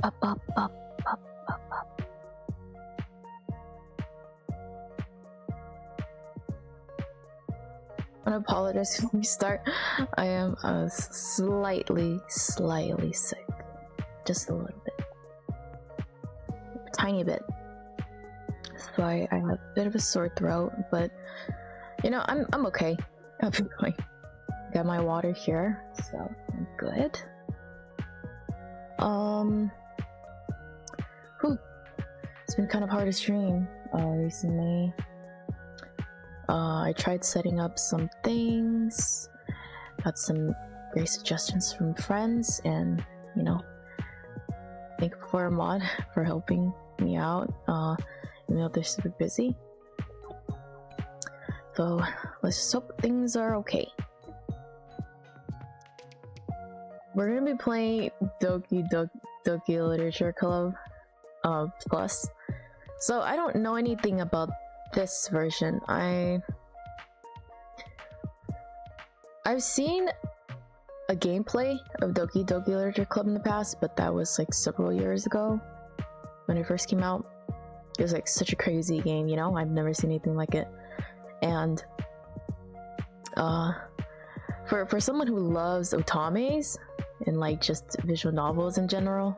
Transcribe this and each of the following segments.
Up, up, up, up, up, up. I apologize when we start. I am slightly sick. Just a little bit. A tiny bit. So I have a bit of a sore throat, but you know, I'm okay. I'm going. Got my water here, so I'm good. It's been kind of hard to stream recently. I tried setting up some things, got some great suggestions from friends, and you know, thank you for a mod for helping me out. Even though they're super busy, so let's just hope things are okay. We're gonna be playing Doki Literature Club Plus. So I don't know anything about this version. I've seen a gameplay of Doki Literature Club in the past, but that was like several years ago when it first came out. It was like such a crazy game, you know? I've never seen anything like it. And for someone who loves otames and like just visual novels in general,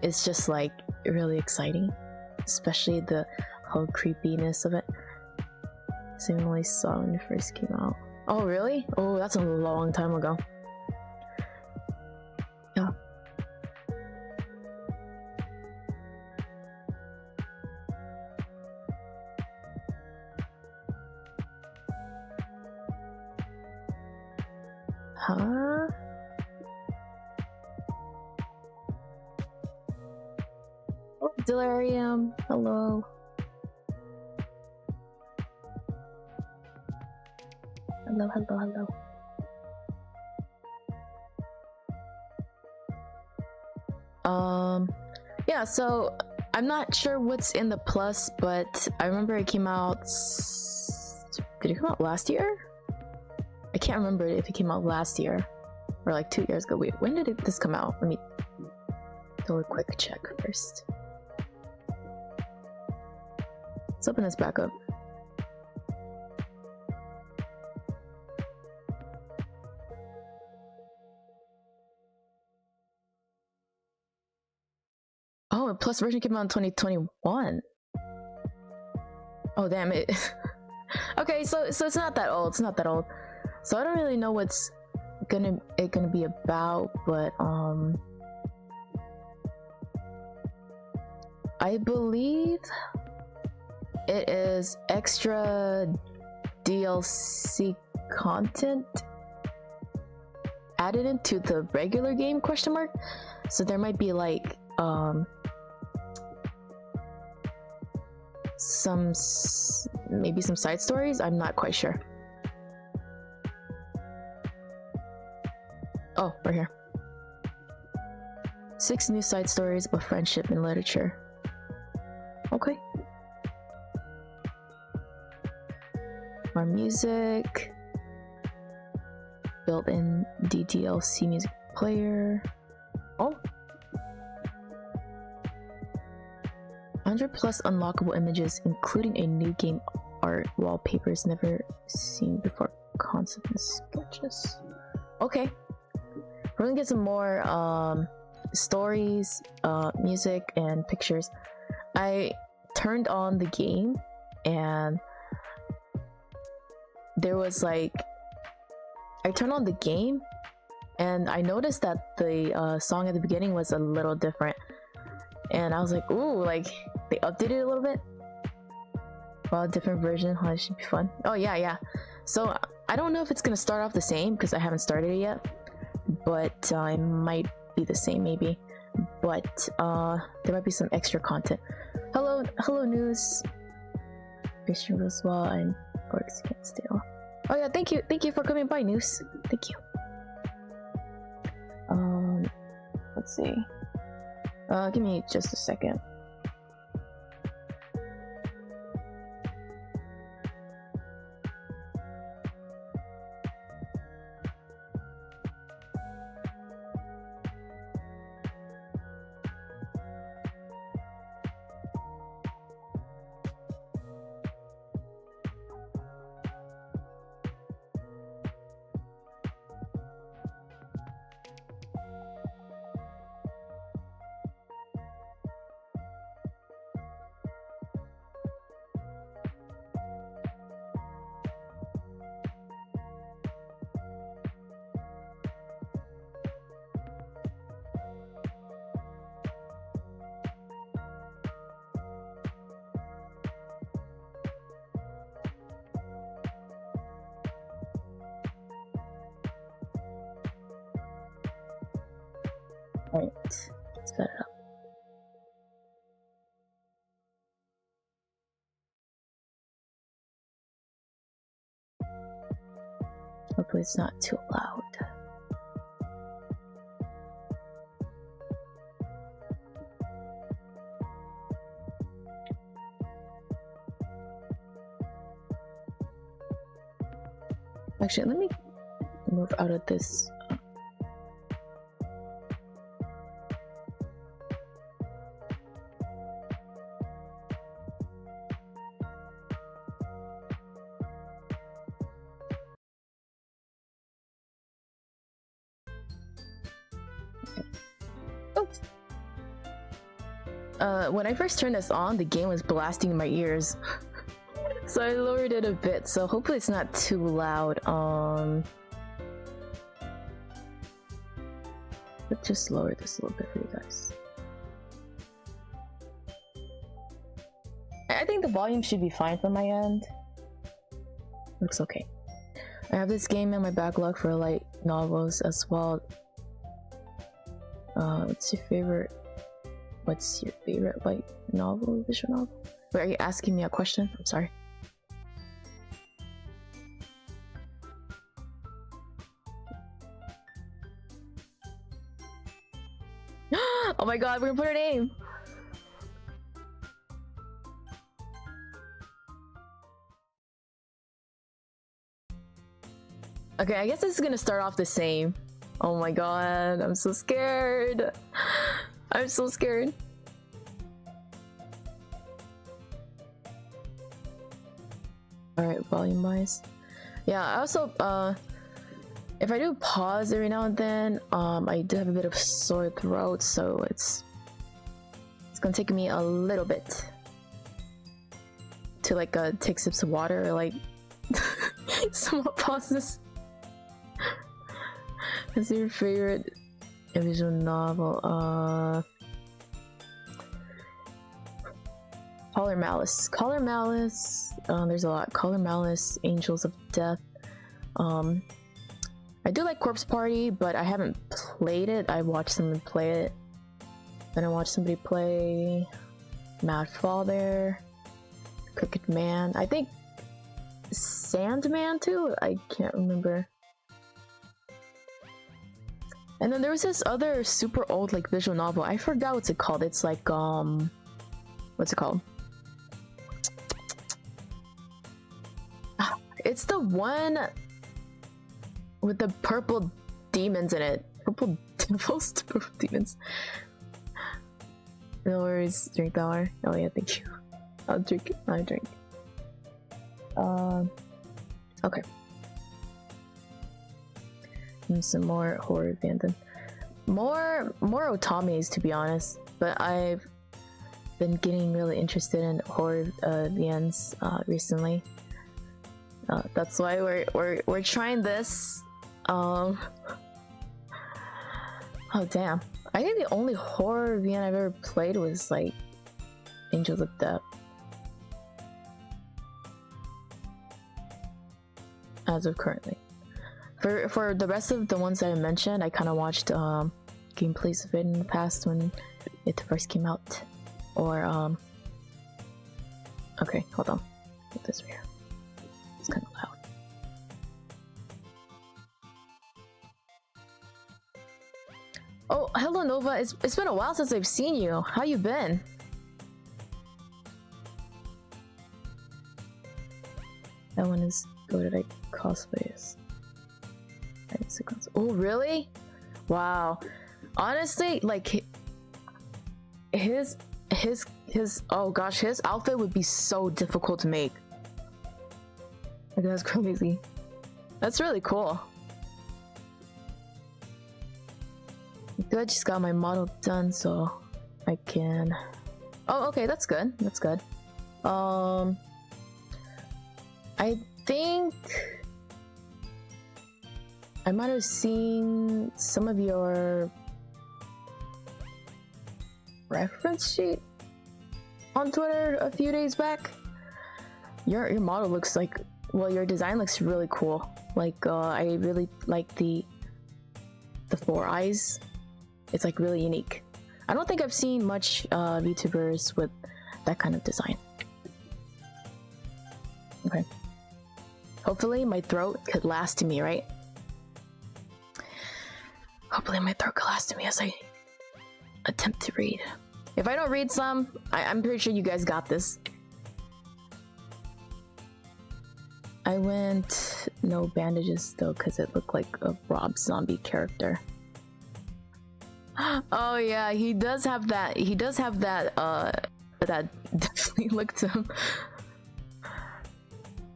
it's just like really exciting, especially the whole creepiness of it. Same only saw when it first came out. Oh really? Oh, that's a long time ago. Yeah. Huh? Oh, Delirium. Hello. Hello. Yeah, so I'm not sure what's in the plus, but I remember it came out. Did it come out last year? I can't remember if it came out last year or like 2 years ago. Wait, when did this come out? Let me do a quick check first. Let's open this back up. Oh, a plus version came out in 2021. Oh damn it. Okay, so it's not that old. It's not that old. So I don't really know what's gonna be about, but I believe it is extra DLC content added into the regular game ? So there might be like maybe some side stories. I'm not quite sure. Oh, right here. 6 new side stories about friendship and literature. Okay. More music. Built-in DDLC music player. Oh. 100 plus unlockable images, including a new game art, wallpapers never seen before, concept and sketches. Okay. We're gonna get some more stories, music, and pictures. I turned on the game and there was like, I turned on the game and I noticed that the song at the beginning was a little different, and I was like, ooh, like they updated it a little bit. Well, different version. Oh, it should be fun. Oh yeah. So I don't know if it's gonna start off the same because I haven't started it yet, but it might be the same maybe. But there might be some extra content. Hello news. Christian as well, and Gorks can't stay off. Oh yeah, thank you for coming by, news. Thank you. Let's see. Give me just a second. set it up. Hopefully it's not too loud. Actually, let me move out of this. Oops. When I first turned this on, the game was blasting in my ears. So I lowered it a bit, so hopefully it's not too loud. Let's just lower this a little bit for you guys. I think the volume should be fine from my end. Looks okay. I have this game in my backlog for light novels as well. What's your favorite light novel, visual novel? Wait, are you asking me a question? I'm sorry. Oh my god, we're gonna put her name! Okay, I guess this is gonna start off the same. Oh my god, I'm so scared. I'm so scared. Alright, volume wise. Yeah, I also, if I do pause every now and then, I do have a bit of sore throat, so it's gonna take me a little bit to like take sips of water or like small pauses. What's your favorite visual novel? Color Malice. Color Malice. There's a lot. Color Malice, Angels of Death. I do like Corpse Party, but I haven't played it. I watched someone play it. Then I watched somebody play Mad Father, Crooked Man. I think Sandman too? I can't remember. And then there was this other super old like visual novel. I forgot what's it called. It's like what's it called? It's the one with the purple demons in it. Purple devils? Purple demons. No worries, drink that water. Oh yeah, thank you. I'll drink it. I'll drink. Okay. And some more horror fandom. More otamis, to be honest. But I've been getting really interested in horror VNs recently. That's why we're trying this. Oh damn! I think the only horror VN I've ever played was like Angels of Death. As of currently. For the rest of the ones that I mentioned, I kind of watched gameplays of it in the past when it first came out. Or okay, hold on. Put this right here. It's kind of loud. Oh, hello Nova. It's been a while since I've seen you. How you been? That one is goated at cosplays. Oh really? Wow. Honestly, like his oh gosh, his outfit would be so difficult to make. Like, that's crazy. That's really cool. Good, just got my model done so I can. Oh, okay, that's good. That's good. I think I might have seen some of your reference sheet on Twitter a few days back. Your model looks like, well, your design looks really cool. Like I really like the four eyes. It's like really unique. I don't think I've seen much VTubers with that kind of design. Okay. Hopefully my throat could last to me, right? Hopefully my throat could last to me as I attempt to read. If I don't read some, I'm pretty sure you guys got this. I went no bandages though, because it looked like a Rob Zombie character. Oh yeah, he does have that. He does have that. That definitely look to him.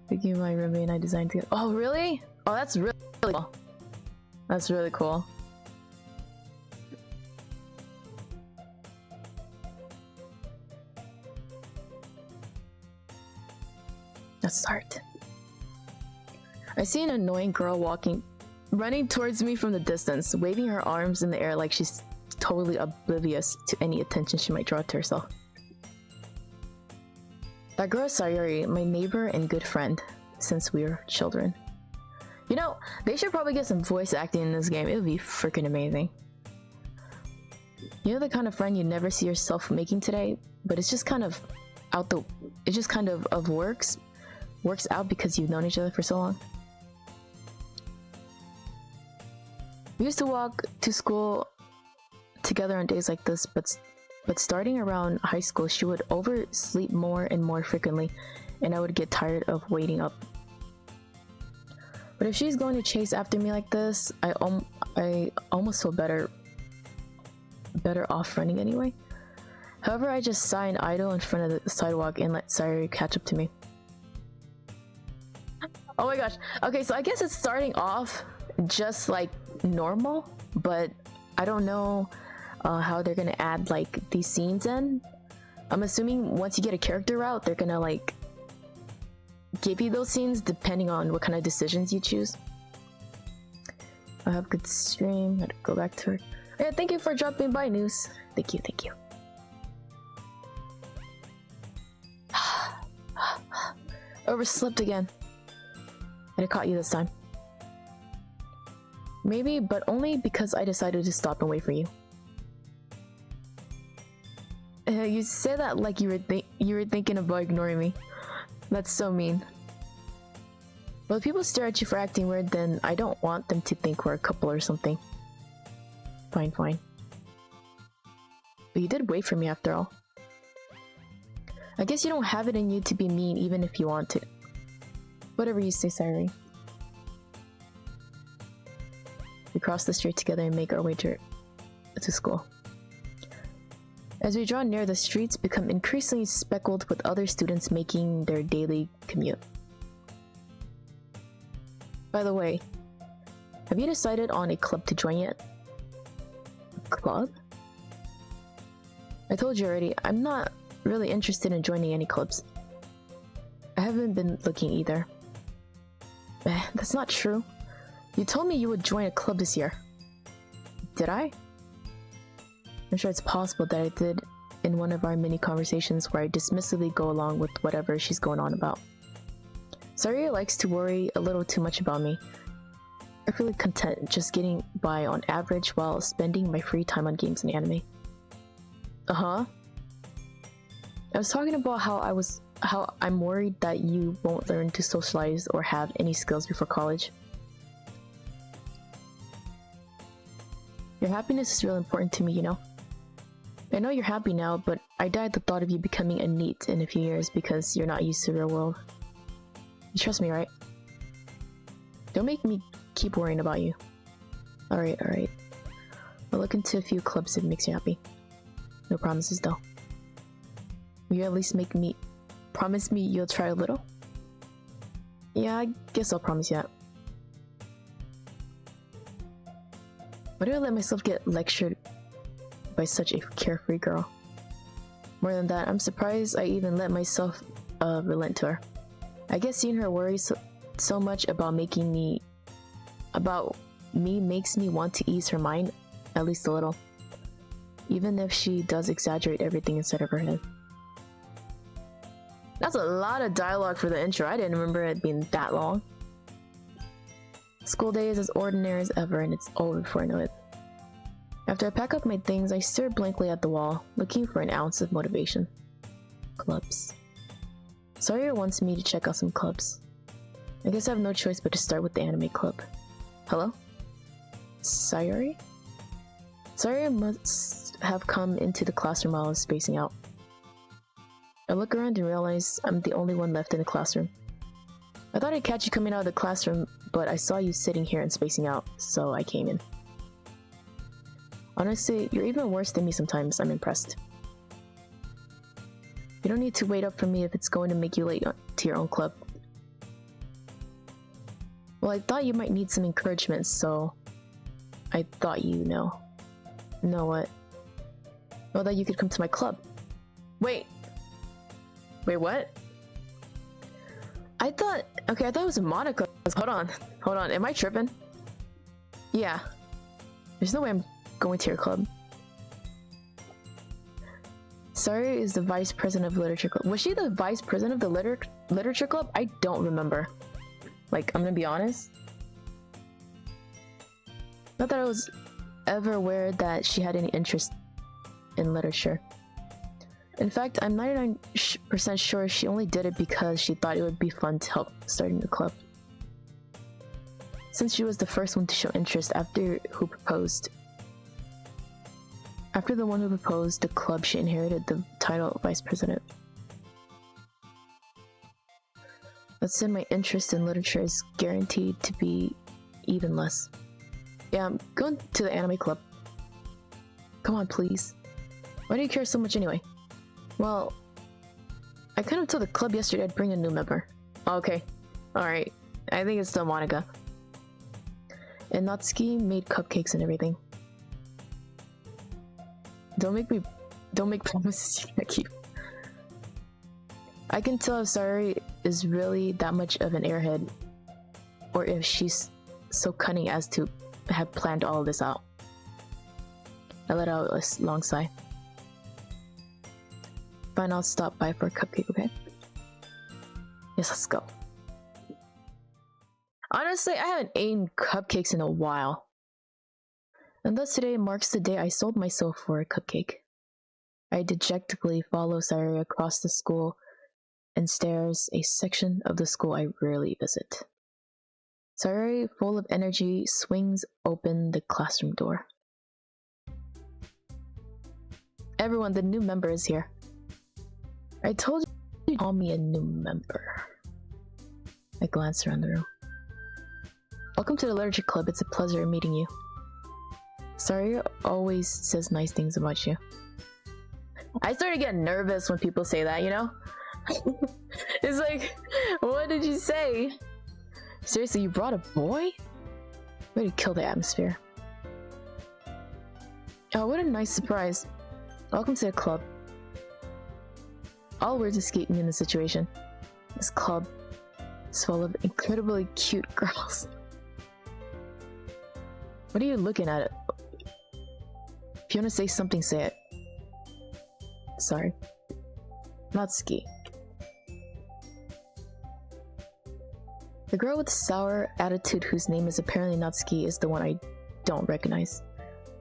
Thinking my roommate and I designed together. Oh really? Oh, that's really cool. That's really cool. Let's start. I see an annoying girl running towards me from the distance, waving her arms in the air like she's totally oblivious to any attention she might draw to herself. That girl is Sayuri, my neighbor and good friend since we were children. You know, they should probably get some voice acting in this game. It would be freaking amazing. You know the kind of friend you never see yourself making today, but it's just kind of works out because you've known each other for so long. We used to walk to school together on days like this, but starting around high school, she would oversleep more and more frequently, and I would get tired of waiting up. But if she's going to chase after me like this, I almost feel better off running anyway. However, I just sigh and idle in front of the sidewalk and let Sayuri catch up to me. Oh my gosh. Okay, so I guess it's starting off just like normal, but I don't know how they're gonna add like these scenes in. I'm assuming once you get a character route, they're gonna like give you those scenes depending on what kind of decisions you choose. I have a good stream. Gotta go back to her. Yeah, thank you for dropping by, News. Thank you, thank you. Overslept again. And I caught you this time. Maybe, but only because I decided to stop and wait for you. You say that like you were thinking about ignoring me. That's so mean. Well, if people stare at you for acting weird, then I don't want them to think we're a couple or something. Fine, fine. But you did wait for me after all. I guess you don't have it in you to be mean even if you want to. Whatever you say, Sayuri. We cross the street together and make our way to school. As we draw near, the streets become increasingly speckled with other students making their daily commute. By the way, have you decided on a club to join yet? A club? I told you already, I'm not really interested in joining any clubs. I haven't been looking either. That's not true. You told me you would join a club this year. Did I? I'm sure it's possible that I did in one of our mini conversations where I dismissively go along with whatever she's going on about. Saria likes to worry a little too much about me. I'm really content just getting by on average while spending my free time on games and anime. Uh-huh. I was talking about how I'm worried that you won't learn to socialize or have any skills before college. Your happiness is really important to me, you know? I know you're happy now, but I die at the thought of you becoming a NEET in a few years because you're not used to the real world. You trust me, right? Don't make me keep worrying about you. Alright, alright. I'll look into a few clubs if it makes you happy. No promises though. Will you at least promise me you'll try a little? Yeah, I guess I'll promise you that. Why do I let myself get lectured by such a carefree girl? More than that, I'm surprised I even let myself relent to her. I guess seeing her worry so much about me makes me want to ease her mind, at least a little. Even if she does exaggerate everything inside of her head. That's a lot of dialogue for the intro. I didn't remember it being that long. School day is as ordinary as ever and it's over before I know it. After I pack up my things, I stare blankly at the wall, looking for an ounce of motivation. Clubs. Sawyer wants me to check out some clubs. I guess I have no choice but to start with the anime club. Hello? Sayori? Sayori must have come into the classroom while I was spacing out. I look around and realize I'm the only one left in the classroom. I thought I'd catch you coming out of the classroom, but I saw you sitting here and spacing out, so I came in. Honestly, you're even worse than me sometimes. I'm impressed. You don't need to wait up for me if it's going to make you late to your own club. Well, I thought you might need some encouragement, so I thought you know. Know what? Well, that you could come to my club. Wait, what? I thought it was Monica. Hold on, am I tripping? Yeah. There's no way I'm going to your club. Sari is the vice president of literature club. Was she the vice president of the literature club? I don't remember. Like, I'm gonna be honest. Not that I was ever aware that she had any interest in literature. In fact, I'm 99% sure she only did it because she thought it would be fun to help starting the club. Since she was the first one to show interest after who proposed. After the one who proposed the club, she inherited the title of vice president. That said, my interest in literature is guaranteed to be even less. Yeah, I'm going to the anime club. Come on, please. Why do you care so much anyway? Well, I kind of told the club yesterday I'd bring a new member. Okay, alright. I think it's still Monica. And Natsuki made cupcakes and everything. Don't make promises you can't keep. I can tell if Sari is really that much of an airhead, or if she's so cunning as to have planned all of this out. I let out a long sigh. Fine, I'll stop by for a cupcake, okay? Yes, let's go. Honestly, I haven't eaten cupcakes in a while. And thus today marks the day I sold myself for a cupcake. I dejectedly follow Sayori across the school and stares a section of the school I rarely visit. Sayori, full of energy, swings open the classroom door. Everyone, the new member is here. I told you to call me a new member. I glance around the room. Welcome to the literature club. It's a pleasure meeting you. Sayori always says nice things about you. I start to get nervous when people say that, you know? It's like, what did you say? Seriously, you brought a boy? Way to kill the atmosphere. Oh, what a nice surprise. Welcome to the club. All words escape me in the situation. This club is full of incredibly cute girls. What are you looking at? If you want to say something, say it. Sorry. Natsuki. The girl with the sour attitude whose name is apparently Natsuki is the one I don't recognize.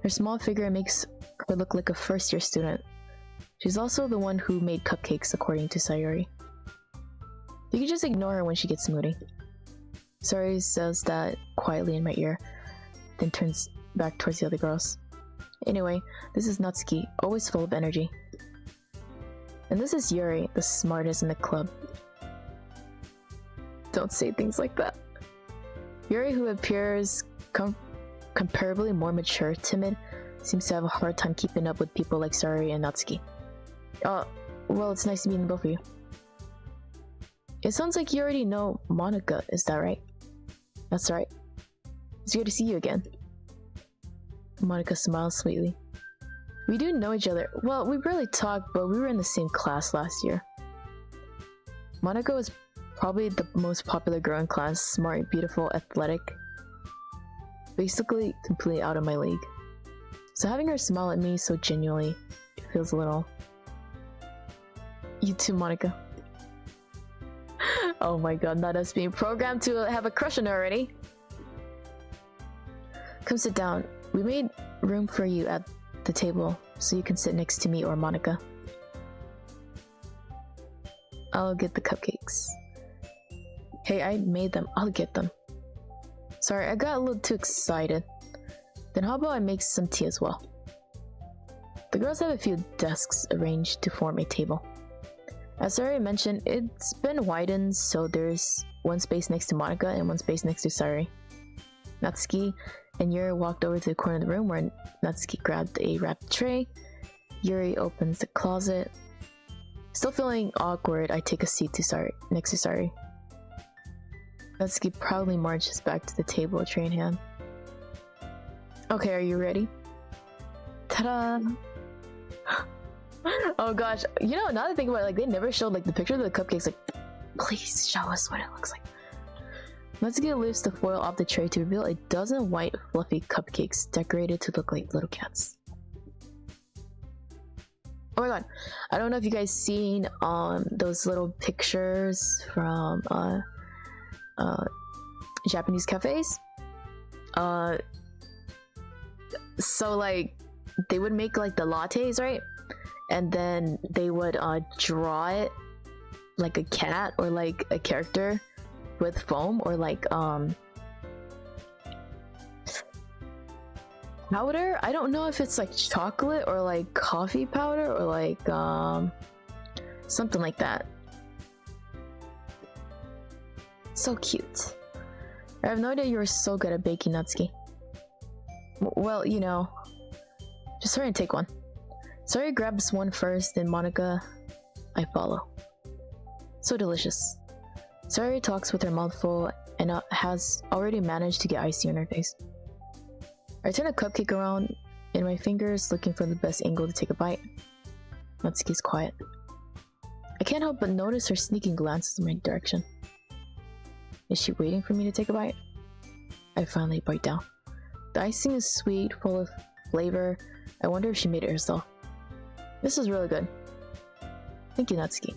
Her small figure makes her look like a first-year student. She's also the one who made cupcakes, according to Sayori. You can just ignore her when she gets moody. Sayori says that quietly in my ear, then turns back towards the other girls. Anyway, this is Natsuki, always full of energy. And this is Yuri, the smartest in the club. Don't say things like that. Yuri, who appears comparably more mature, timid, seems to have a hard time keeping up with people like Sayori and Natsuki. Well, it's nice meeting both of you. It sounds like you already know Monica, is that right? That's right. It's good to see you again. Monica smiles sweetly. We do know each other. Well, we barely talk, but we were in the same class last year. Monica was probably the most popular girl in class, smart, beautiful, athletic. Basically, completely out of my league. So having her smile at me so genuinely, it feels a little... You too, Monica. Oh my god, not us being programmed to have a crush on her already. Come sit down. We made room for you at the table so you can sit next to me or Monica. I'll get the cupcakes. Hey, I made them. I'll get them. Sorry, I got a little too excited. Then how about I make some tea as well? The girls have a few desks arranged to form a table. As I already mentioned, it's been widened so there's one space next to Monica and one space next to Sari. Natsuki and Yuri walked over to the corner of the room where Natsuki grabbed a wrapped tray. Yuri opens the closet. Still feeling awkward, I take a seat next to Sari. Natsuki proudly marches back to the table, tray in hand. Okay, are you ready? Ta-da! Oh gosh, you know, now that I think about it, like, they never showed like the picture of the cupcakes. Like, please show us what it looks like. Natsuki lifts the foil off the tray to reveal a dozen white, fluffy cupcakes decorated to look like little cats. Oh my god, I don't know if you guys seen those little pictures from Japanese cafes. So like they would make like the lattes, right? And then they would draw it like a cat or like a character with foam or like powder. I don't know if it's like chocolate or like coffee powder or like something like that. So cute. I have no idea you were so good at baking, Natsuki. Well, you know, just hurry and take one. Sari grabs one first, then Monica, I follow. So delicious. Sari talks with her mouth full and has already managed to get icing on her face. I turn a cupcake around in my fingers, looking for the best angle to take a bite. Natsuki's quiet. I can't help but notice her sneaking glances in my direction. Is she waiting for me to take a bite? I finally bite down. The icing is sweet, full of flavor. I wonder if she made it herself. This is really good. Thank you, Natsuki.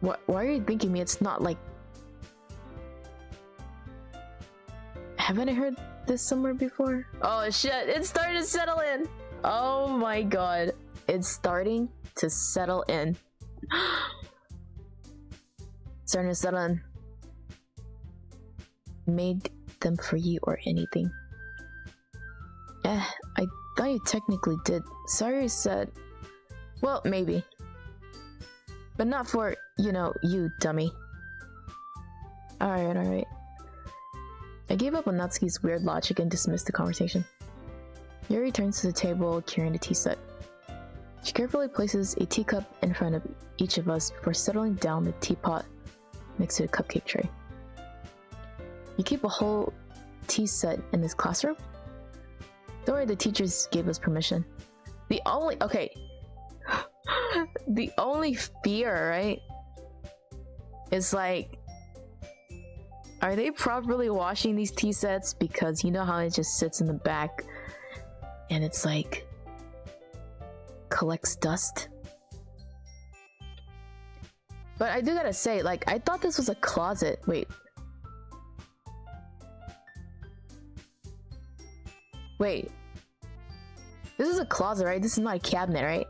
Why are you thanking me? It's not like... Haven't I heard this somewhere before? Oh shit, it's starting to settle in! Oh my god. It's starting to settle in. Starting to settle in. Made them for you or anything. I thought you technically did. Sari said... Well, maybe. But not for, you know, you dummy. Alright. I gave up on Natsuki's weird logic and dismissed the conversation. Yuri turns to the table carrying the tea set. She carefully places a teacup in front of each of us before settling down the teapot next to the cupcake tray. You keep a whole tea set in this classroom? Don't worry, the teachers gave us permission. The only fear, right, is like, are they properly washing these tea sets? Because you know how it just sits in the back and it's like collects dust. But I do gotta say, like, I thought this was a closet. Wait, this is a closet, right? This is not a cabinet, right?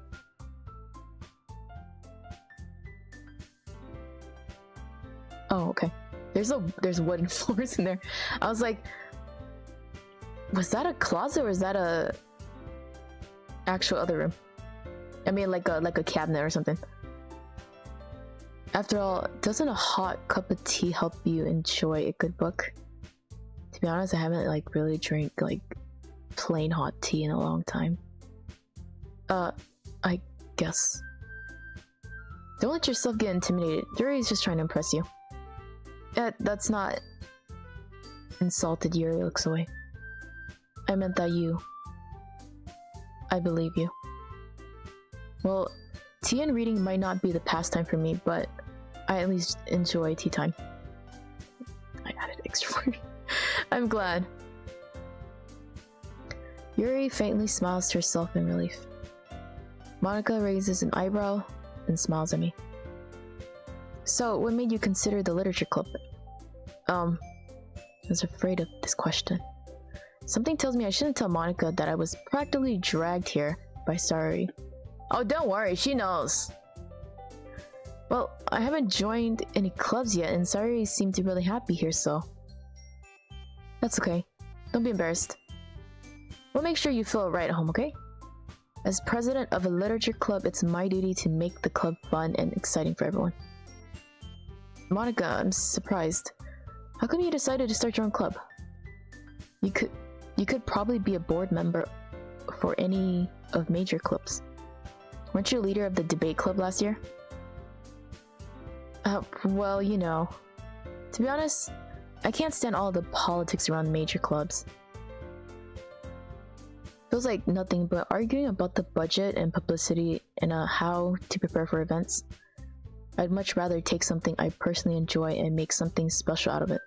Oh, okay. There's wooden floors in there. I was like, was that a closet or is that a actual other room? I mean, like a cabinet or something. After all, doesn't a hot cup of tea help you enjoy a good book? To be honest, I haven't like really drank like plain hot tea in a long time. I guess. Don't let yourself get intimidated. Yuri's just trying to impress you. That's not... Insulted, Yuri looks away. I meant that you... I believe you. Well, tea and reading might not be the pastime for me, but I at least enjoy tea time. I added extra word. I'm glad. Yuri faintly smiles to herself in relief. Monica raises an eyebrow and smiles at me. So, what made you consider the literature club? I was afraid of this question. Something tells me I shouldn't tell Monica that I was practically dragged here by Sari. Oh, don't worry, she knows. Well, I haven't joined any clubs yet, and Sari seemed to be really happy here, so... That's okay. Don't be embarrassed. We'll make sure you feel right at home, okay? As president of a literature club, it's my duty to make the club fun and exciting for everyone. Monica, I'm surprised. How come you decided to start your own club? You could probably be a board member for any of major clubs. Weren't you leader of the debate club last year? Well, you know. To be honest, I can't stand all the politics around major clubs. Feels like nothing but arguing about the budget and publicity and how to prepare for events. I'd much rather take something I personally enjoy and make something special out of it.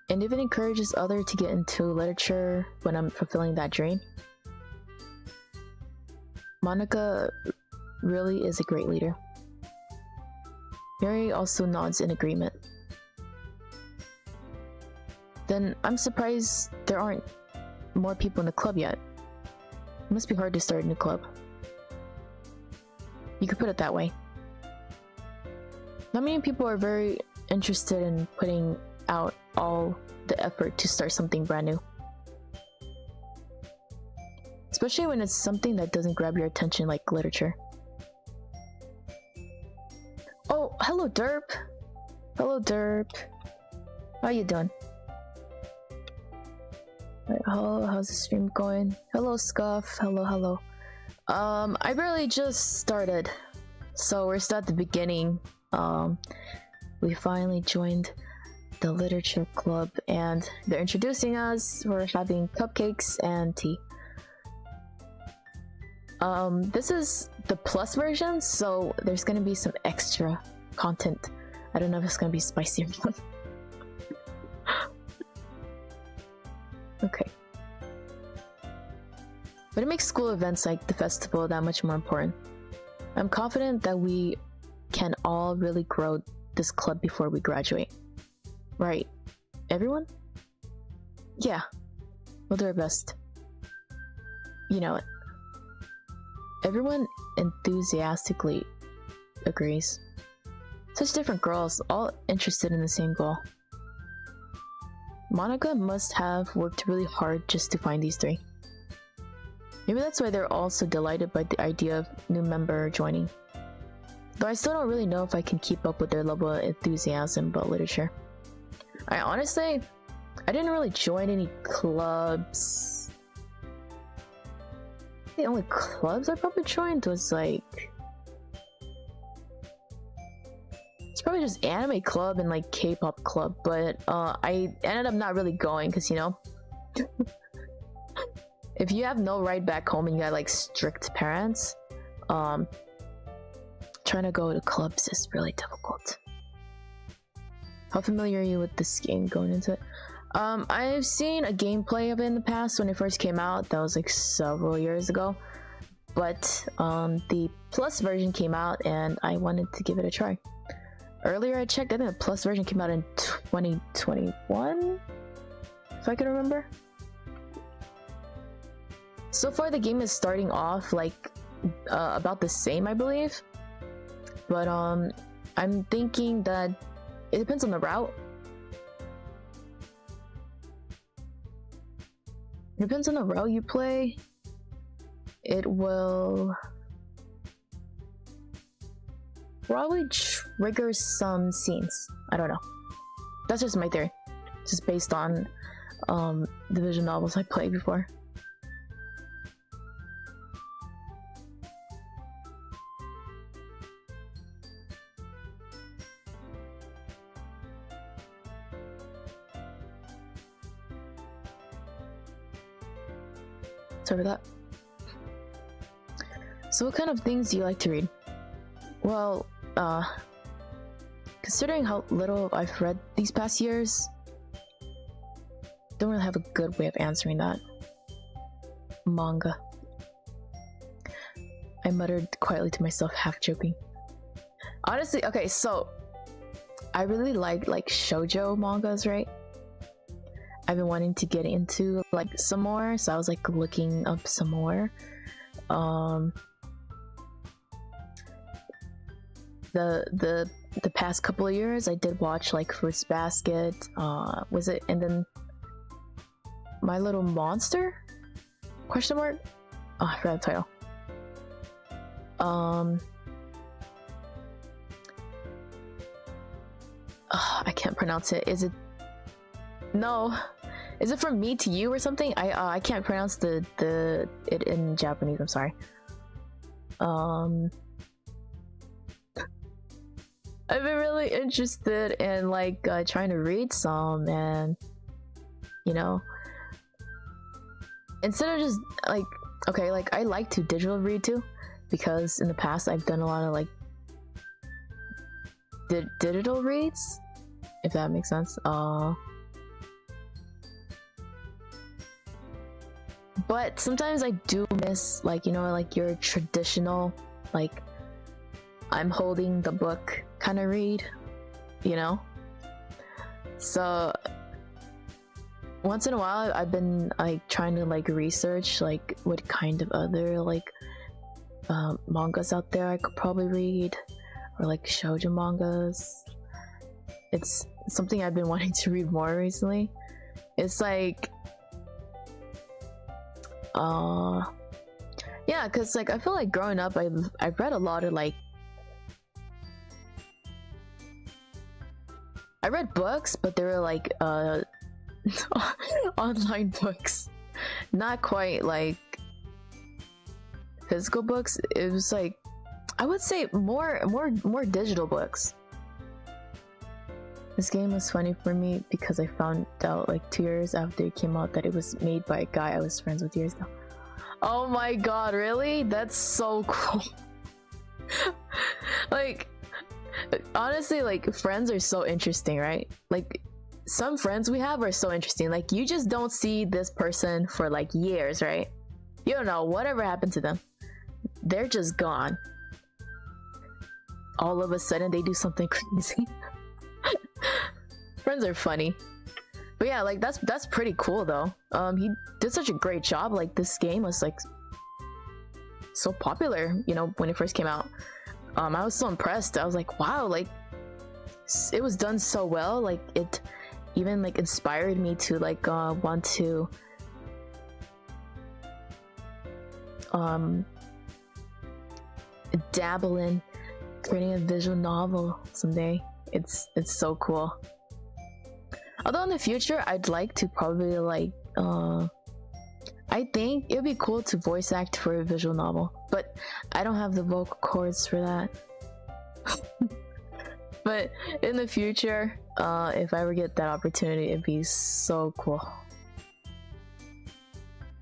And if it encourages others to get into literature when I'm fulfilling that dream. Monica really is a great leader. Mary also nods in agreement. Then I'm surprised there aren't more people in the club yet. It must be hard to start a new club. You could put it that way. Not many people are very interested in putting out all the effort to start something brand new. Especially when it's something that doesn't grab your attention like literature. Oh, hello Derp! Hello Derp. How you doing? Right, how's the stream going? Hello Scuff, hello. I barely just started. So we're still at the beginning. We finally joined the literature club and they're introducing us. We're having cupcakes and tea. This is the plus version, so there's gonna be some extra content. I don't know if it's gonna be spicy or not. Okay. But it makes school events like the festival that much more important. I'm confident that we can all really grow this club before we graduate. Right. Everyone? Yeah. We'll do our best. You know it. Everyone enthusiastically agrees. Such different girls, all interested in the same goal. Monica must have worked really hard just to find these three. Maybe that's why they're all so delighted by the idea of new member joining. Though I still don't really know if I can keep up with their level of enthusiasm about literature. I didn't really join any clubs. The only clubs I probably joined was like... It's probably just anime club and like K-pop club, but I ended up not really going because, you know, if you have no ride back home and you got like strict parents, trying to go to clubs is really difficult. How familiar are you with this game going into it? I've seen a gameplay of it in the past when it first came out. That was like several years ago. But the plus version came out and I wanted to give it a try. Earlier I checked, I think the plus version came out in 2021? If I can remember. So far the game is starting off like about the same, I believe. But I'm thinking that it depends on the route. It depends on the route you play. It will probably trigger some scenes. I don't know. That's just my theory. Just based on the visual novels I played before. Sorry for that. So what kind of things do you like to read? Well, considering how little I've read these past years, don't really have a good way of answering that. Manga. I muttered quietly to myself, half joking. Honestly, okay, so I really like shoujo mangas, right? I've been wanting to get into like some more, so I was like looking up some more. The past couple of years I did watch like Fruits Basket, was it, and then My Little Monster? Question mark? Oh, I forgot the title. I can't pronounce it. Is it? No. Is it From Me to You or something? I can't pronounce it in Japanese. I'm sorry. I've been really interested in like trying to read some, and you know, instead of just like, okay, like I like to digital read too, because in the past I've done a lot of like digital reads, if that makes sense. But sometimes I do miss, like, you know, like your traditional, like, I'm holding the book kind of read, you know? So once in a while I've been like trying to like research like what kind of other like mangas out there I could probably read, or like shoujo mangas. It's something I've been wanting to read more recently. It's like yeah, because like I feel like growing up I've read a lot of like, I read books, but they were like online books, not quite like physical books. It was like, I would say more digital books. This game was funny for me because I found out like 2 years after it came out that it was made by a guy I was friends with years ago. Oh my god, really? That's so cool. Like, honestly, like friends are so interesting, right? Like some friends we have are so interesting. Like you just don't see this person for like years, right? You don't know whatever happened to them. They're just gone. All of a sudden they do something crazy. Friends are funny. But yeah, like that's pretty cool though. He did such a great job. Like this game was like so popular, you know, when it first came out. I was so impressed. I was like, wow, like it was done so well. Like it even like inspired me to like want to dabble in creating a visual novel someday. It's so cool. Although in the future I'd like to probably like I think it would be cool to voice act for a visual novel, but I don't have the vocal cords for that. But in the future, if I ever get that opportunity, it'd be so cool.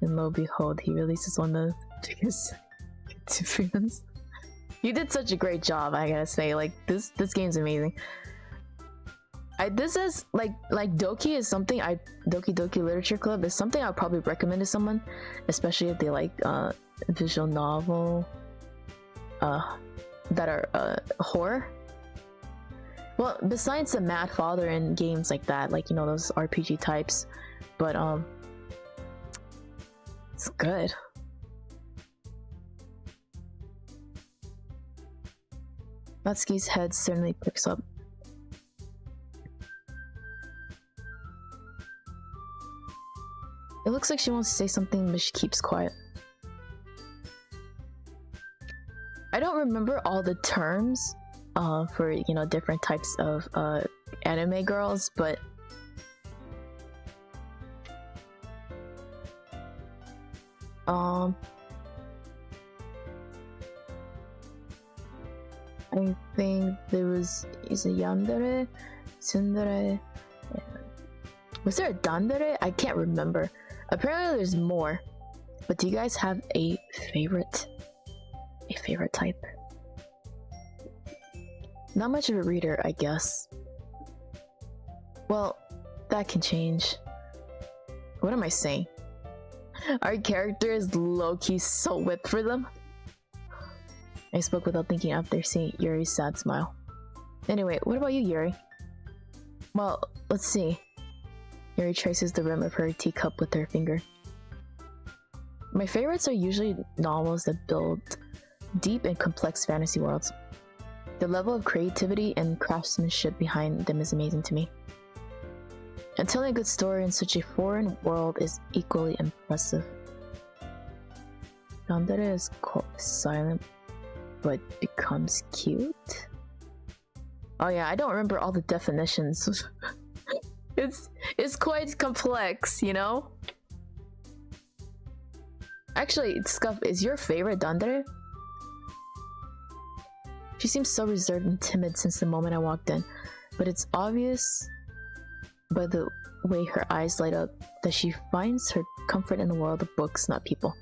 And lo and behold, he releases one of the biggest YouTube fans. You did such a great job, I gotta say. Like this game's amazing. This is like Doki is something Doki Literature Club is something I'll probably recommend to someone, especially if they like visual novel that are horror. Well, besides the Mad Father and games like that, like, you know, those RPG types, but it's good. Natsuki's head certainly picks up. It looks like she wants to say something, but she keeps quiet. I don't remember all the terms for, you know, different types of anime girls, but I think there was a yandere, tsundere. Was there a dandere? I can't remember. Apparently there's more. But do you guys have a favorite type? Not much of a reader, I guess. Well, that can change. What am I saying? Our character is low-key so whipped for them. I spoke without thinking after seeing Yuri's sad smile. Anyway, what about you, Yuri? Well, let's see. Yuri traces the rim of her teacup with her finger. My favorites are usually novels that build deep and complex fantasy worlds. The level of creativity and craftsmanship behind them is amazing to me. And telling a good story in such a foreign world is equally impressive. Yandere is silent but becomes cute? Oh yeah, I don't remember all the definitions. It's quite complex, you know? Actually, Scuff, is your favorite Dandere? She seems so reserved and timid since the moment I walked in, but it's obvious by the way her eyes light up that she finds her comfort in the world of books, not people.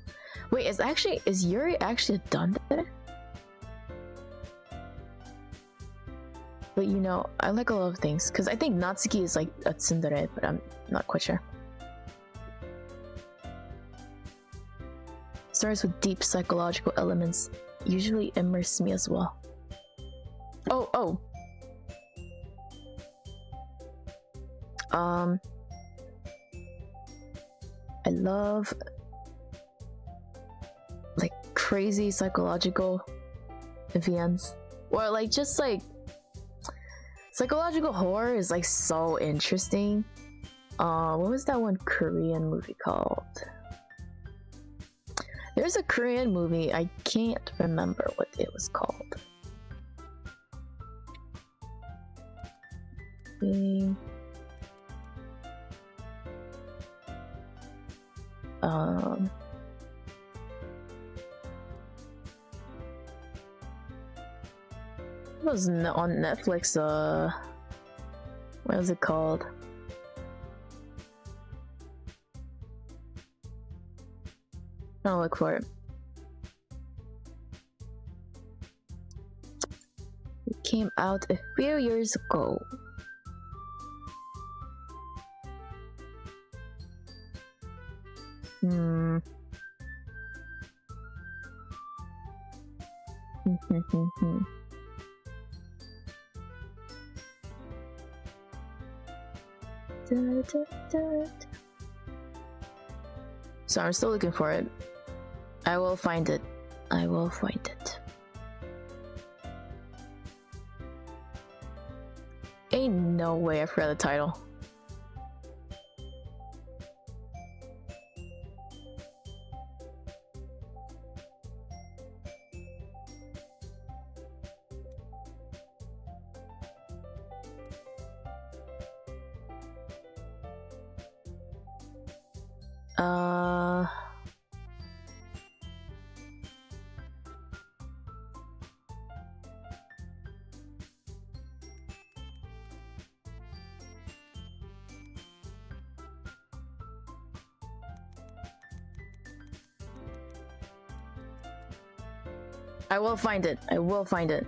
Wait, is Yuri actually a Dandere? But you know, I like a lot of things, because I think Natsuki is like a tsundere, but I'm not quite sure. Stories with deep psychological elements usually immerse me as well. Oh. I love like crazy psychological events, or like just like psychological horror is like so interesting. What was that one Korean movie called? There's a Korean movie, I can't remember what it was called. It was on Netflix. What was it called? I'll look for it. It came out a few years ago. So I'm still looking for it. I will find it. I will find it. Ain't no way I forgot the title. I will find it. I will find it.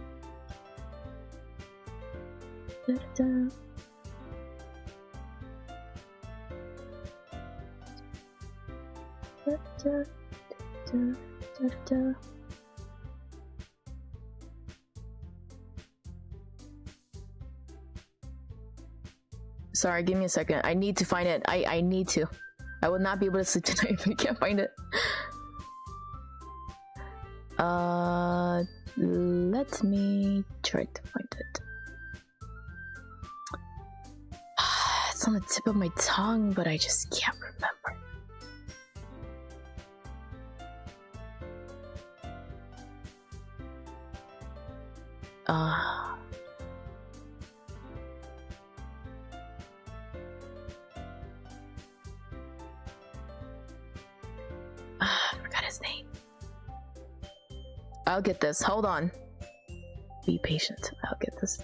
Sorry, give me a second. I need to find it. I need to. I will not be able to sleep tonight if I can't find it. Let me try to find it. It's on the tip of my tongue, but I just can't remember. I forgot his name. I'll get this. Hold on. Be patient. I'll get this.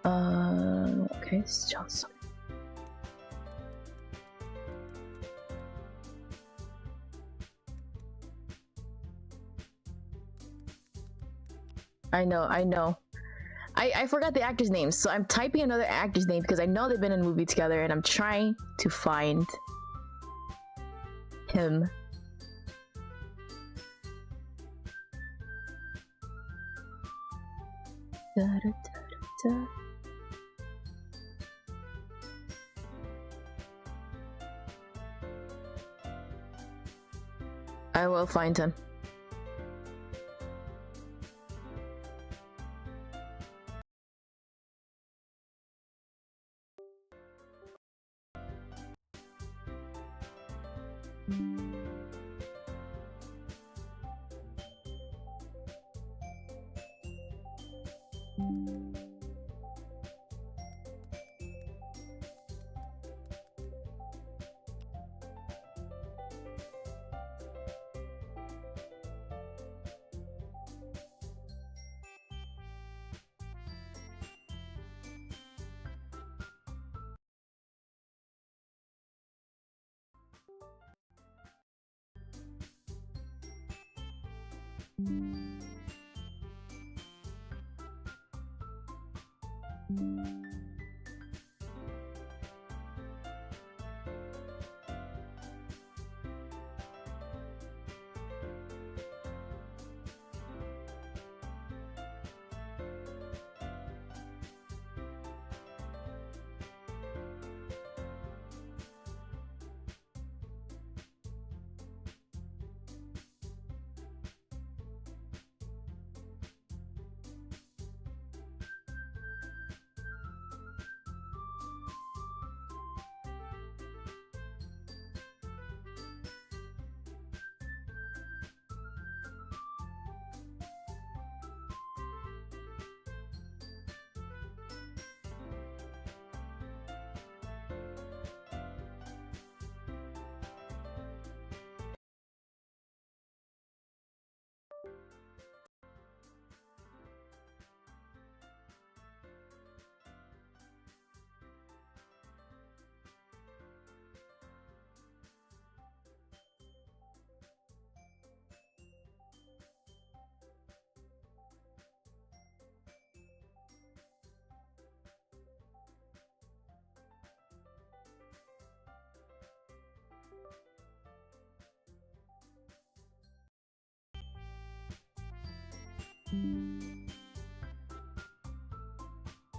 Okay, it's Johnson. I know. I forgot the actor's name, so I'm typing another actor's name because I know they've been in a movie together, and I'm trying to find him. Da, da, da, da. I will find him.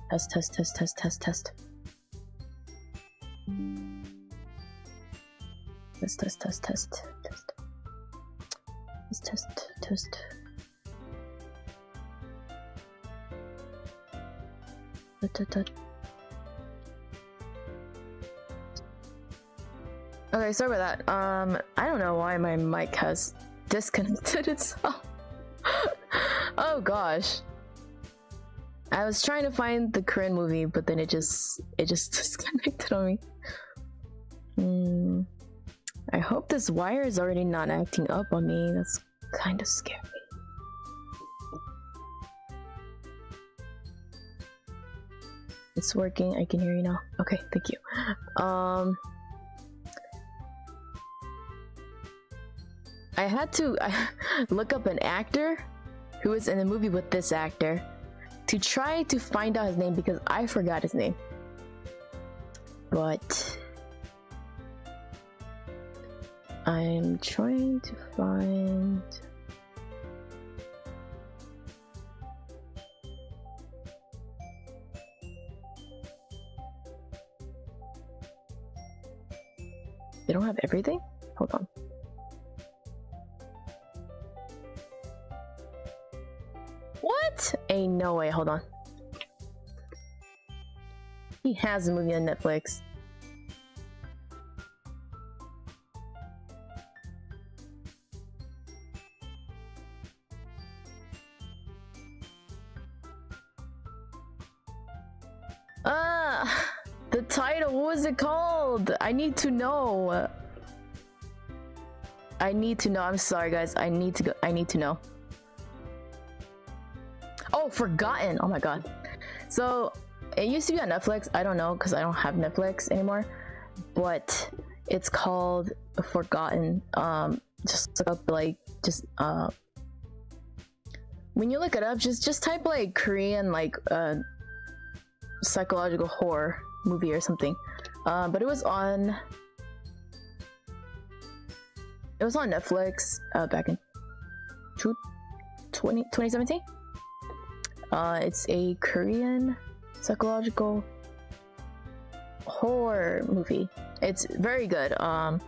Test. Test. Okay, sorry about that. I don't know why my mic has disconnected itself. Oh gosh. I was trying to find the Korean movie, but then it just disconnected on me. I hope this wire is already not acting up on me. That's kind of scary. It's working. I can hear you now. Okay, thank you. I had to look up an actor who was in the movie with this actor to try to find out his name because I forgot his name. But I'm trying to find... They don't have everything? Hold on. What? Ain't no way. Hold on. He has a movie on Netflix. The title, what was it called? I need to know. I'm sorry guys. I need to know. Oh, Forgotten. Oh my god. So It used to be on Netflix. I don't know because I don't have Netflix anymore. But it's called Forgotten. Just look up like when you look it up, just type like Korean like psychological horror movie or something. But it was on Netflix back in 2017. It's a Korean psychological horror movie. It's very good. I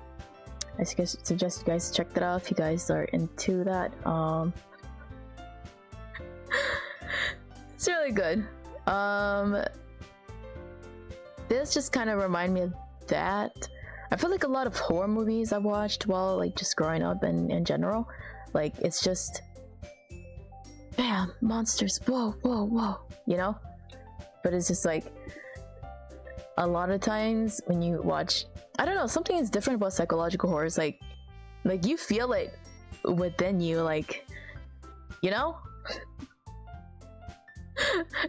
suggest you guys check that out if you guys are into that. It's really good. This just kind of remind me of that. I feel like a lot of horror movies I've watched while like just growing up and in general, like it's just bam, monsters, whoa, whoa, whoa, you know? But it's just like a lot of times when you watch, I don't know, something is different about psychological horror. It's like you feel it within you, like, you know?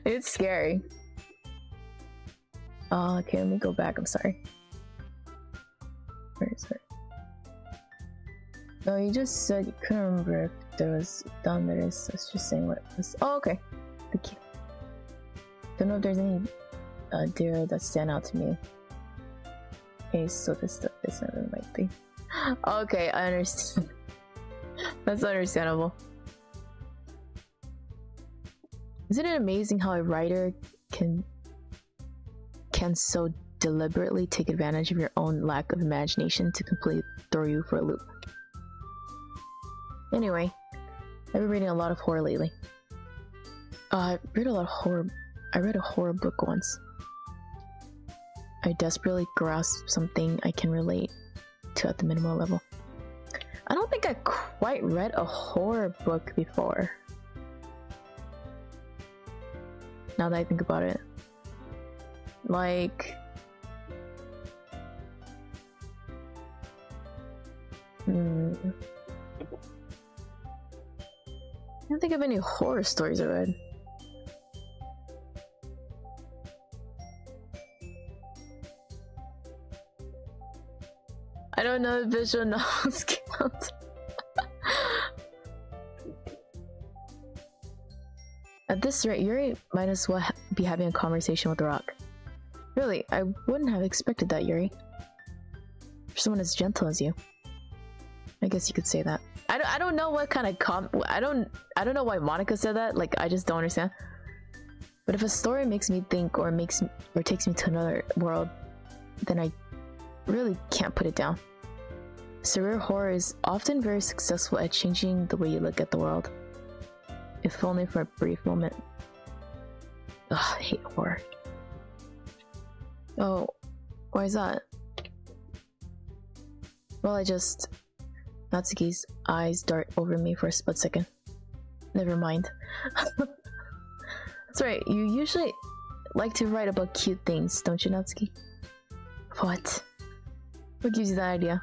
It's scary. Okay, let me go back. I'm sorry. Where is it? No, you just said you couldn't remember if there was down there. Is I was just saying what it was. Oh, okay. Thank you. Don't know if there's any deer that stand out to me. Okay, so this stuff is not really my thing. Okay, I understand. That's understandable. Isn't it amazing how a writer can so deliberately take advantage of your own lack of imagination to completely throw you for a loop? Anyway, I've been reading a lot of horror lately. I read a horror book once. I desperately grasped something I can relate to at the minimal level. I don't think I quite read a horror book before. Now that I think about it. Like... I don't think of any horror stories I read. I don't know if visual novels count. At this rate, Yuri might as well be having a conversation with the rock. Really, I wouldn't have expected that, Yuri. For someone as gentle as you. I guess you could say that. I don't know what kind of I don't know why Monica said that. Like, I just don't understand. But if a story makes me think or takes me to another world, then I really can't put it down. Surreal horror is often very successful at changing the way you look at the world. If only for a brief moment. Ugh, I hate horror. Oh, why is that? Well, Natsuki's eyes dart over me for a split second. Never mind. That's right, you usually like to write about cute things, don't you, Natsuki? What? What gives you that idea?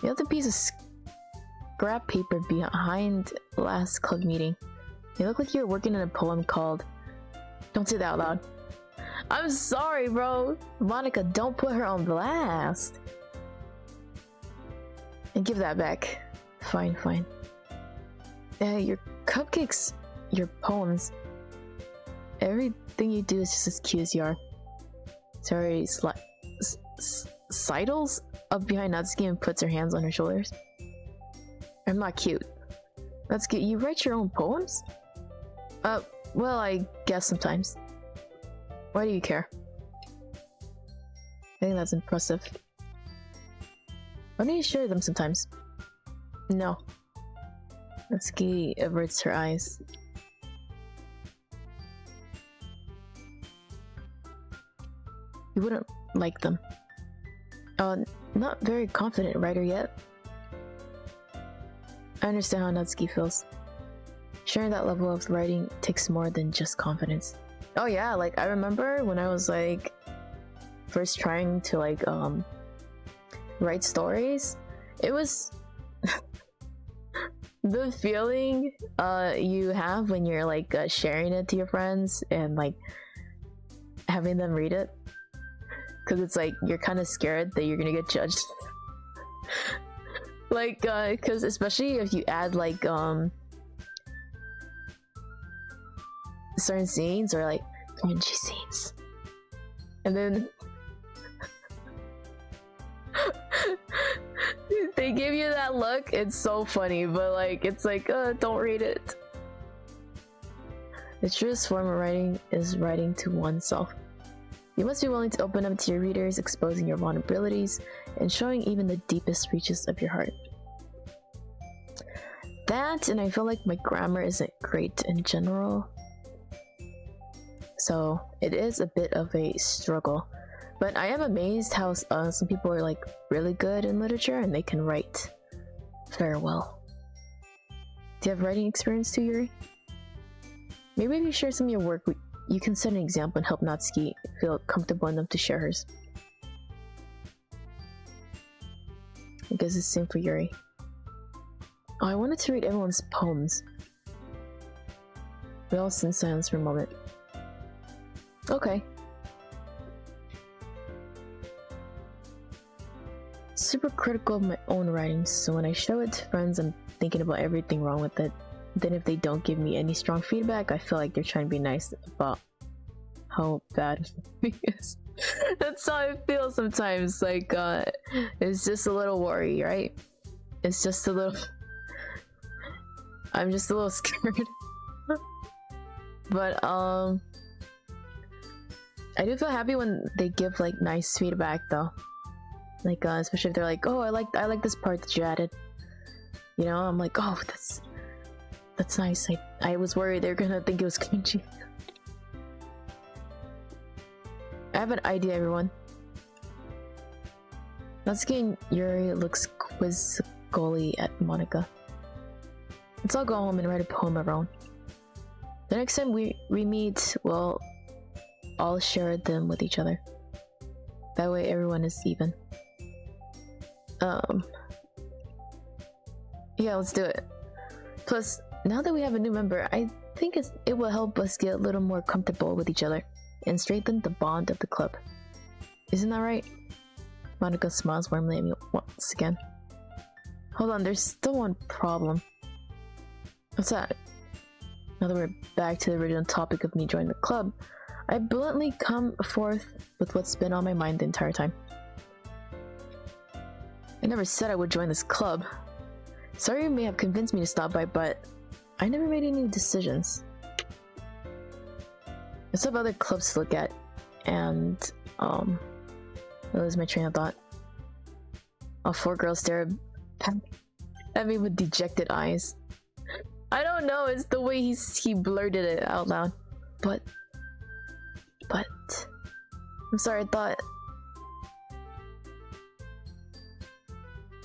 You have the piece of scrap paper behind last club meeting. You look like you're working on a poem called... Don't say that out loud. I'm sorry, bro. Monica, don't put her on blast. And give that back. Fine, fine. Your cupcakes, your poems, everything you do is just as cute as you are. Sorry, sidles up behind Natsuki and puts her hands on her shoulders. I'm not cute. Natsuki, you write your own poems? Well, I guess sometimes. Why do you care? I think that's impressive. Why don't you share them sometimes? No. Natsuki averts her eyes. You wouldn't like them. Not very confident writer yet. I understand how Natsuki feels. Sharing that level of writing takes more than just confidence. Oh yeah, like I remember when I was like first trying to like write stories, it was the feeling you have when you're like sharing it to your friends and like having them read it, because it's like you're kind of scared that you're gonna get judged. Like, because especially if you add like certain scenes or like cringy scenes, and then they give you that look. It's so funny, but like it's like don't read it. The truest form of writing is writing to oneself. You must be willing to open up to your readers, exposing your vulnerabilities and showing even the deepest reaches of your heart. That, and I feel like my grammar isn't great in general, so it is a bit of a struggle. But I am amazed how some people are like really good in literature and they can write very well. Do you have writing experience too, Yuri? Maybe if you share some of your work, you can set an example and help Natsuki feel comfortable enough to share hers. I guess it's the same for Yuri. Oh, I wanted to read everyone's poems. We all sit in silence for a moment. Okay. Super critical of my own writing, so when I show it to friends, I'm thinking about everything wrong with it. Then if they don't give me any strong feedback, I feel like they're trying to be nice about how bad it is. That's how I feel sometimes. Like, it's just a little worry, right? It's just a little... I'm just a little scared. But, I do feel happy when they give, like, nice feedback, though. Like, especially if they're like, oh, I like this part that you added. You know, I'm like, oh, that's nice. I was worried they're gonna think it was cringy. I have an idea, everyone. Natsuki and Yuri looks quizzically at Monika. Let's all go home and write a poem of our own. The next time we meet, we'll all share them with each other. That way everyone is even. Yeah, let's do it. Plus, now that we have a new member, I think it will help us get a little more comfortable with each other and strengthen the bond of the club. Isn't that right? Monika smiles warmly at me once again. Hold on, there's still one problem. What's that? Now that we're back to the original topic of me joining the club, I bluntly come forth with what's been on my mind the entire time. I never said I would join this club. Sorry you may have convinced me to stop by, but I never made any decisions. I still have other clubs to look at, and I lose my train of thought. All four girls stare at me with dejected eyes. I don't know, it's the way he blurted it out loud. But I'm sorry, I thought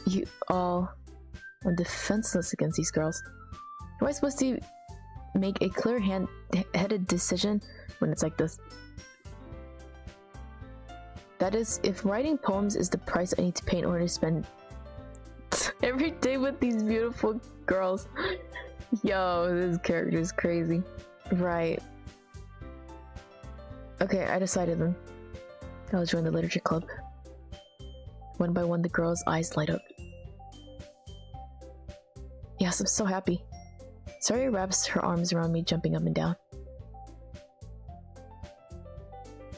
you all are defenseless against these girls. Am I supposed to make a clear-headed decision when it's like this? That is, if writing poems is the price I need to pay in order to spend every day with these beautiful girls. Yo, this character is crazy. Right. Okay, I decided then. I'll join the literature club. One by one, the girls' eyes light up. Yes, I'm so happy. Saria wraps her arms around me, jumping up and down.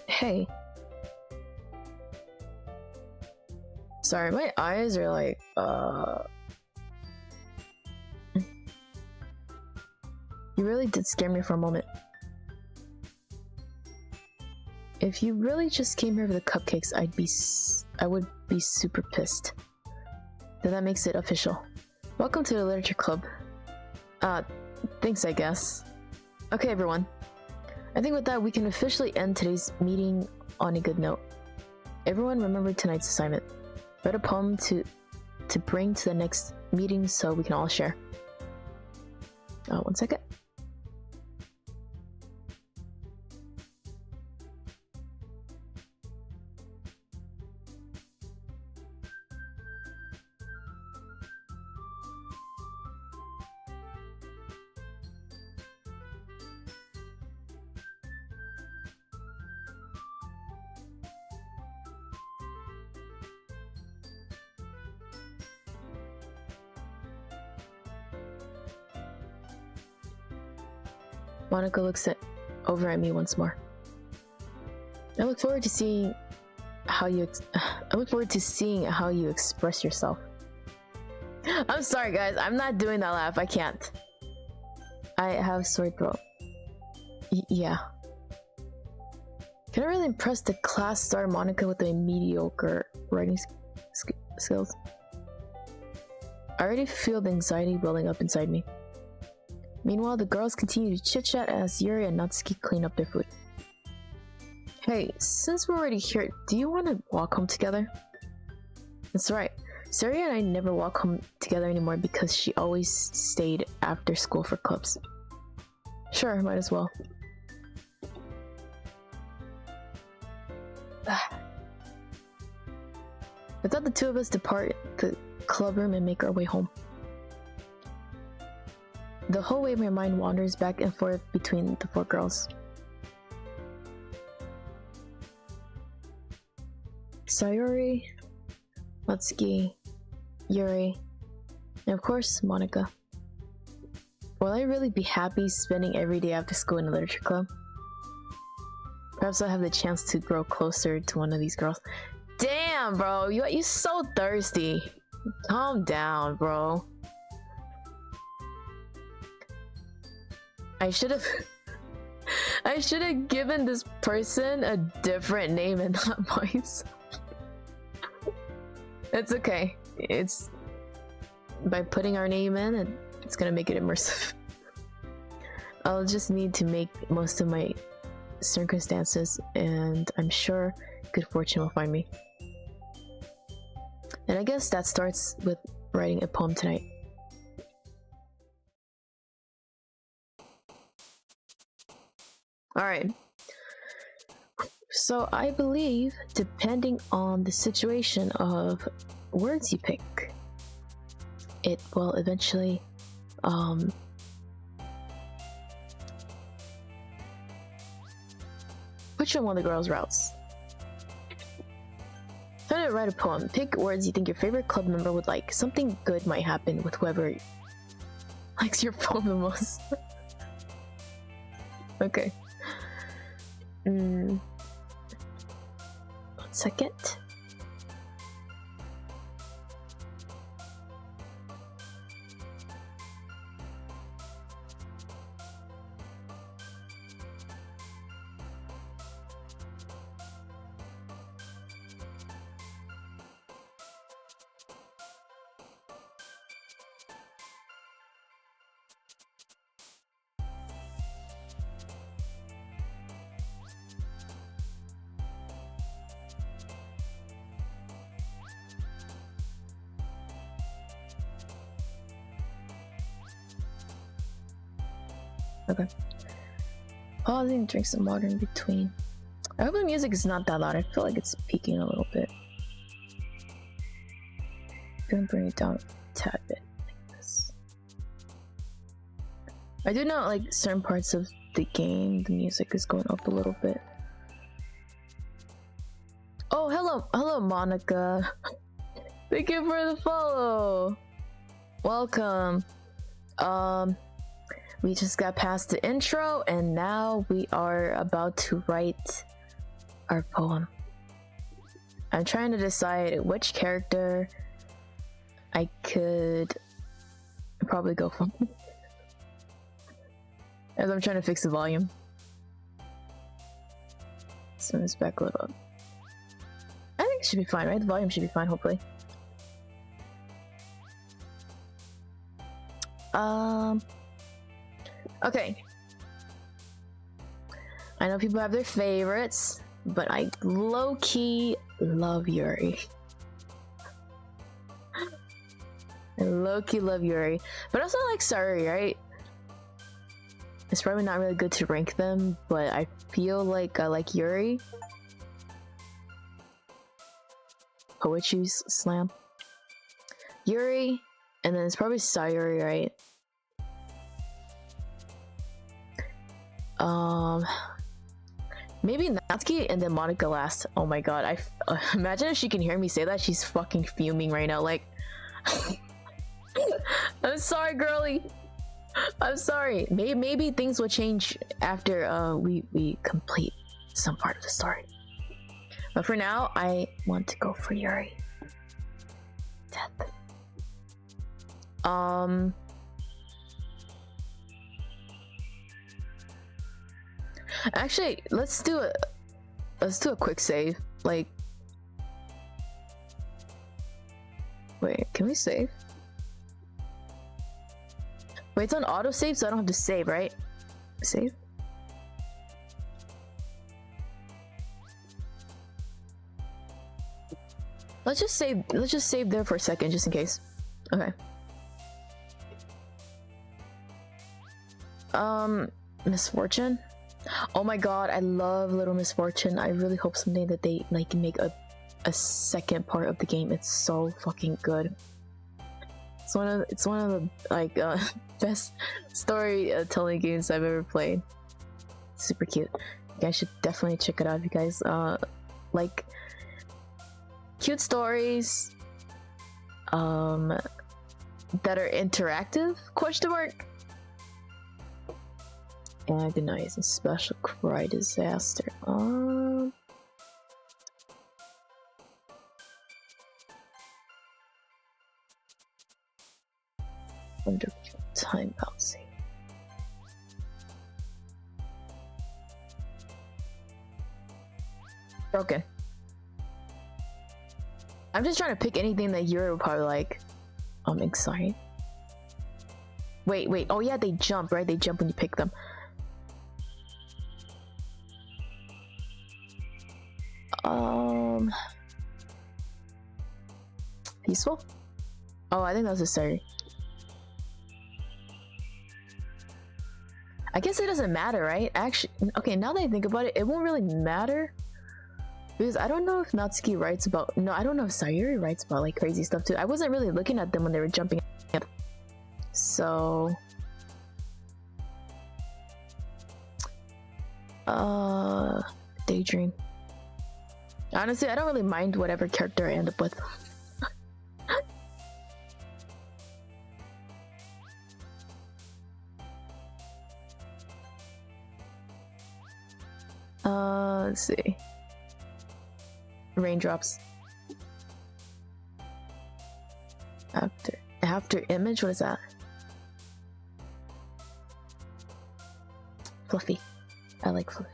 Hey. Sorry, my eyes are like, You really did scare me for a moment. If you really just came here for the cupcakes, I would be super pissed. Then that makes it official. Welcome to the literature club. Thanks, I guess. Okay, everyone. I think with that, we can officially end today's meeting on a good note. Everyone remember tonight's assignment. Write a poem to bring to the next meeting so we can all share. One second. Monica looks over at me once more. I look forward to seeing how you express yourself. I'm sorry guys, I'm not doing that laugh, I can't. I have sore throat. Yeah. Can I really impress the class star Monica with a mediocre writing skills? I already feel the anxiety building up inside me. Meanwhile, the girls continue to chit-chat as Yuri and Natsuki clean up their food. Hey, since we're already here, do you want to walk home together? That's right. Saria and I never walk home together anymore because she always stayed after school for clubs. Sure, might as well. I thought the two of us depart the club room and make our way home. The whole way my mind wanders back and forth between the 4 girls. Sayori, Natsuki, Yuri, and of course Monica. Will I really be happy spending every day after school in a literature club? Perhaps I'll have the chance to grow closer to one of these girls. Damn, bro, you so thirsty. Calm down, bro. I should have given this person a different name and not voice. It's okay. It's by putting our name in, it's gonna make it immersive. I'll just need to make most of my circumstances, and I'm sure good fortune will find me. And I guess that starts with writing a poem tonight. Alright. So I believe, depending on the situation of words you pick, it will eventually put you on one of the girls' routes. Try to write a poem. Pick words you think your favorite club member would like. Something good might happen with whoever likes your poem the most. Okay. 1 second. Okay. Pausing, drink some water in between. I hope the music is not that loud. I feel like it's peaking a little bit. I'm gonna bring it down a tad bit like this. I do know, like, certain parts of the game, the music is going up a little bit. Oh, hello, Monica. Thank you for the follow. Welcome. We just got past the intro, and now we are about to write our poem. I'm trying to decide which character I could probably go for. As I'm trying to fix the volume. So this back a little up. I think it should be fine, right? The volume should be fine, hopefully. Okay. I know people have their favorites, but I low-key love Yuri. I low-key love Yuri. But also like Sari, right? It's probably not really good to rank them, but I feel like I like Yuri. Poetry slam. Yuri, and then it's probably Sayuri, right? Maybe Natsuki and then Monica last. Oh my god, imagine if she can hear me say that. She's fucking fuming right now, like I'm sorry, girly. I'm sorry. Maybe things will change after we complete some part of the story. But for now, I want to go for Yuri. Death. Actually, let's do a quick save. Like, wait, can we save? Wait, it's on autosave, so I don't have to save, right? Save? Let's just save there for a second, just in case. Okay. Misfortune? Oh my god, I love Little Misfortune. I really hope someday that they like make a second part of the game. It's so fucking good. It's one of the like best storytelling games I've ever played. Super cute. You guys should definitely check it out if you guys like cute stories that are interactive, question mark. Agonize and special cry disaster. Under time bouncing. Broken. I'm just trying to pick anything that you're probably like. I'm excited. Wait. Oh yeah, they jump, right? They jump when you pick them. Peaceful? Oh, I think that's necessary. I guess it doesn't matter, right? Actually, okay, now that I think about it, it won't really matter. Because I don't know if Natsuki writes about... No, I don't know if Sayuri writes about, like, crazy stuff, too. I wasn't really looking at them when they were jumping up. So... Daydream. Honestly, I don't really mind whatever character I end up with. Let's see. Raindrops. After image, what is that? Fluffy. I like fluffy.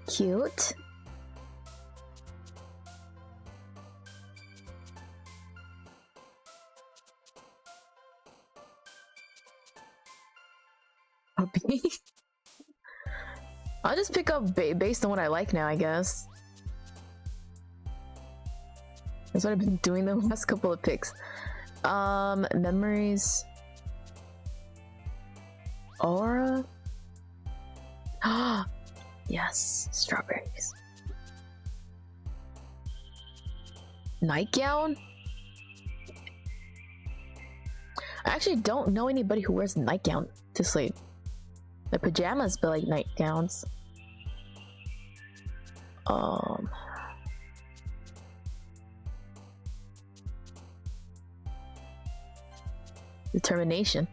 Cute. Puppy. I'll just pick up based on what I like now, I guess. That's what I've been doing the last couple of picks. Memories. Aura. Yes, strawberries. Nightgown? I actually don't know anybody who wears a nightgown to sleep. The pajamas, but like nightgowns. Determination.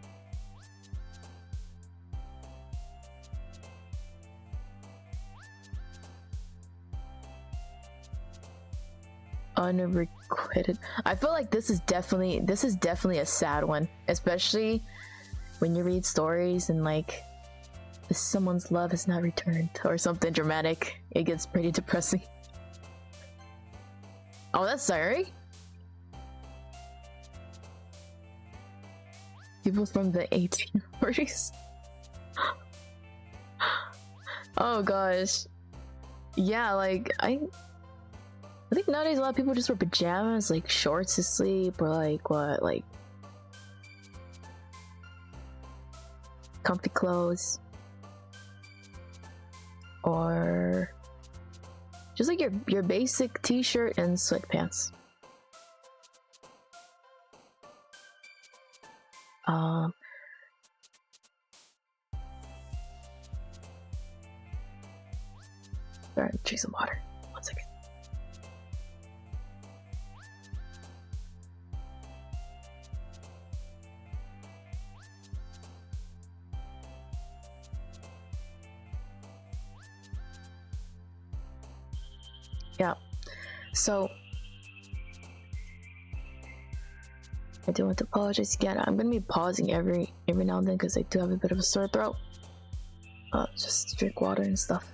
Unrequited. I feel like this is definitely a sad one, especially when you read stories and like someone's love is not returned or something dramatic. It gets pretty depressing. Oh, that's Sayuri? People from the 1840s. Oh gosh. Yeah, like I think nowadays a lot of people just wear pajamas, like shorts to sleep, or like what, like comfy clothes, or just like your basic t-shirt and sweatpants. Sorry, drink some water. 1 second. Yeah. So I do want to apologize again. I'm gonna be pausing every now and then because I do have a bit of a sore throat. Just drink water and stuff.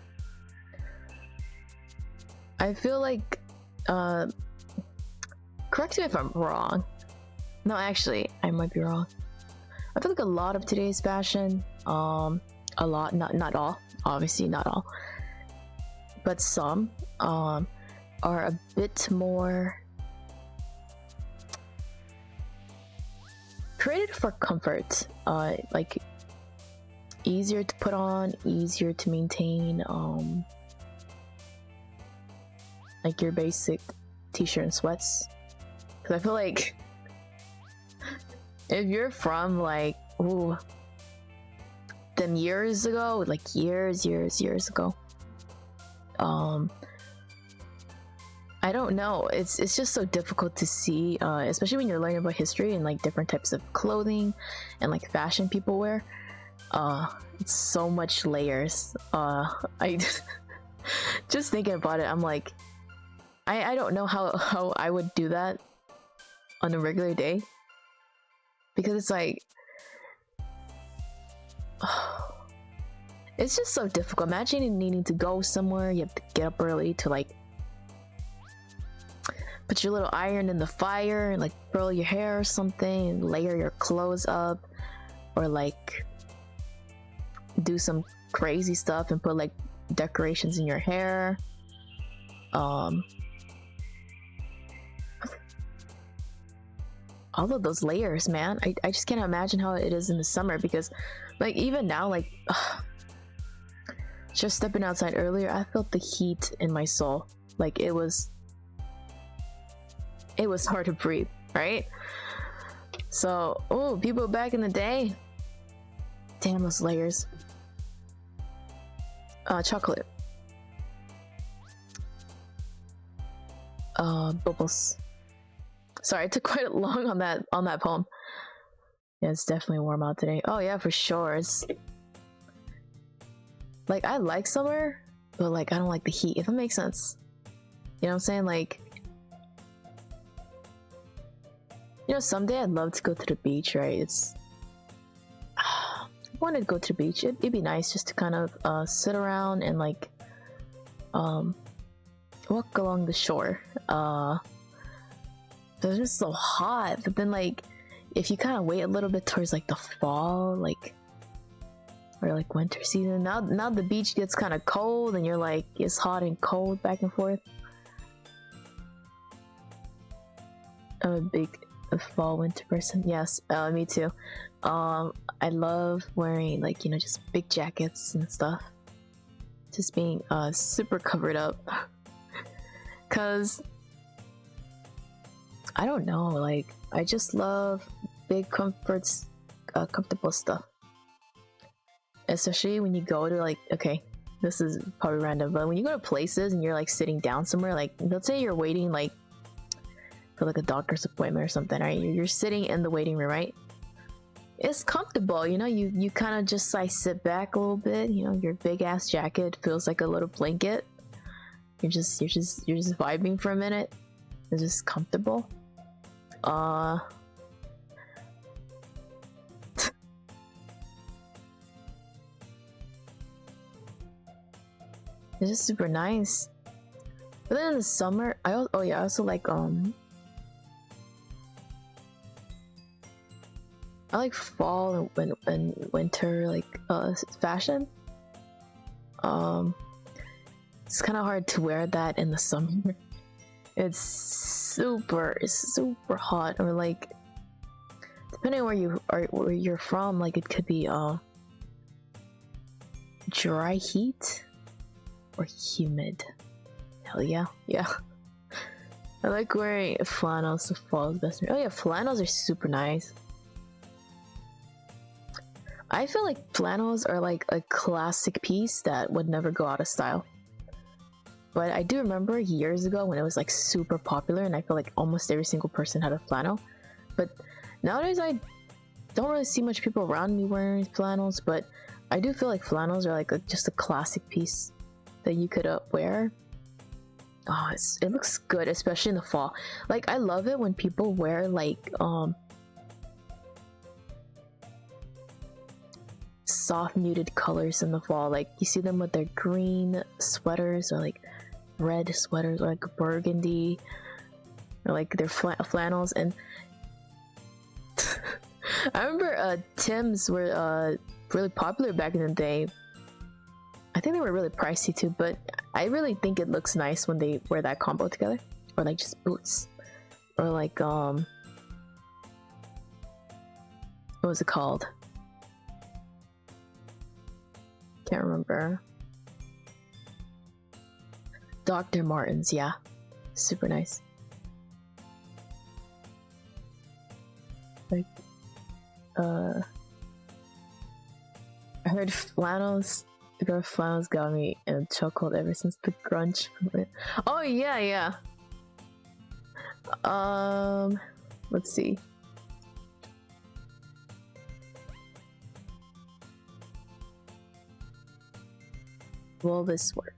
I feel like, correct me if I'm wrong. No, actually, I might be wrong. I feel like a lot of today's fashion, a lot, not all, obviously not all, but some, are a bit more created for comfort, like easier to put on, easier to maintain, like your basic t-shirt and sweats. Because I feel like if you're from like, ooh, them years ago, like years ago, I don't know, it's just so difficult to see, especially when you're learning about history and like different types of clothing and like fashion people wear. It's so much layers. I just thinking about it, I'm like, I don't know how I would do that on a regular day, because it's like, it's just so difficult. Imagine needing to go somewhere, you have to get up early to like put your little iron in the fire and like curl your hair or something and layer your clothes up, or like do some crazy stuff and put like decorations in your hair. All of those layers, man. I just can't imagine how it is in the summer, because like even now, like just stepping outside earlier, I felt the heat in my soul. Like it was hard to breathe, right? So, oh, people back in the day, damn those layers. Chocolate. Bubbles. Sorry, I took quite long on that poem. Yeah, it's definitely warm out today. Oh yeah, for sure. It's like, I like summer, but like I don't like the heat, if that makes sense. You know what I'm saying? Like, you know, someday I'd love to go to the beach, right? It's I wanted to go to the beach. It'd be nice just to kind of sit around and like walk along the shore. It's just so hot. But then like if you kind of wait a little bit towards like the fall, like, or like winter season, now the beach gets kind of cold and you're like, it's hot and cold back and forth. I'm a big fall winter person. Yes, me too. I love wearing like, you know, just big jackets and stuff, just being super covered up. Cause I don't know, like I just love big comfortable stuff, especially when you go to like, okay, this is probably random, but when you go to places and you're like sitting down somewhere, like let's say you're waiting like for like a doctor's appointment or something, right? You're sitting in the waiting room, right? It's comfortable, you know, you kind of just like sit back a little bit, you know, your big ass jacket feels like a little blanket. You're just vibing for a minute. It's just comfortable. It's just super nice. But then in the summer, I also like I like fall and winter like fashion. It's kind of hard to wear that in the summer. It's super hot, or like depending on where you're from, like it could be dry heat or humid. Hell yeah. I like wearing flannels to fall is best. Oh yeah, flannels are super nice. I feel like flannels are like a classic piece that would never go out of style. But I do remember years ago when it was like super popular, and I feel like almost every single person had a flannel. But nowadays I don't really see much people around me wearing flannels, but I do feel like flannels are like just a classic piece that you could wear. Oh, it looks good, especially in the fall. Like, I love it when people wear like soft muted colors in the fall. Like, you see them with their green sweaters or like red sweaters or like burgundy or like their flannels. And I remember Tims were really popular back in the day. I think they were really pricey too, but I really think it looks nice when they wear that combo together. Or like just boots. Or like what was it called? Can't remember. Dr. Martens, yeah. Super nice. Like I heard flannels. The girl flannels got me in a chokehold ever since the grunge movement. Oh yeah, yeah. Let's see. Will this work?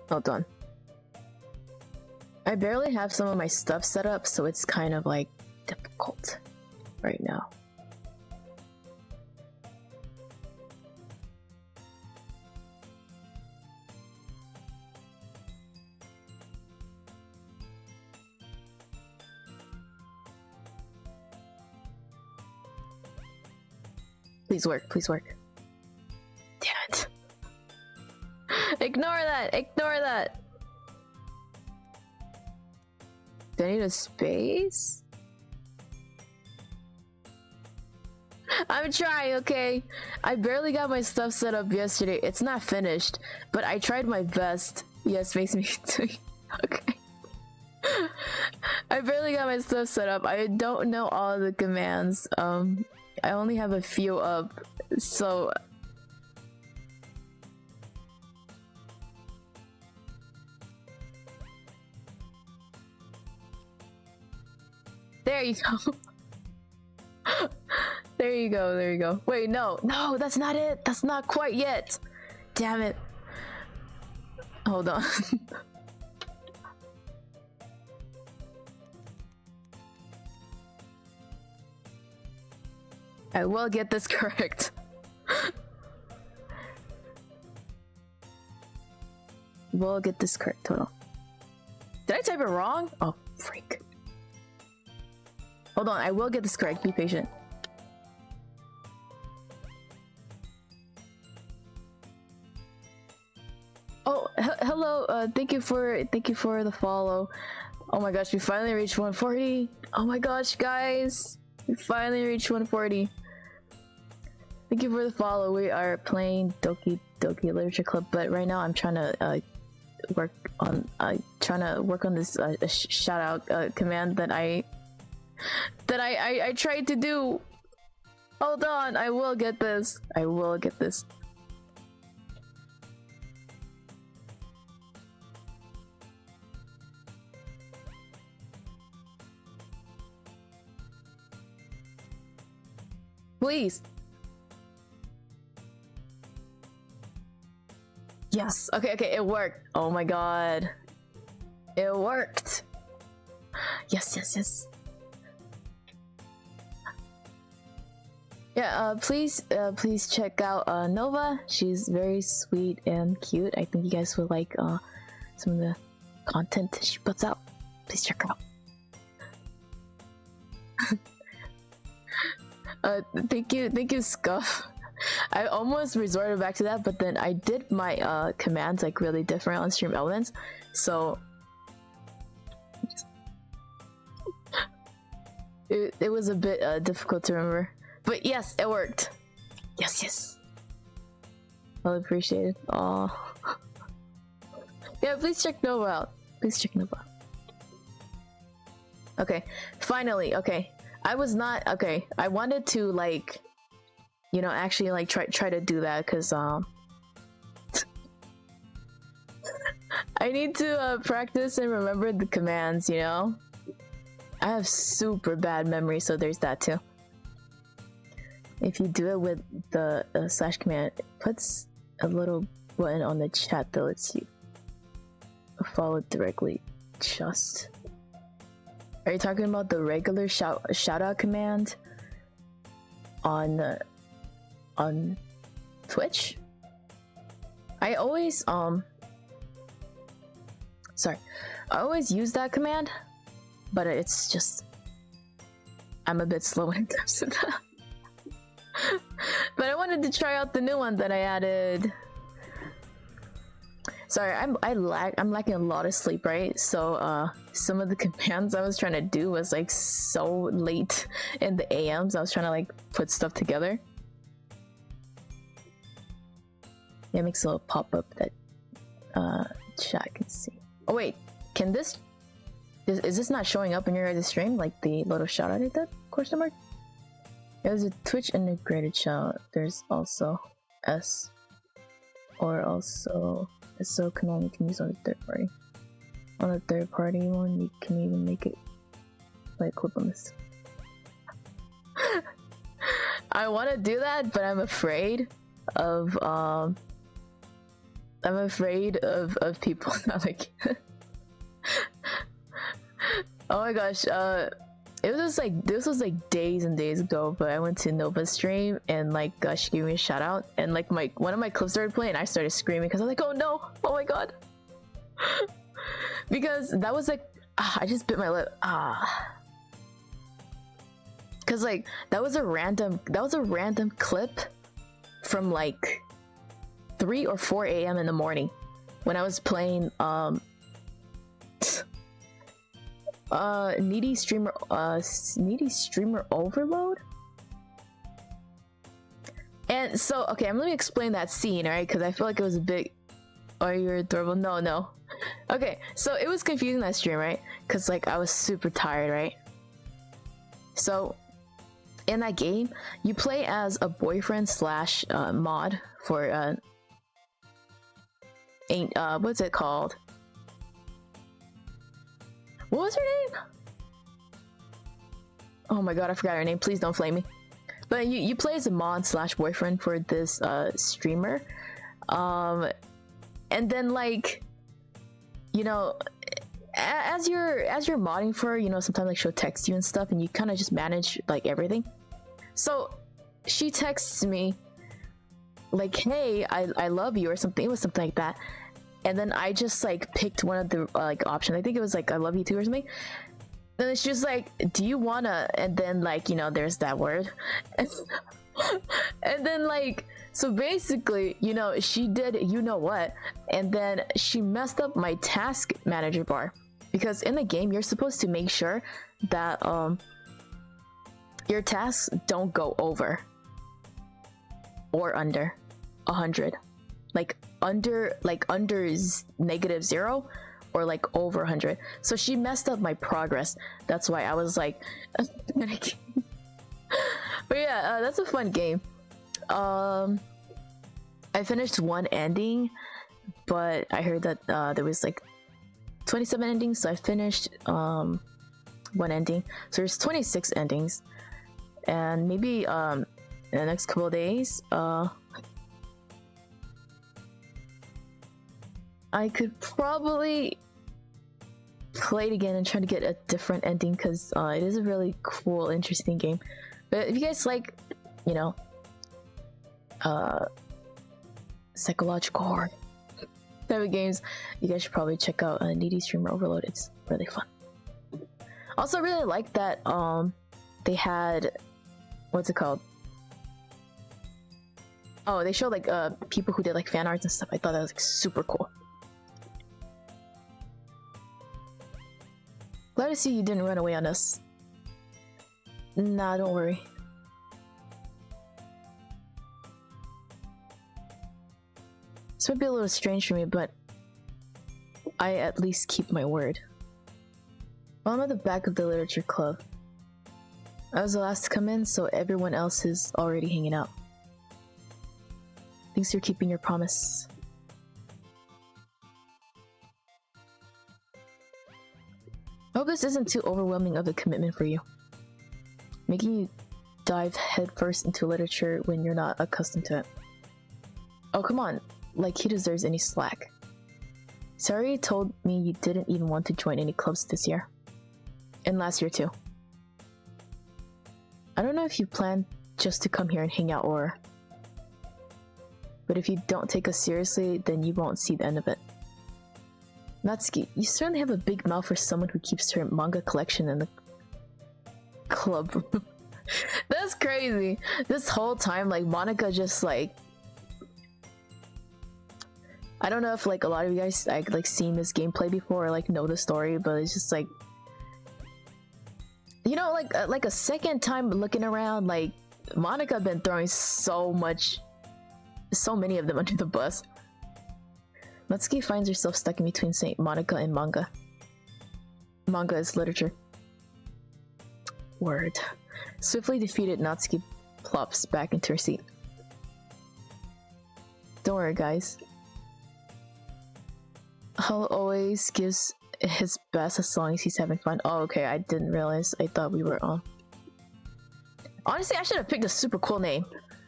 Hold on. I barely have some of my stuff set up, so it's kind of like difficult right now. Please work, please work. Damn it. Ignore that, ignore that. Do I need a space? I'm trying, okay? I barely got my stuff set up yesterday. It's not finished, but I tried my best. Yes, makes me too. Okay. I barely got my stuff set up. I don't know all the commands. I only have a few up, so there you go. There you go, there you go. Wait, no, no, that's not it. That's not quite yet. Damn it. Hold on. I will get this correct. We'll get this correct. Hold on. Did I type it wrong? Oh, freak. Hold on, I will get this correct. Be patient. Oh, hello. Thank you for the follow. Oh my gosh, we finally reached 140. Oh my gosh, guys, we finally reached 140. Thank you for the follow. We are playing Doki Literature Club, but right now I'm trying to work on this shout out command that I tried to do. Hold on, I will get this. I will get this. Please. Yes. Okay, okay, it worked. Oh my god. It worked. Yes, yes, yes. Yeah, please check out Nova. She's very sweet and cute. I think you guys will like some of the content she puts out. Please check her out. Thank you, Scuff. I almost resorted back to that, but then I did my commands like really different on Stream Elements, so it was a bit difficult to remember. But yes, it worked. Yes, yes. I'll appreciate it. Aw. Yeah, please check Nova out. Please check Nova out. Okay, finally. Okay, I was not okay. I wanted to like, you know, actually like try to do that because I need to practice and remember the commands. You know, I have super bad memory, so there's that too. if you do it with the slash command, it puts a little button on the chat that lets you follow directly. Just, are you talking about the regular shout out command on Twitch? I always sorry, I always use that command, but it's just I'm a bit slow when it comes to that. But I wanted to try out the new one that I added. Sorry, I'm lacking a lot of sleep, right? So some of the commands I was trying to do was like so late in the AMs. I was trying to like put stuff together. Yeah, it makes a little pop-up that chat can see. Oh wait, can this is this not showing up in your guys' stream, like the little shout out I did? Question mark? There's a Twitch integrated shout. There's also S, or also SO command you can use on the third party. On the third party one, you can even make it like clip on this. I want to do that, but I'm afraid of people not like. Oh my gosh, it was just like, this was like days and days ago, but I went to Nova's stream and like she gave me a shout out, and like one of my clips started playing and I started screaming because I was like, oh no, oh my god. Because that was like, I just bit my lip. Cause like that was a random clip from like 3 or 4 a.m. in the morning when I was playing needy streamer overload. And so okay, let me explain that scene, alright, because I feel like it was a bit, oh, you're adorable. No, okay, so it was confusing that stream, right? Because like I was super tired, right? So in that game you play as a boyfriend slash mod for what's it called? What was her name? Oh my god, I forgot her name. Please don't flame me. But you play as a mod slash boyfriend for this streamer. And then like, you know, as you're modding for her, you know, sometimes like she'll text you and stuff and you kind of just manage like everything. So she texts me like, hey, I love you or something. It was something like that. And then I just like picked one of the like options. I think it was like I love you too or something. Then she was like, do you wanna, and then like, you know, there's that word. And then like, so basically, you know, she did you know what, and then she messed up my task manager bar, because in the game you're supposed to make sure that your tasks don't go over or under 100, like under -0 or like over 100. So she messed up my progress. That's why I was like but yeah, that's a fun game. I finished one ending, but I heard that there was like 27 endings, so I finished one ending, so there's 26 endings. And maybe in the next couple of days I could probably play it again and try to get a different ending, because it is a really cool, interesting game. But if you guys like, you know, psychological horror type of games, you guys should probably check out Needy Streamer Overload. It's really fun. Also, I really like that they had, what's it called? Oh, they showed like people who did like fan arts and stuff. I thought that was like super cool. Glad to see you didn't run away on us. Nah, don't worry. This might be a little strange for me, but I at least keep my word. Well, I'm at the back of the literature club. I was the last to come in, so everyone else is already hanging out. Thanks for keeping your promise. I hope this isn't too overwhelming of a commitment for you. Making you dive headfirst into literature when you're not accustomed to it. Oh, come on. Like he deserves any slack. Sari told me you didn't even want to join any clubs this year. And last year too. I don't know if you plan just to come here and hang out or... But if you don't take us seriously, then you won't see the end of it. Natsuki, you certainly have a big mouth for someone who keeps her manga collection in the club room. That's crazy. This whole time, like, Monica just, like... I don't know if, like, a lot of you guys, like seen this gameplay before or, like, know the story, but it's just, like... You know, like a second time looking around, like, Monica been throwing so many of them under the bus. Natsuki finds herself stuck in between Saint Monica and manga. Manga is literature. Word. Swiftly defeated, Natsuki plops back into her seat. Don't worry, guys. Hal always gives his best as long as he's having fun. Oh, okay, I didn't realize. I thought we were on. Honestly, I should have picked a super cool name,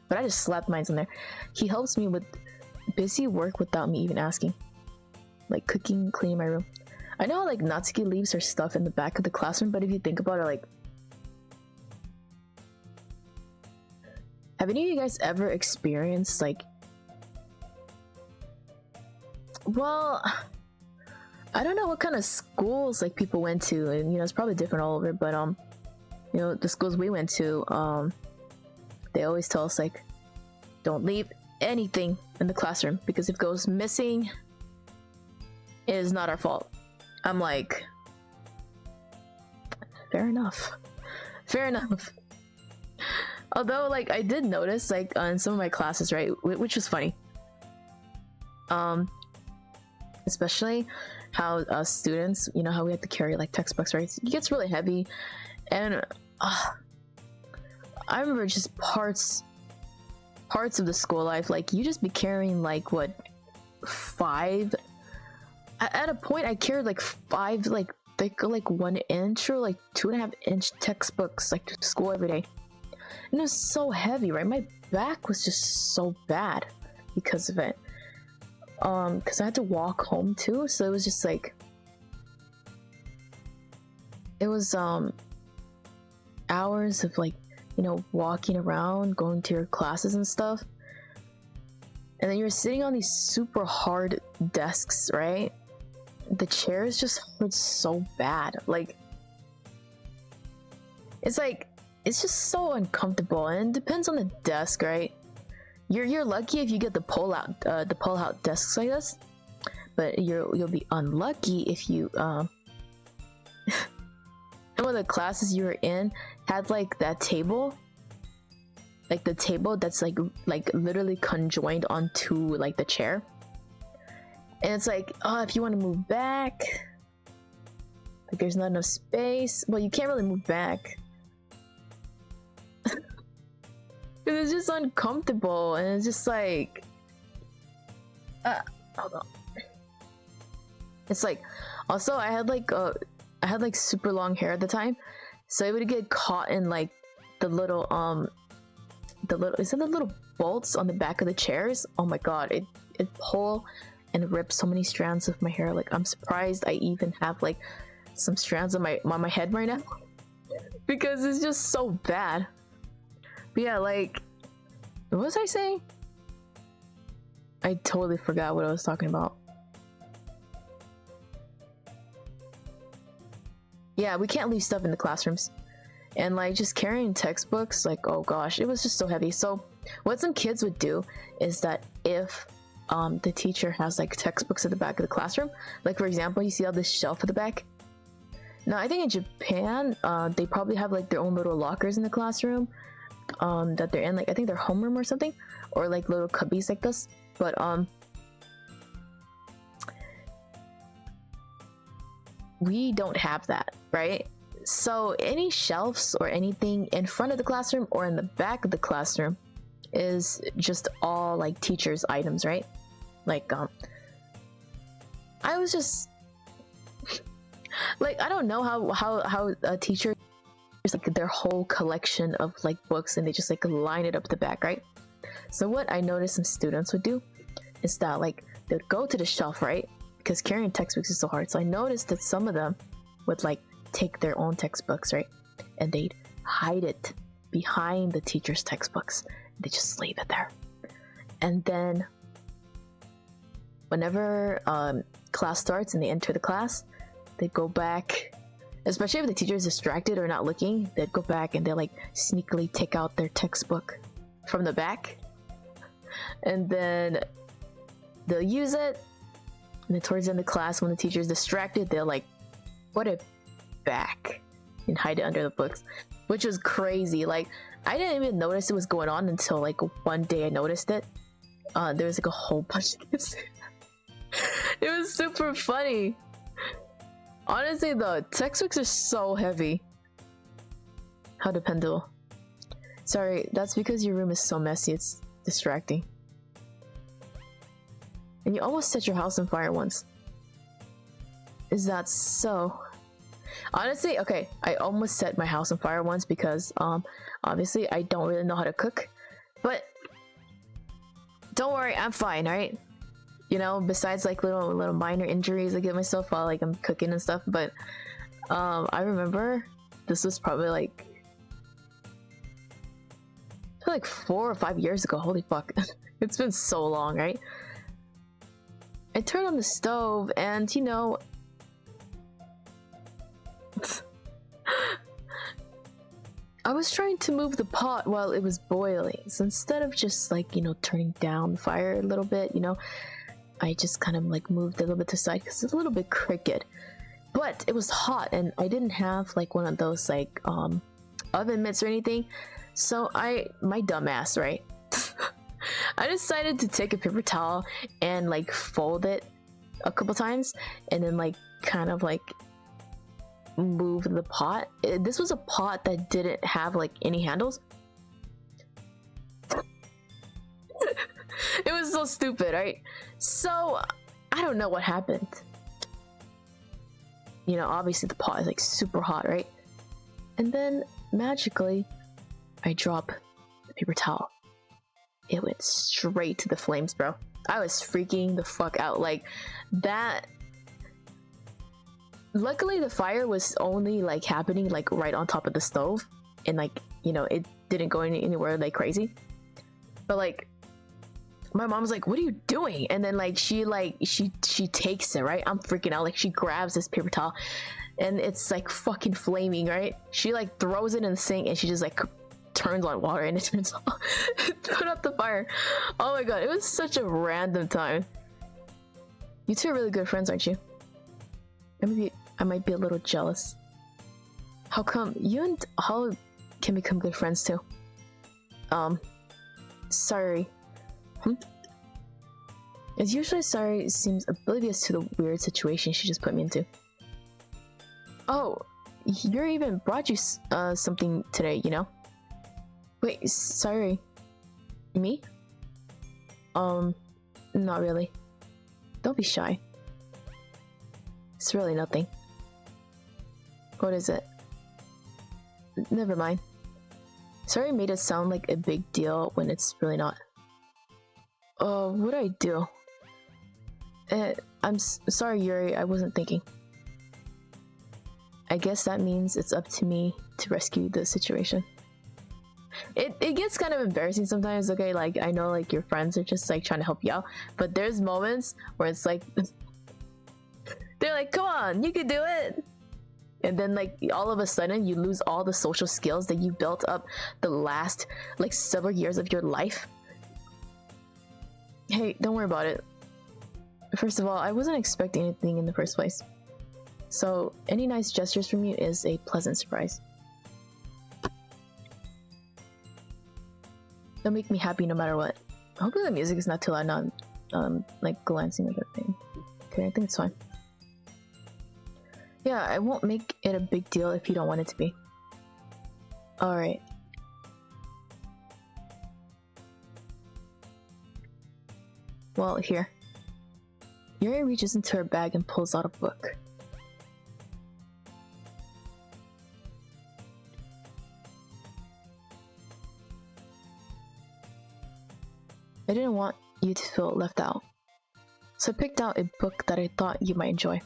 but I just slapped mine in there. He helps me with busy work without me even asking. Like cooking, cleaning my room. I know like Natsuki leaves her stuff in the back of the classroom, but if you think about it, like... Have any of you guys ever experienced like... Well... I don't know what kind of schools like people went to, and you know, it's probably different all over, but you know, the schools we went to, they always tell us like, don't leave anything in the classroom because if it goes missing, it is not our fault. I'm like, fair enough. Fair enough. Although, like, I did notice, like, in some of my classes, right, which was funny. Especially how students, you know, how we have to carry, like, textbooks, right? It gets really heavy. And I remember just parts of the school life, like, you just be carrying, like, what, 5? At a point, I carried, like, 5, like, thick, like, 1 inch or, like, 2.5 inch textbooks, like, to school every day. And it was so heavy, right? My back was just so bad because of it. Because I had to walk home too, so it was just like... It was, hours of, like, you know, walking around, going to your classes and stuff. And then you're sitting on these super hard desks, right? The chairs just hurt so bad. Like... It's like... It's just so uncomfortable, and it depends on the desk, right? You're lucky if you get the pull out desks like this, but you'll be unlucky if you some of the classes you were in had like that table, like the table that's like literally conjoined onto like the chair, and it's like, oh, if you want to move back, like there's not enough space. Well, you can't really move back. It's just uncomfortable, and it's just like, hold on. It's like, also I had like super long hair at the time, so it would get caught in like the little is it the little bolts on the back of the chairs? Oh my god, it pull and rip so many strands of my hair. Like, I'm surprised I even have like some strands on my head right now because it's just so bad. But yeah, like, what was I saying? I totally forgot what I was talking about. Yeah, we can't leave stuff in the classrooms. And like, just carrying textbooks, like, oh gosh, it was just so heavy. So what some kids would do is that if the teacher has like textbooks at the back of the classroom, like for example, you see all this shelf at the back? Now, I think in Japan, they probably have like their own little lockers in the classroom. That they're in, like I think their homeroom or something, or like little cubbies like this, but we don't have that, right? So any shelves or anything in front of the classroom or in the back of the classroom is just all like teachers' items, right? Like I was just like, I don't know how teachers just like their whole collection of like books, and they just like line it up the back, right? So what I noticed some students would do is that like they would go to the shelf, right? Because carrying textbooks is so hard. So I noticed that some of them would like take their own textbooks, right? And they'd hide it behind the teacher's textbooks. They just leave it there. And then whenever class starts and they enter the class, they go back, especially if the teacher is distracted or not looking, they'd go back and they'll like sneakily take out their textbook from the back, and then they'll use it, and then towards the end of the class when the teacher is distracted, they'll like put it back and hide it under the books, which was crazy. Like I didn't even notice it was going on until like one day I noticed it. There was like a whole bunch of kids. It was super funny. Honestly though, textbooks are so heavy. How dependable. Sorry, that's because your room is so messy, it's distracting. And you almost set your house on fire once. Is that so? Honestly, okay, I almost set my house on fire once because obviously I don't really know how to cook. But don't worry, I'm fine, alright? You know, besides like little minor injuries I get myself while like I'm cooking and stuff. But I remember this was probably like 4 or 5 years ago. Holy fuck. It's been so long, right? I turned on the stove and, you know, I was trying to move the pot while it was boiling. So instead of just like, you know, turning down the fire a little bit, you know, I just kind of like moved a little bit to the side because it's a little bit crooked. But it was hot and I didn't have like one of those like oven mitts or anything. So my dumbass, right? I decided to take a paper towel and like fold it a couple times and then like kind of like move the pot. This was a pot that didn't have like any handles. It was so stupid, right? So I don't know what happened. You know, obviously the pot is like super hot, right? And then magically I drop the paper towel. It went straight to the flames, bro. I was freaking the fuck out. Like that. Luckily the fire was only like happening like right on top of the stove, and like, you know, it didn't go anywhere like crazy. But like my mom's like, what are you doing? And then like she takes it, right? I'm freaking out. Like she grabs this paper towel and it's like fucking flaming, right? She like throws it in the sink and she just like turns on water and it turns off. Put out the fire. Oh my god, it was such a random time. You two are really good friends, aren't you? I might be a little jealous. How come you and Hollow can become good friends too? Sorry. As usually, Sorry seems oblivious to the weird situation she just put me into. Oh, Yuri even brought you something today, you know? Wait, Sorry. Me? Not really. Don't be shy. It's really nothing. What is it? Never mind. Sorry made it sound like a big deal when it's really not. What'd I do? I'm sorry, Yuri, I wasn't thinking. I guess that means it's up to me to rescue the situation. It gets kind of embarrassing sometimes, okay? Like, I know, like, your friends are just, like, trying to help you out, but there's moments where it's like, they're like, come on, you can do it! And then, like, all of a sudden, you lose all the social skills that you built up the last, like, several years of your life. Hey, don't worry about it. First of all, I wasn't expecting anything in the first place. So, any nice gestures from you is a pleasant surprise. They'll make me happy no matter what. Hopefully the music is not too loud, not like glancing at that thing. Okay, I think it's fine. Yeah, I won't make it a big deal if you don't want it to be. Alright. Well, here. Yuri reaches into her bag and pulls out a book. I didn't want you to feel left out. So I picked out a book that I thought you might enjoy.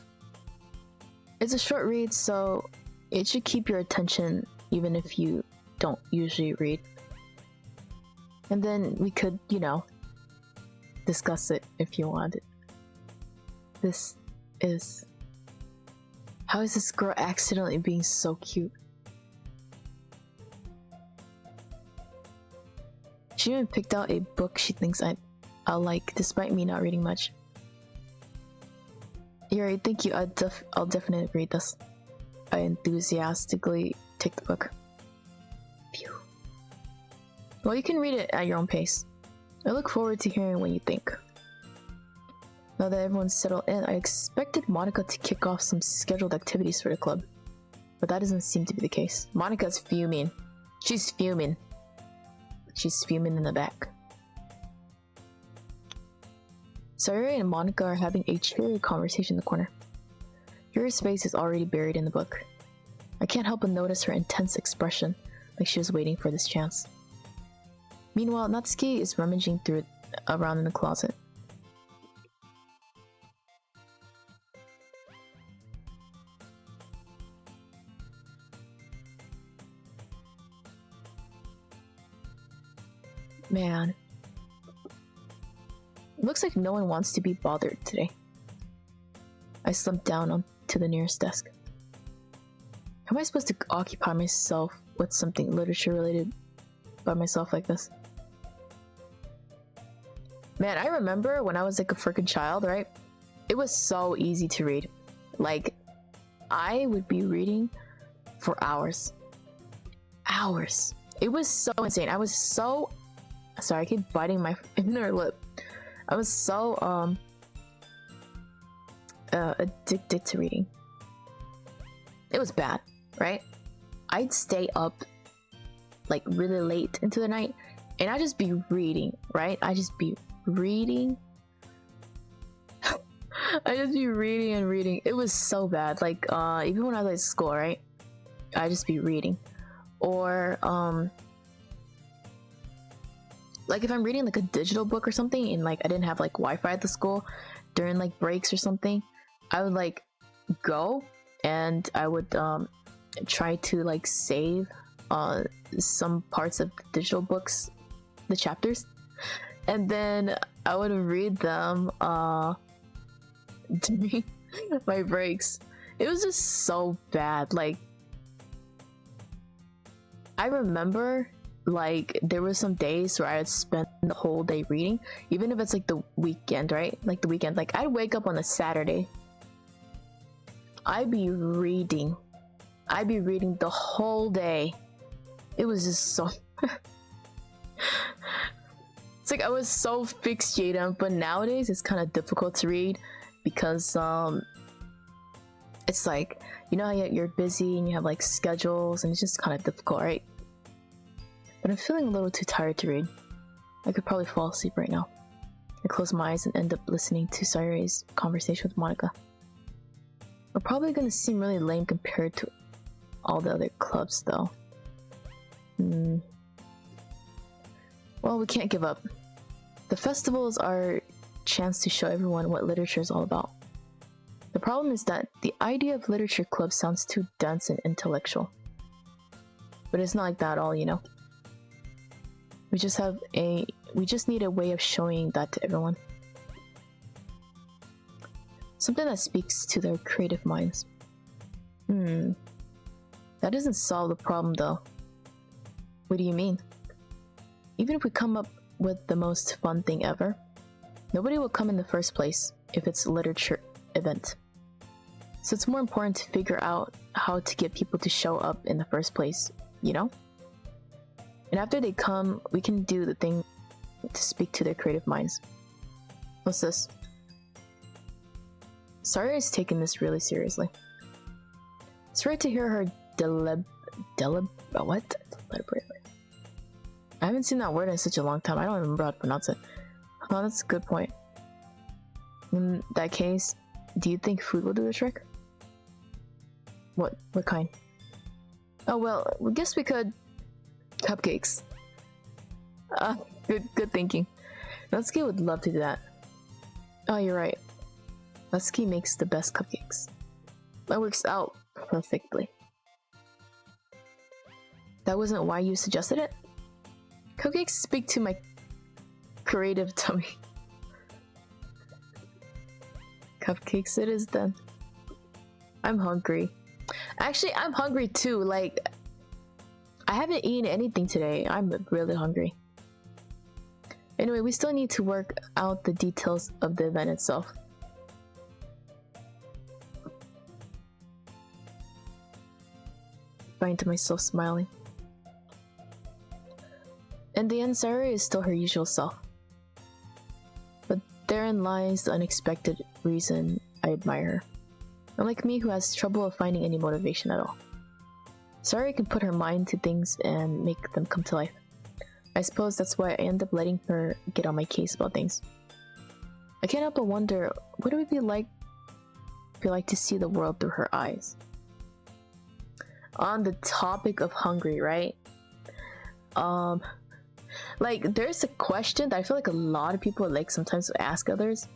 It's a short read, so it should keep your attention even if you don't usually read. And then we could, you know, discuss it if you wanted. This is... How is this girl accidentally being so cute? She even picked out a book she thinks I'll like, despite me not reading much. Yuri, thank you. I'll definitely read this. I enthusiastically take the book. Phew. Well, you can read it at your own pace. I look forward to hearing what you think. Now that everyone's settled in, I expected Monica to kick off some scheduled activities for the club. But that doesn't seem to be the case. Monica's fuming. She's fuming. She's fuming in the back. Sayuri and Monica are having a cheery conversation in the corner. Yuri's face is already buried in the book. I can't help but notice her intense expression, like she was waiting for this chance. Meanwhile, Natsuki is rummaging around in the closet. Man. It looks like no one wants to be bothered today. I slumped down onto the nearest desk. How am I supposed to occupy myself with something literature related by myself like this? Man, I remember when I was like a freaking child, right? It was so easy to read. Like, I would be reading for hours. Hours. It was so insane. I was so... Sorry, I keep biting my inner lip. I was so, addicted to reading. It was bad, right? I'd stay up, like, really late into the night, and I'd just be reading, right? I'd just be reading. I'd just be reading and reading. It was so bad. Like, even when I was at school, right? I'd just be reading. Or, like if I'm reading like a digital book or something and like I didn't have like Wi-Fi at the school during like breaks or something, I would like go and I would try to like save some parts of the digital books, the chapters, and then I would read them during my breaks. It was just so bad. Like I remember like there were some days where I would spend the whole day reading, even if it's like the weekend, right? Like the weekend, like I'd wake up on a Saturday, I'd be reading the whole day. It was just so it's like I was so fixated. But nowadays it's kind of difficult to read because it's like, you know how you're busy and you have like schedules and it's just kind of difficult, right? But I'm feeling a little too tired to read. I could probably fall asleep right now. I close my eyes and end up listening to Sayuri's conversation with Monica. We're probably gonna seem really lame compared to all the other clubs though. Well, we can't give up. The festivals are a chance to show everyone what literature is all about. The problem is that the idea of literature club sounds too dense and intellectual. But it's not like that at all, you know. We just need a way of showing that to everyone. Something that speaks to their creative minds. That doesn't solve the problem though. What do you mean? Even if we come up with the most fun thing ever, nobody will come in the first place if it's a literature event. So it's more important to figure out how to get people to show up in the first place, you know? And after they come, we can do the thing to speak to their creative minds. What's this? Sayuri is taking this really seriously. It's rare to hear her what? I haven't seen that word in such a long time. I don't even remember how to pronounce it. Oh, that's a good point. In that case, do you think food will do the trick? What kind? Oh well, I guess we could... Cupcakes. Good thinking. Natsuki would love to do that. Oh, you're right. Natsuki makes the best cupcakes. That works out perfectly. That wasn't why you suggested it? Cupcakes speak to my creative tummy. Cupcakes it is then. I'm hungry. Actually, I'm hungry too. Like, I haven't eaten anything today. I'm really hungry. Anyway, we still need to work out the details of the event itself. Find to myself smiling. In the end, Sarah is still her usual self. But therein lies the unexpected reason I admire her. Unlike me, who has trouble finding any motivation at all. Sarah can put her mind to things and make them come to life. I suppose that's why I end up letting her get on my case about things. I can't help but wonder, what it would be like to see the world through her eyes. On the topic of hungry, right? Like, there's a question that I feel like a lot of people like sometimes ask others,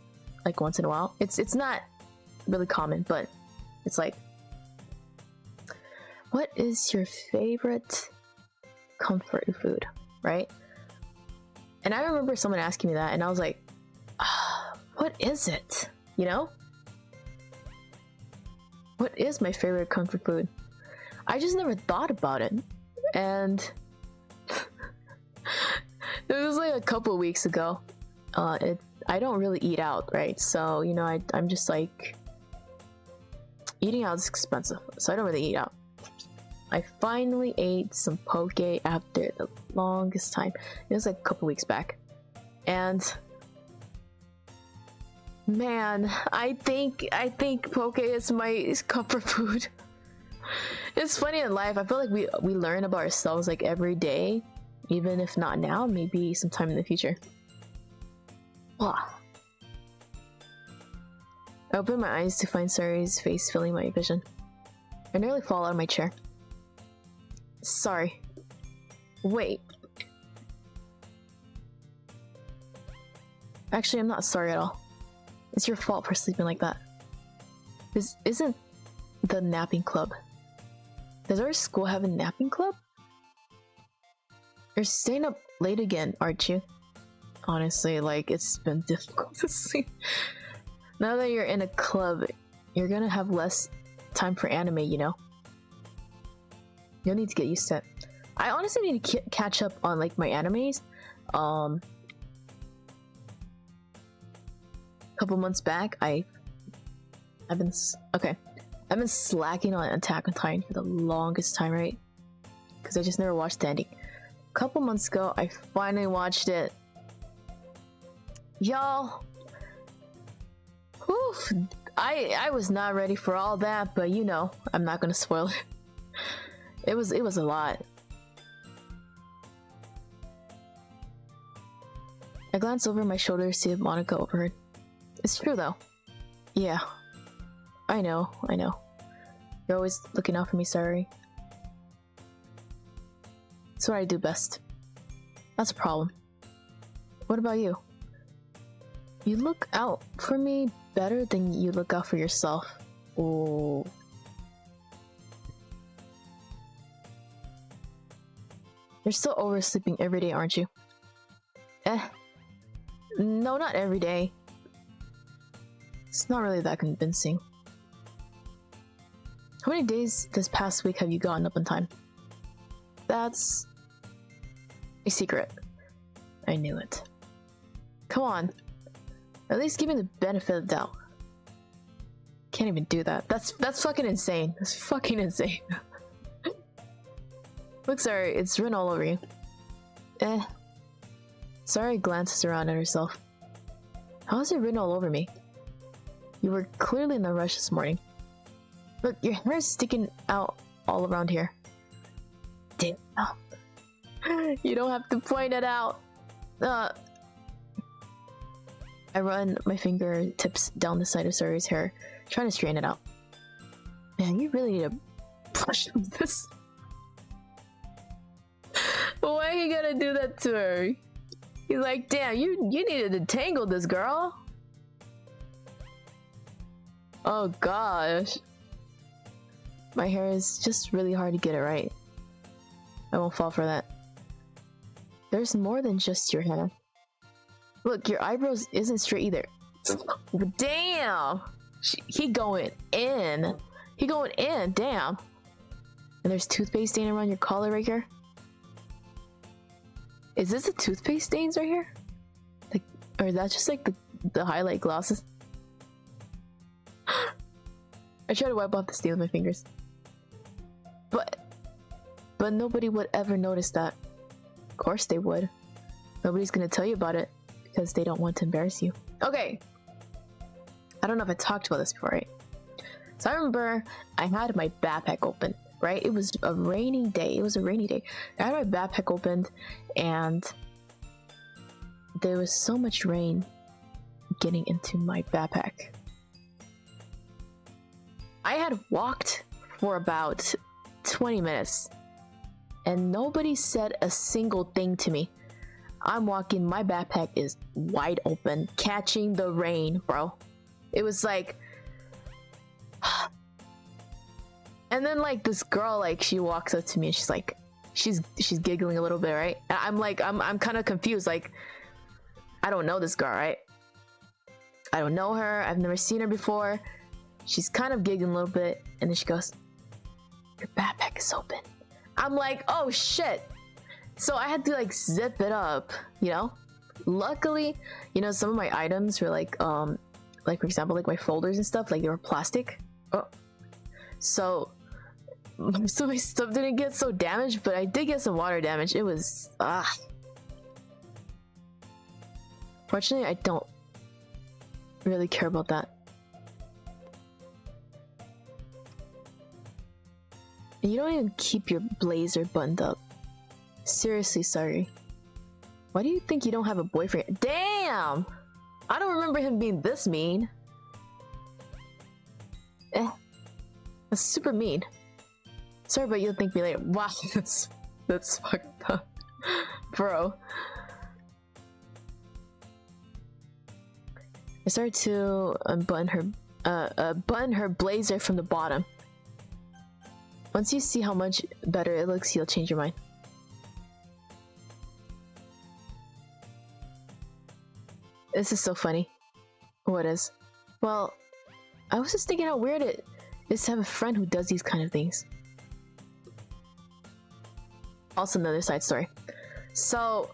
like once in a while. It's not really common, but it's like, what is your favorite comfort food, right? And I remember someone asking me that, and I was like, what is it? You know? What is my favorite comfort food? I just never thought about it. And it was like a couple weeks ago. I don't really eat out, right? So, you know, I'm just like, eating out is expensive, so I don't really eat out. I finally ate some poke after the longest time. It was like a couple weeks back. And man, I think poke is my comfort food. It's funny in life, I feel like we learn about ourselves like every day, even if not now, maybe sometime in the future. Wow. I open my eyes to find Sari's face filling my vision. I nearly fall out of my chair. Sorry. Wait. Actually, I'm not sorry at all. It's your fault for sleeping like that. This isn't the napping club. Does our school have a napping club? You're staying up late again, aren't you? Honestly, like, it's been difficult to sleep. Now that you're in a club, you're gonna have less time for anime, you know? You'll need to get used to it. I honestly need to catch up on, like, my animes. Couple months back, I've been slacking on Attack on Titan for the longest time, right? Because I just never watched the ending. A couple months ago, I finally watched it. Y'all, oof, I was not ready for all that, but you know, I'm not gonna spoil it. It was a lot. I glanced over my shoulder to see if Monica overheard. It's true though. Yeah. I know. You're always looking out for me, Sari. It's what I do best. That's a problem. What about you? You look out for me better than you look out for yourself. Ooh. You're still oversleeping every day, aren't you? No, not every day. It's not really that convincing. How many days this past week have you gotten up on time? That's a secret. I knew it. Come on. At least give me the benefit of the doubt. Can't even do that. That's fucking insane. That's fucking insane. Look, sorry, it's written all over you. Sari glances around at herself. How is it written all over me? You were clearly in a rush this morning. Look, your hair is sticking out all around here. Damn. Oh. You don't have to point it out. I run my fingertips down the side of Sari's hair, trying to straighten it out. Man, you really need to brush this. Why are you gonna do that to her? He's like, damn, you needed to tangle this girl. Oh gosh. My hair is just really hard to get it right. I won't fall for that. There's more than just your hair. Look, your eyebrows isn't straight either. Damn! He going in. He going in, damn. And there's toothpaste stain around your collar right here. Is this the toothpaste stains right here? Like, or is that just like the highlight glosses? I try to wipe off the stain with my fingers. But nobody would ever notice that. Of course they would. Nobody's gonna tell you about it because they don't want to embarrass you. Okay. I don't know if I talked about this before, right? So I remember I had my backpack open, right? It was a rainy day. It was a rainy day. I had my backpack opened and there was so much rain getting into my backpack. I had walked for about 20 minutes and nobody said a single thing to me. I'm walking, my backpack is wide open, catching the rain, bro. It was like... And then like this girl, like she walks up to me and she's like, she's giggling a little bit, right? And I'm like, I'm kind of confused, like, I don't know this girl, right? I don't know her, I've never seen her before. She's kind of giggling a little bit and then she goes, your backpack is open. I'm like, oh shit. So I had to like zip it up, you know? Luckily, you know, some of my items were like for example, like my folders and stuff, like they were plastic. Oh. So my stuff didn't get so damaged, but I did get some water damage. It was, Fortunately, I don't really care about that. And you don't even keep your blazer buttoned up. Seriously, sorry. Why do you think you don't have a boyfriend? Damn! I don't remember him being this mean. That's super mean. Sorry, but you'll thank me later. Wow, that's fucked up. Bro. I started to button her blazer from the bottom. Once you see how much better it looks, you'll change your mind. This is so funny. What is? Well, I was just thinking how weird it is to have a friend who does these kind of things. Also another side story. So,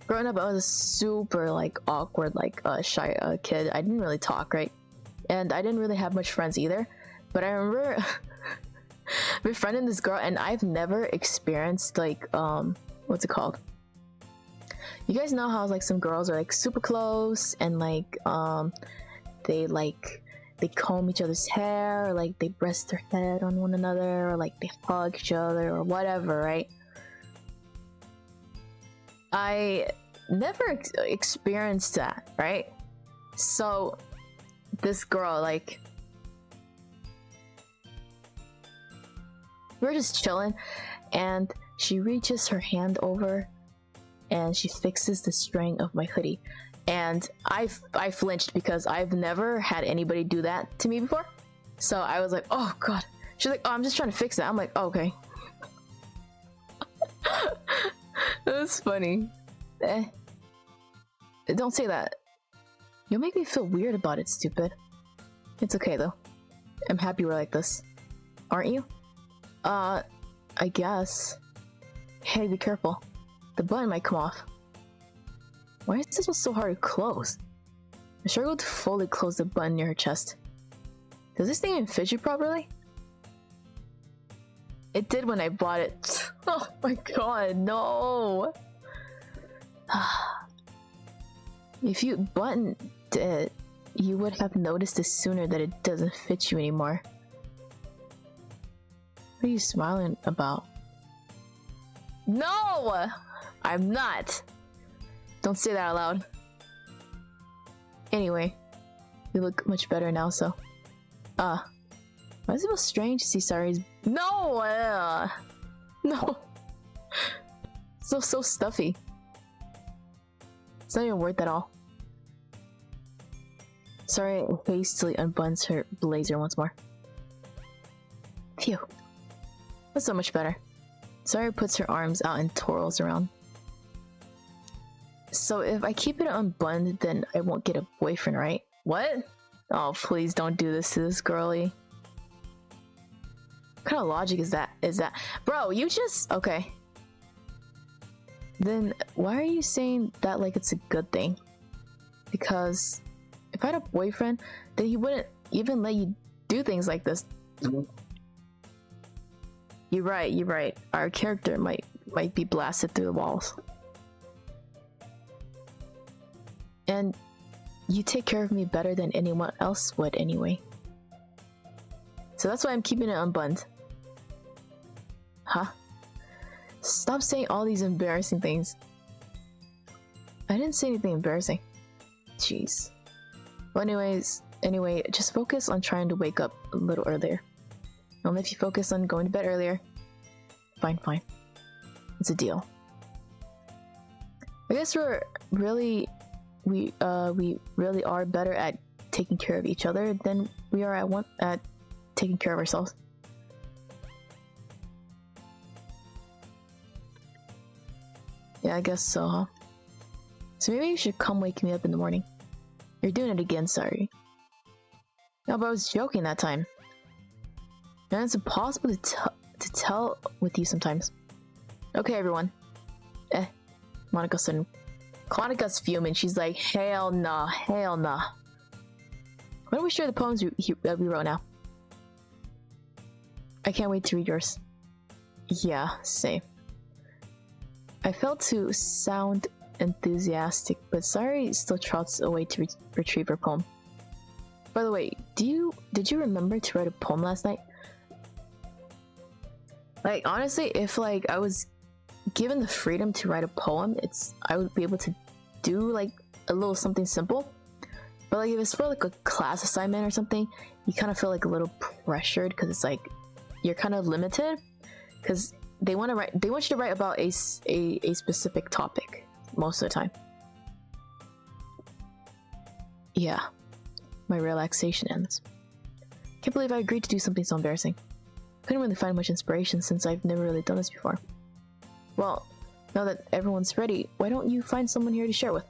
growing up, I was a super like awkward, like shy kid. I didn't really talk, right? And I didn't really have much friends either. But I remember befriending this girl, and I've never experienced like what's it called? You guys know how like some girls are like super close and like they comb each other's hair, or like they rest their head on one another, or like they hug each other or whatever, right? I never experienced that, right? So this girl, like, we're just chilling and she reaches her hand over and she fixes the string of my hoodie, and I flinched because I've never had anybody do that to me before. So I was like, oh god. She's like, oh, I'm just trying to fix it. I'm like, oh, okay. That was funny. Don't say that. You'll make me feel weird about it, stupid. It's okay though. I'm happy we're like this. Aren't you? I guess. Hey, be careful. The button might come off. Why is this one so hard to close? I struggled to fully close the button near her chest. Does this thing even fit you properly? It did when I bought it. Oh my god, no! If you buttoned it, you would have noticed it sooner that it doesn't fit you anymore. What are you smiling about? No! I'm not! Don't say that out loud. Anyway, you look much better now, so... why does it feel strange to see Sari's... No! No! So stuffy. It's not even worth at all. Sorry, hastily unbuns her blazer once more. Phew. That's so much better. Sorry puts her arms out and twirls around. So if I keep it unbundled, then I won't get a boyfriend, right? What? Oh, please don't do this to this girly. What kind of logic is that? Bro, you just... Okay. Then why are you saying that like it's a good thing? Because if I had a boyfriend, then he wouldn't even let you do things like this. You're right. Our character might be blasted through the walls. And you take care of me better than anyone else would anyway. So that's why I'm keeping it unbundled. Huh? Stop saying all these embarrassing things. I didn't say anything embarrassing. Jeez. Well, anyway, just focus on trying to wake up a little earlier. Only if you focus on going to bed earlier. Fine. It's a deal. I guess we really are better at taking care of each other than we are at taking care of ourselves. Yeah, I guess so, huh? So maybe you should come wake me up in the morning. You're doing it again, sorry. No, but I was joking that time. And it's impossible to tell with you sometimes. Okay, everyone. Monica's fuming. She's like, hell nah. Why don't we share the poems that we wrote now? I can't wait to read yours. Yeah, same. I felt to sound enthusiastic, but Sari still trots away to retrieve her poem. By the way, did you remember to write a poem last night? Like, honestly, if like I was given the freedom to write a poem, I would be able to do like a little something simple. But like if it's for like a class assignment or something, you kind of feel like a little pressured because it's like you're kind of limited because they want you to write about a specific topic most of the time. Yeah, my relaxation ends. Can't believe I agreed to do something so embarrassing. Couldn't really find much inspiration since I've never really done this before. Well, now that everyone's ready, why don't you find someone here to share with?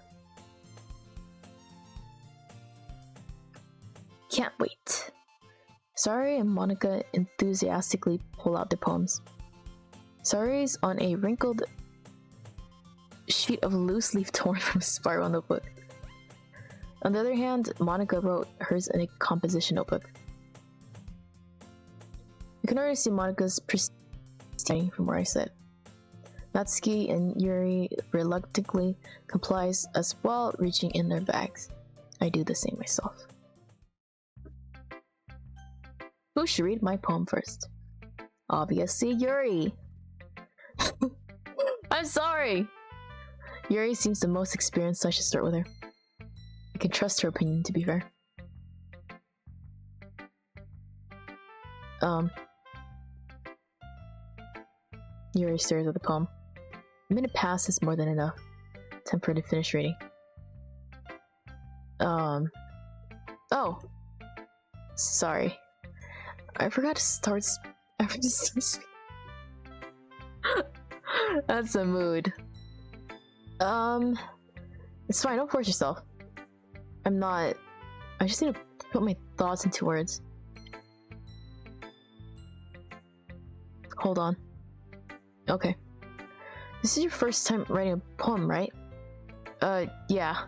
Can't wait. Sari and Monica enthusiastically pull out their poems. Sari's on a wrinkled sheet of loose leaf torn from a spiral notebook. On the other hand, Monica wrote hers in a composition notebook. You can already see Monica's pristine from where I sit. Natsuki and Yuri reluctantly complies as well, reaching in their bags. I do the same myself. Who should read my poem first? Obviously, Yuri! I'm sorry! Yuri seems the most experienced, so I should start with her. I can trust her opinion, to be fair. Yuri stares at the poem. A minute passes more than enough. Time for her to finish reading. Oh! Sorry. I forgot to start That's a mood. It's fine, don't force yourself. I just need to put my thoughts into words. Hold on. Okay. This is your first time writing a poem, right? Yeah.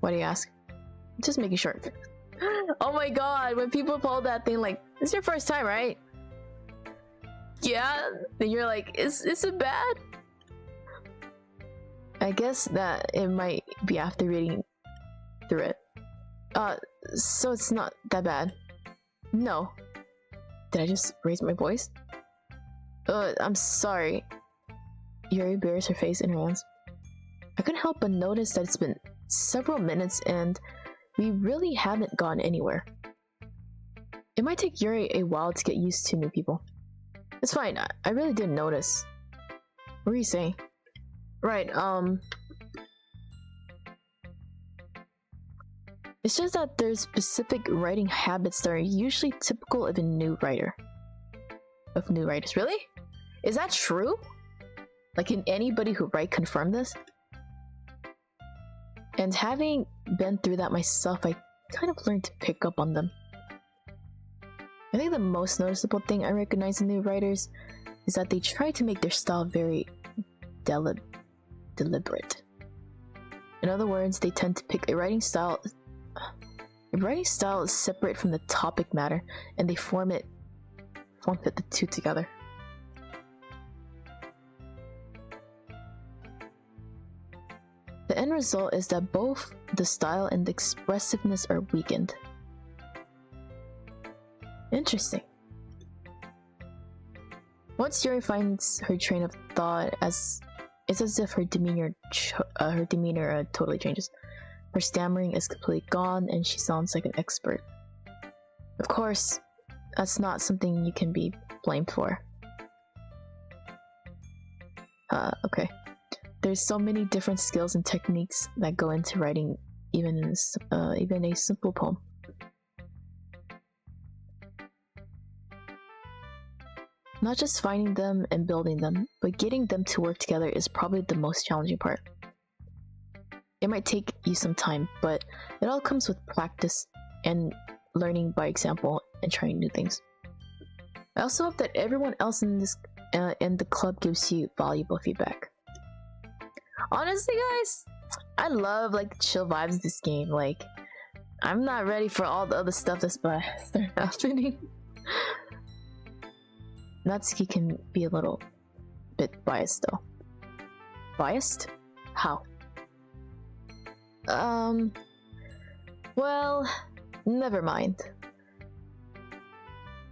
Why do you ask? Just making sure. Oh my god, when people pull that thing like, this is your first time, right? Yeah? Then you're like, is it bad? I guess that it might be after reading through it. So it's not that bad. No. Did I just raise my voice? I'm sorry. Yuri buries her face in her hands. I couldn't help but notice that it's been several minutes and we really haven't gone anywhere. It might take Yuri a while to get used to new people. It's fine, I really didn't notice. What were you saying? Right, it's just that there's specific writing habits that are usually typical of a new writer. Of new writers. Really? Is that true? Like, can anybody who write confirm this? And having been through that myself, I kind of learned to pick up on them. I think the most noticeable thing I recognize in new writers is that they try to make their style very deliberate. In other words, they tend to pick a writing style is separate from the topic matter, and they form fit the two together. The end result is that both the style and the expressiveness are weakened. Interesting. Once Yuri finds her train of thought, it's as if her demeanor totally changes. Her stammering is completely gone, and she sounds like an expert. Of course, that's not something you can be blamed for. Okay. There's so many different skills and techniques that go into writing even a simple poem. Not just finding them and building them, but getting them to work together is probably the most challenging part. It might take you some time, but it all comes with practice and learning by example and trying new things. I also hope that everyone else in the club gives you valuable feedback. Honestly, guys, I love like chill vibes in this game. Like, I'm not ready for all the other stuff that's happening. Natsuki can be a little bit biased though. Biased? How? Well, never mind.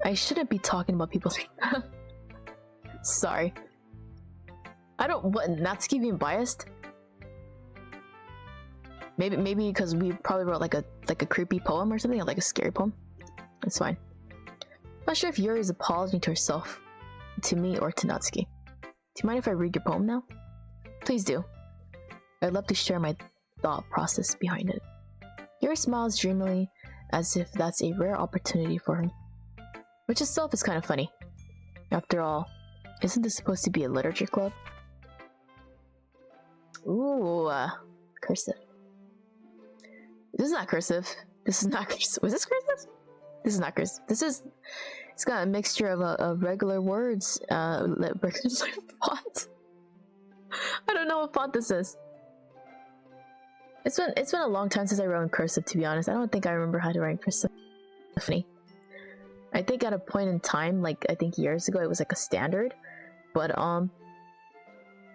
I shouldn't be talking about people's Sorry. What, Natsuki being biased? Maybe because we probably wrote like a creepy poem or something, or like a scary poem. That's fine. Not sure if Yuri is apologizing to herself, to me, or to Natsuki. Do you mind if I read your poem now? Please do. I'd love to share my thought process behind it. Yuri smiles dreamily, as if that's a rare opportunity for her. Which itself is kind of funny. After all, isn't this supposed to be a literature club? Ooh, cursive. This is not cursive. This is not cursive. Was this cursive? This is not cursive. It's got a mixture of regular words, regular font. I don't know what font this is. It's been a long time since I wrote in cursive, to be honest. I don't think I remember how to write in cursive. Funny. I think at a point in time, like I think years ago, it was like a standard. But now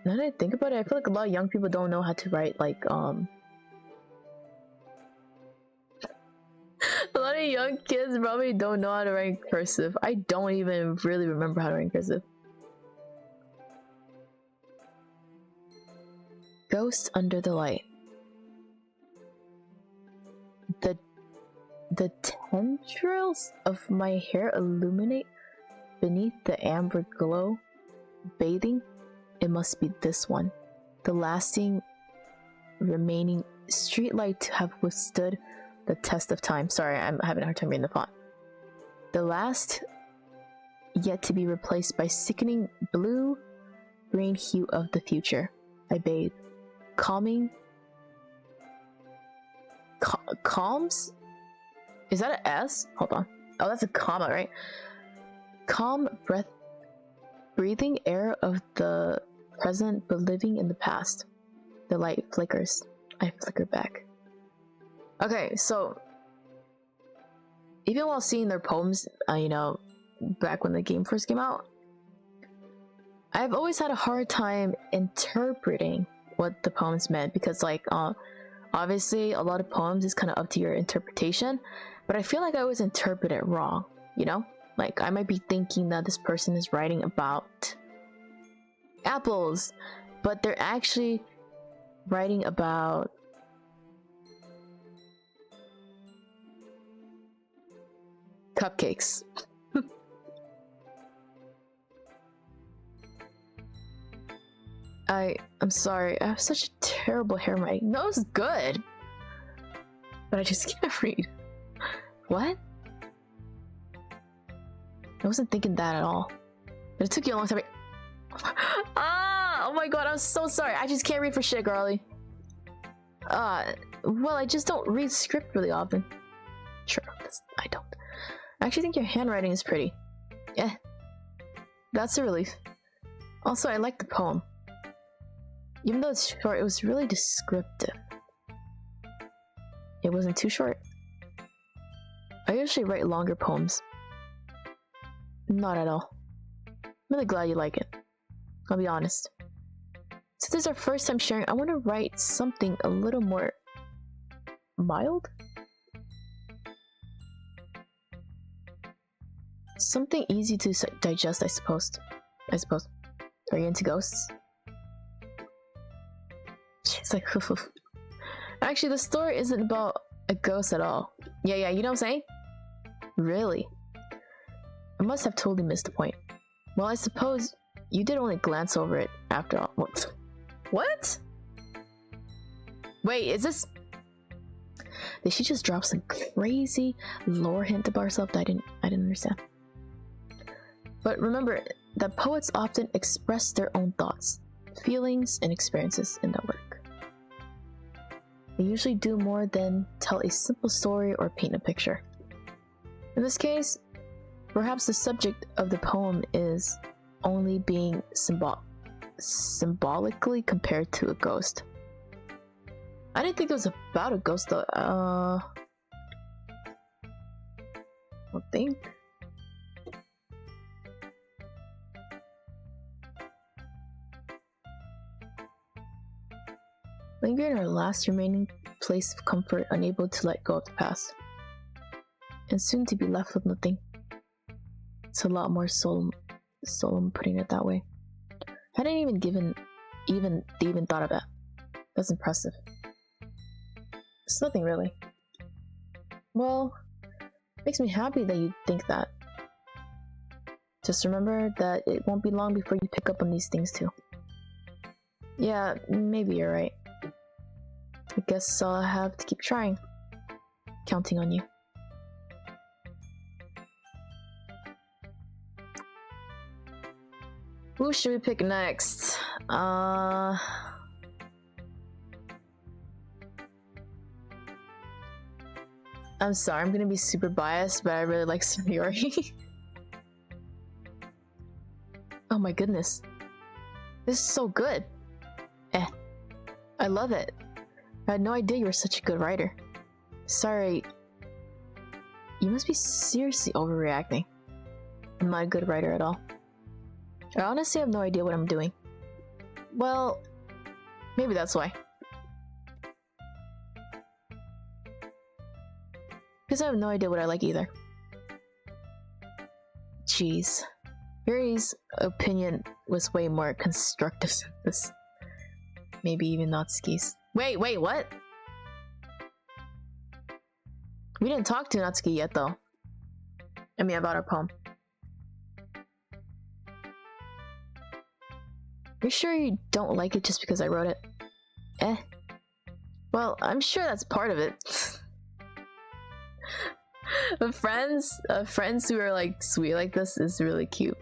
that I think about it, I feel like a lot of young people don't know how to write like a lot of young kids probably don't know how to write in cursive. I don't even really remember how to write in cursive. Ghost under the light. The tendrils of my hair illuminate beneath the amber glow, bathing. It must be this one, the lasting remaining streetlight to have withstood the test of time. Sorry, I'm having a hard time reading the font. The last yet to be replaced by sickening blue-green hue of the future. I bathe, calming. Calms? Is that an S? Hold on. Oh, that's a comma, right? Calm breath, breathing air of the present, but living in the past. The light flickers. I flicker back. Okay, so even while seeing their poems, you know, back when the game first came out, I've always had a hard time interpreting what the poems meant because, like, obviously a lot of poems is kind of up to your interpretation, but I feel like I always interpret it wrong, you know? Like, I might be thinking that this person is writing about apples, but they're actually writing about cupcakes. I'm sorry. I have such a terrible handwriting. No, it's good. But I just can't read. What? I wasn't thinking that at all. But it took you a long time. Ah! Oh my god, I'm so sorry. I just can't read for shit, girly. Well, I just don't read script really often. Sure, I don't. I actually think your handwriting is pretty. Yeah. That's a relief. Also, I like the poem. Even though it's short, it was really descriptive. It wasn't too short. I usually write longer poems. Not at all. I'm really glad you like it. I'll be honest. Since this is our first time sharing, I want to write something a little more mild? Something easy to digest, I suppose. Are you into ghosts? She's like, Actually, the story isn't about a ghost at all. Yeah, you know what I'm saying? Really? I must have totally missed the point. Well, I suppose you did only glance over it after all. What? Wait, is this... Did she just drop some crazy lore hint about herself that I didn't understand? But remember that poets often express their own thoughts, feelings, and experiences in their work. They usually do more than tell a simple story or paint a picture. In this case, perhaps the subject of the poem is only being symbolically compared to a ghost. I didn't think it was about a ghost though. I don't think. Linger in our last remaining place of comfort, unable to let go of the past. And soon to be left with nothing. It's a lot more solemn putting it that way. I hadn't even thought of that. That's impressive. It's nothing really. Well, makes me happy that you think that. Just remember that it won't be long before you pick up on these things too. Yeah, maybe you're right. I guess I'll have to keep trying. Counting on you. Who should we pick next? I'm sorry, I'm gonna be super biased, but I really like Sumiyori. Oh my goodness. This is so good. I love it. I had no idea you were such a good writer. Sorry. You must be seriously overreacting. I'm not a good writer at all. I honestly have no idea what I'm doing. Well, maybe that's why. Because I have no idea what I like either. Jeez. Yuri's opinion was way more constructive than this. Maybe even Natsuki's. Wait, what? We didn't talk to Natsuki yet though. I mean about our poem. You sure you don't like it just because I wrote it? Well, I'm sure that's part of it. friends who are like sweet like this is really cute.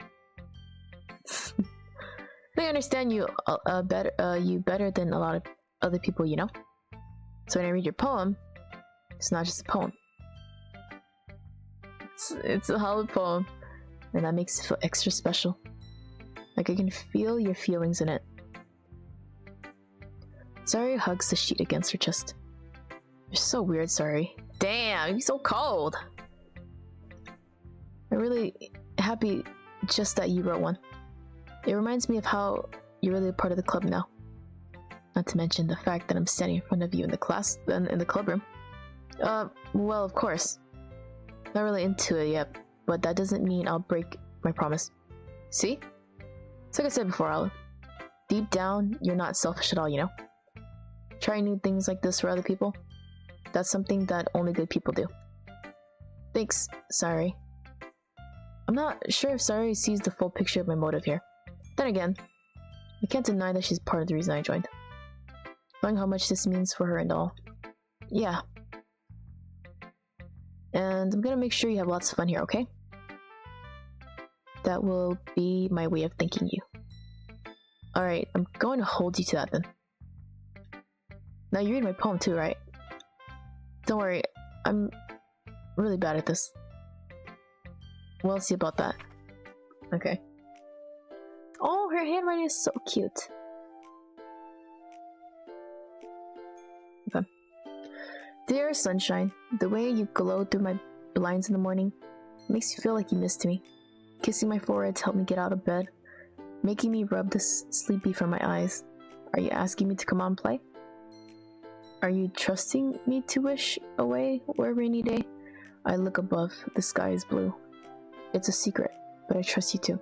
They understand you better than a lot of other people, you know? So when I read your poem, it's not just a poem. It's a hollow poem, and that makes it feel extra special. Like I can feel your feelings in it. Sari hugs the sheet against her chest. You're so weird, Sari. Damn, you're so cold. I'm really happy just that you wrote one. It reminds me of how you're really a part of the club now. Not to mention the fact that I'm standing in front of you in the class, in the club room. Well, of course. Not really into it yet, but that doesn't mean I'll break my promise. See? It's like I said before, Olive. Deep down, you're not selfish at all, you know? Trying new things like this for other people, that's something that only good people do. Thanks, Sari. I'm not sure if Sari sees the full picture of my motive here. Then again, I can't deny that she's part of the reason I joined. Knowing how much this means for her and all. Yeah. And I'm gonna make sure you have lots of fun here, okay? That will be my way of thanking you. Alright, I'm going to hold you to that then. Now you read my poem too, right? Don't worry, I'm really bad at this. We'll see about that. Okay. Oh, her handwriting is so cute. Okay. Dear sunshine, the way you glow through my blinds in the morning makes me feel like you missed me. Kissing my forehead to help me get out of bed, making me rub the sleepy from my eyes. Are you asking me to come on and play? Are you trusting me to wish away a rainy day? I look above, the sky is blue. It's a secret, but I trust you too.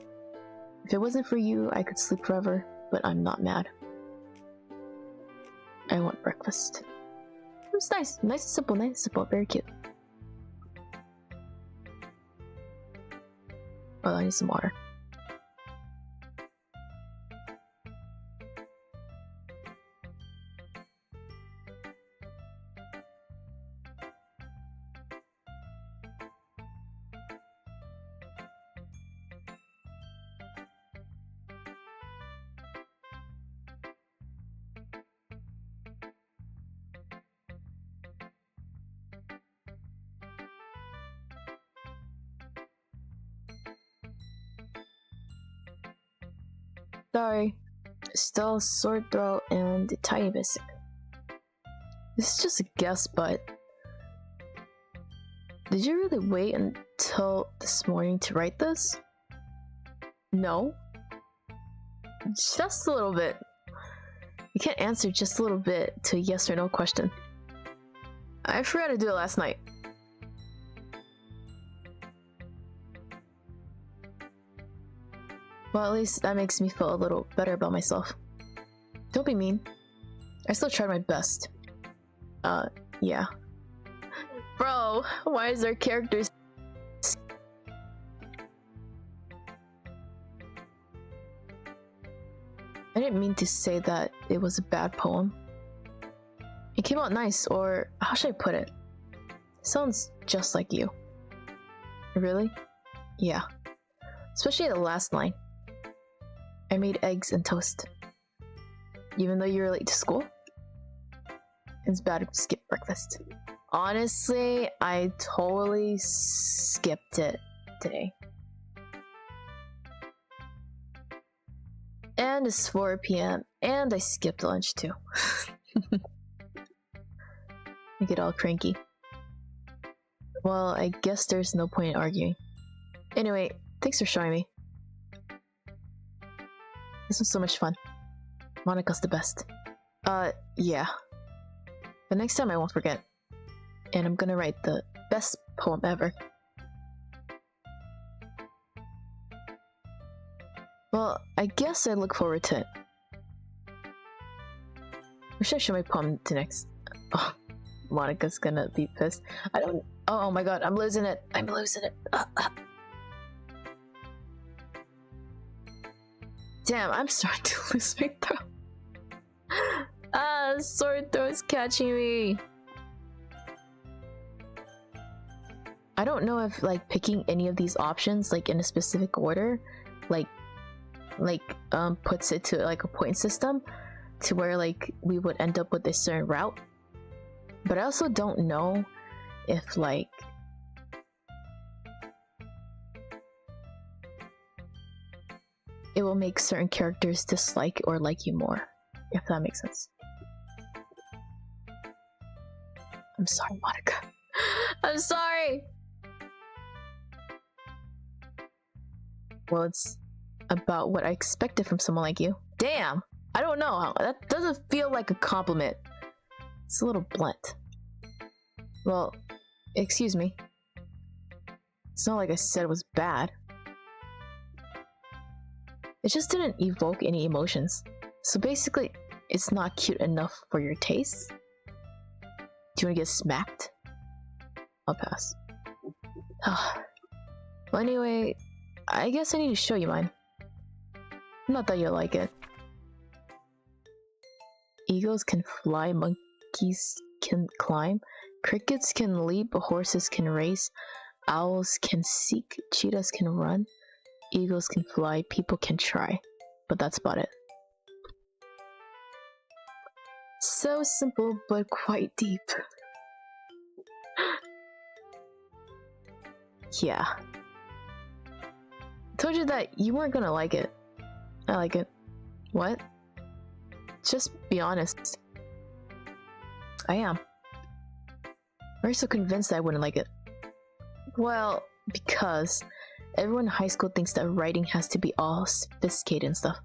If it wasn't for you, I could sleep forever, but I'm not mad. I want breakfast. It's nice and simple, very cute. Oh, I need some water. Sorry, still sore throat and a tiny bit sick. This is just a guess, but did you really wait until this morning to write this? No. Just a little bit. You can't answer just a little bit to a yes or no question. I forgot to do it last night. Well, at least that makes me feel a little better about myself. Don't be mean. I still tried my best. Yeah. Bro, why is there characters? I didn't mean to say that it was a bad poem. It came out nice, or how should I put it? Sounds just like you. Really? Yeah. Especially the last line. I made eggs and toast. Even though you were late to school? It's bad to skip breakfast. Honestly, I totally skipped it today. And it's 4 p.m. and I skipped lunch too. I get all cranky. Well, I guess there's no point in arguing. Anyway, thanks for showing me. This was so much fun. Monica's the best. Yeah. But next time I won't forget. And I'm gonna write the best poem ever. Well, I guess I look forward to it. Where should I show my poem to next? Oh, Monica's gonna be pissed. I don't... Oh my god, I'm losing it. I'm losing it. Damn, I'm starting to lose my throat. Sore throat's catching me. I don't know if like picking any of these options like in a specific order puts it to like a point system to where like we would end up with a certain route. But I also don't know if like it will make certain characters dislike or like you more, if that makes sense. I'm sorry, Monica. I'm sorry! Well, it's about what I expected from someone like you. Damn! I don't know. That doesn't feel like a compliment. It's a little blunt. Well, excuse me. It's not like I said it was bad. It just didn't evoke any emotions. So basically, it's not cute enough for your taste? Do you want to get smacked? I'll pass. Well, anyway, I guess I need to show you mine. Not that you'll like it. Eagles can fly, monkeys can climb, crickets can leap, horses can race, owls can seek, cheetahs can run, eagles can fly, people can try. But that's about it. So simple, but quite deep. Yeah. I told you that you weren't gonna like it. I like it. What? Just be honest. I am. Why are you so convinced that I wouldn't like it? Well, because everyone in high school thinks that writing has to be all sophisticated and stuff.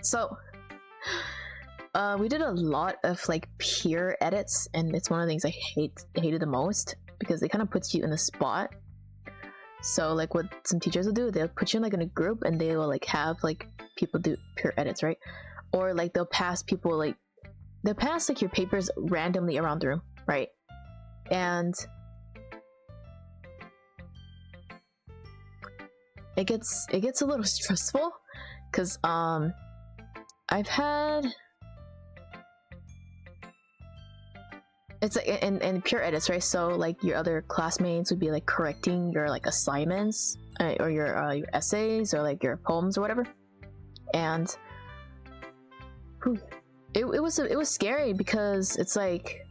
So we did a lot of like peer edits, and it's one of the things I hated the most, because it kind of puts you in the spot. So like what some teachers will do, they'll put you in like in a group, and they will like have like people do peer edits, right? Or like they'll pass like your papers randomly around the room, right? And it gets a little stressful, because I've had, it's like in peer edits, right? So like your other classmates would be like correcting your like assignments, or your essays, or like your poems or whatever. And it was scary, because it's like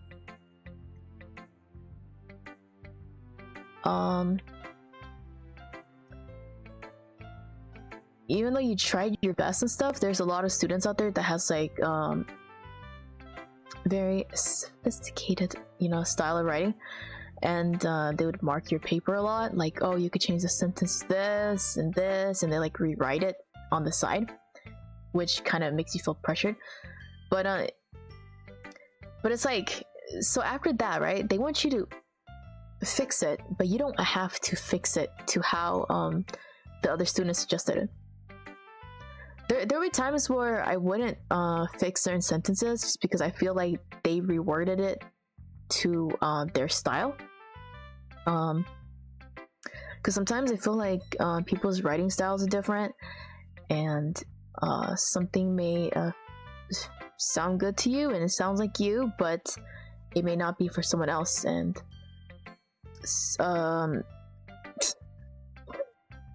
even though you tried your best and stuff, there's a lot of students out there that has like very sophisticated, style of writing, and they would mark your paper a lot, like, oh, you could change the sentence this and this, and they like rewrite it on the side, which kind of makes you feel pressured. But it's like, so after that, right, they want you to fix it, but you don't have to fix it to how the other students suggested it. There were times where I wouldn't fix certain sentences, just because I feel like they reworded it to their style. Because sometimes I feel like people's writing styles are different, and something may sound good to you and it sounds like you, but it may not be for someone else. And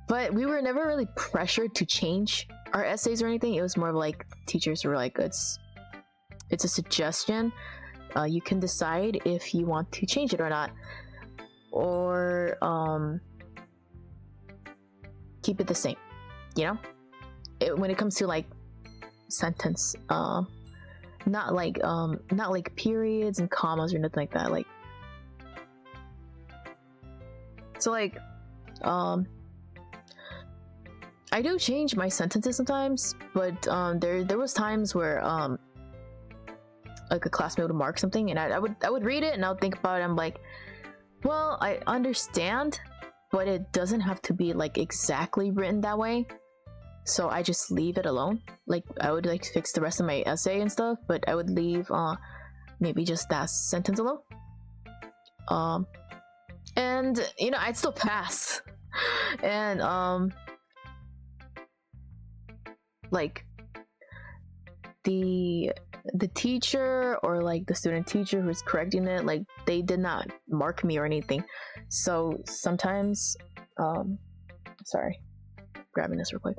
but we were never really pressured to change our essays or anything. It was more of like teachers were like, it's a suggestion, you can decide if you want to change it or not, or keep it the same, when it comes to like sentence, not like periods and commas or nothing like that. Like, so like I do change my sentences sometimes, but there was times where like a classmate would mark something, and I would read it, and I would think about it. I'm like, well, I understand, but it doesn't have to be like exactly written that way. So I just leave it alone. Like, I would like fix the rest of my essay and stuff, but I would leave maybe just that sentence alone. And I'd still pass. And like the teacher, or like the student teacher who's correcting it, like, they did not mark me or anything. So sometimes sorry, grabbing this real quick.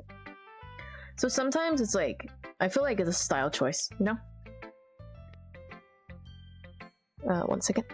So sometimes it's like, I feel like it's a style choice, 1 second.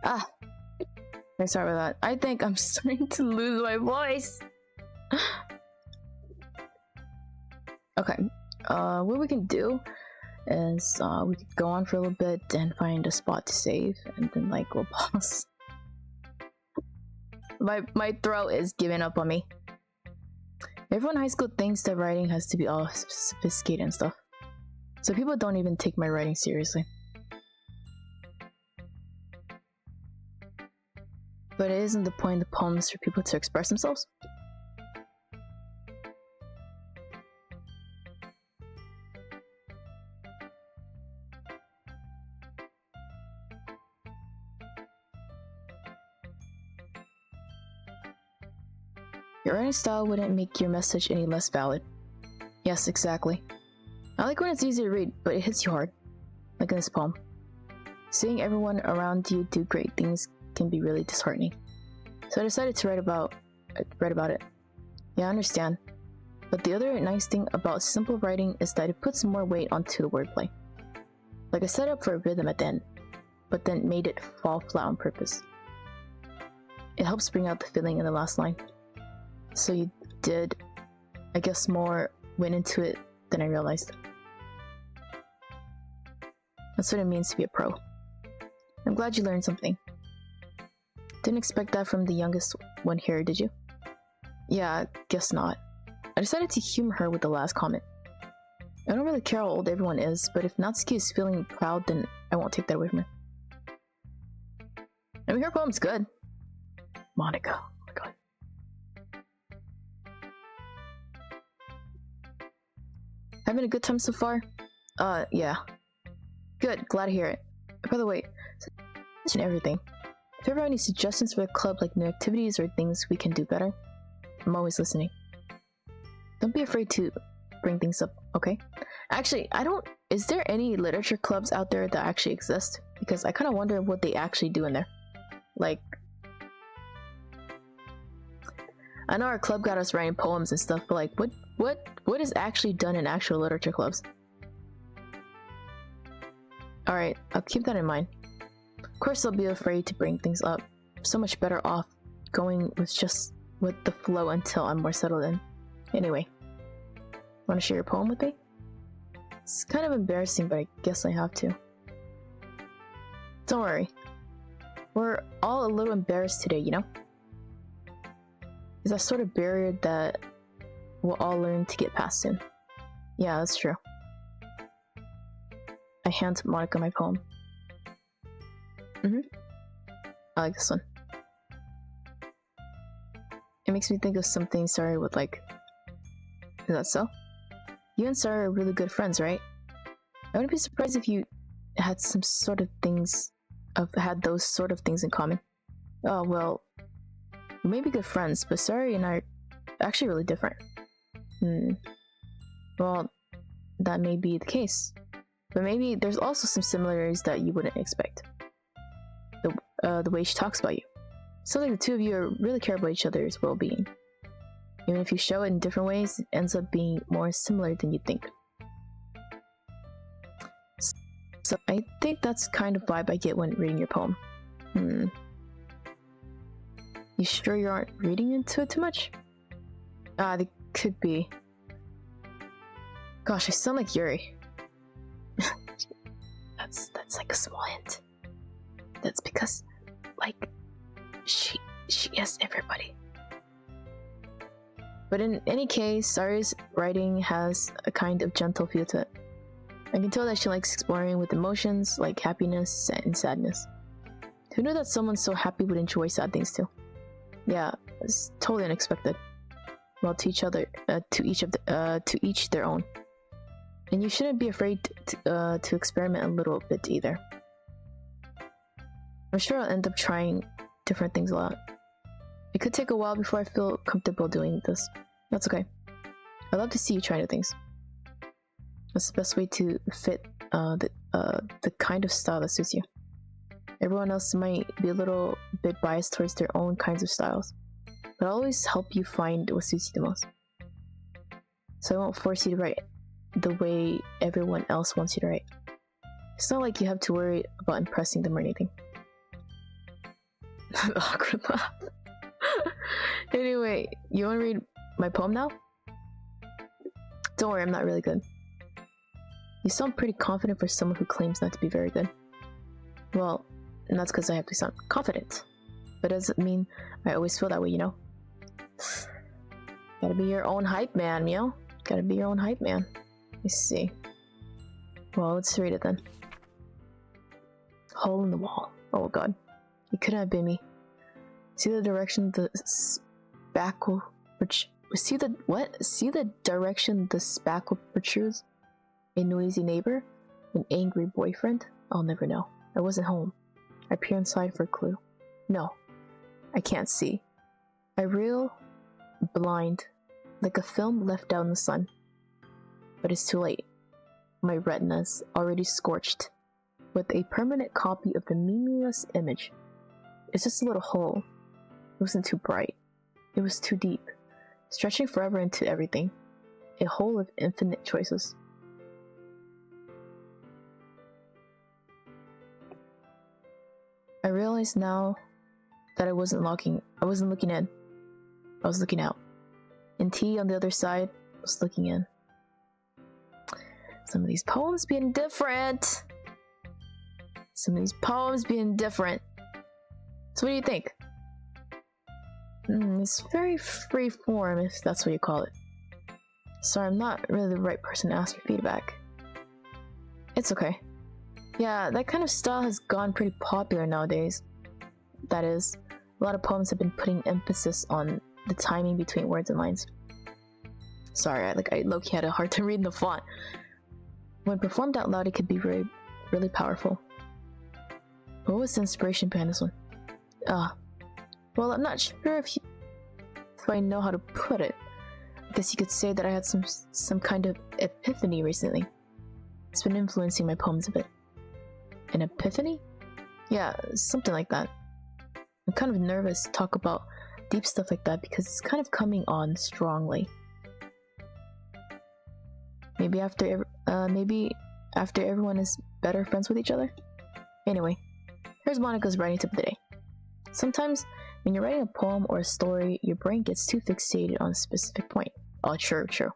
Ah, very sorry about that. I think I'm starting to lose my voice. Okay, what we can do is we could go on for a little bit and find a spot to save, and then like we'll pause. My throat is giving up on me. Everyone in high school thinks that writing has to be all sophisticated and stuff, so people don't even take my writing seriously. But it isn't the point of the poems for people to express themselves? Your writing style wouldn't make your message any less valid. Yes, exactly. I like when it's easy to read, but it hits you hard. Like in this poem. Seeing everyone around you do great things can be really disheartening. So I decided to write about it. Yeah, I understand. But the other nice thing about simple writing is that it puts more weight onto the wordplay. Like I set up for a rhythm at the end, but then made it fall flat on purpose. It helps bring out the feeling in the last line. So you did, I guess, more went into it than I realized. That's what it means to be a pro. I'm glad you learned something. Didn't expect that from the youngest one here, did you? Yeah, I guess not. I decided to humor her with the last comment. I don't really care how old everyone is, but if Natsuki is feeling proud, then I won't take that away from her. I mean, her poem's good. Monica. Oh my god. Having a good time so far? Yeah. Good, glad to hear it. By the way, mention everything. If you ever have any suggestions for the club, like new activities or things we can do better, I'm always listening. Don't be afraid to bring things up, okay? Actually, is there any literature clubs out there that actually exist? Because I kind of wonder what they actually do in there. Like, I know our club got us writing poems and stuff, but like, what is actually done in actual literature clubs? Alright, I'll keep that in mind. Of course they'll be afraid to bring things up. So much better off going with the flow until I'm more settled in. Anyway, want to share your poem with me? It's kind of embarrassing, but I guess I have to. Don't worry. We're all a little embarrassed today, you know? It's that sort of barrier that we'll all learn to get past soon. Yeah, that's true. I hand Monica my poem. I like this one. It makes me think of something Sarah would like. Is that so? You and Sarah are really good friends, right? I wouldn't be surprised if you had those sort of things in common. Oh, well, we may be good friends, but Sarah and I are actually really different. Well, that may be the case. But maybe there's also some similarities that you wouldn't expect. The way she talks about you. So like the two of you really care about each other's well-being. Even if you show it in different ways, it ends up being more similar than you think. So I think that's kind of vibe I get when reading your poem. You sure you aren't reading into it too much? They could be. Gosh, I sound like Yuri. That's like a small hint. That's because, like, she is everybody. But in any case, Sari's writing has a kind of gentle feel to it. I can tell that she likes exploring with emotions like happiness and sadness. Who knew that someone so happy would enjoy sad things too? Yeah, it's totally unexpected. Well, to each their own. And you shouldn't be afraid to experiment a little bit either. I'm sure I'll end up trying different things a lot. It could take a while before I feel comfortable doing this. That's okay. I love to see you try new things. That's the best way to fit the kind of style that suits you. Everyone else might be a little bit biased towards their own kinds of styles, but I'll always help you find what suits you the most. So I won't force you to write the way everyone else wants you to write. It's not like you have to worry about impressing them or anything. Awkward laugh. Anyway, you want to read my poem now? Don't worry, I'm not really good. You sound pretty confident for someone who claims not to be very good. Well, and that's because I have to sound confident. But doesn't mean I always feel that way, you know? Gotta be your own hype man, you know? Gotta be your own hype man. Let me see. Well, let's read it then. Hole in the wall. Oh god. It couldn't have been me. See the direction the spackle... See the direction the spackle protrudes? A noisy neighbor? An angry boyfriend? I'll never know. I wasn't home. I peer inside for a clue. No. I can't see. I reel blind, like a film left out in the sun. But it's too late. My retina's already scorched, with a permanent copy of the meaningless image. It's just a little hole. It wasn't too bright. It was too deep, stretching forever into everything. A hole of infinite choices. I realize now that I wasn't looking in. I was looking out. And T on the other side was looking in. Some of these poems being different. So what do you think? It's very free form, if that's what you call it. Sorry, I'm not really the right person to ask for feedback. It's okay. Yeah, that kind of style has gone pretty popular nowadays. That is, a lot of poems have been putting emphasis on the timing between words and lines. Sorry, I low-key had a hard time reading the font. When performed out loud, it could be really powerful. What was the inspiration behind this one? Well, I'm not sure if I know how to put it. I guess you could say that I had some kind of epiphany recently. It's been influencing my poems a bit. An epiphany? Yeah, something like that. I'm kind of nervous to talk about deep stuff like that because it's kind of coming on strongly. Maybe after everyone is better friends with each other? Anyway, here's Monica's writing tip of the day. Sometimes, when you're writing a poem or a story, your brain gets too fixated on a specific point. Oh, true. If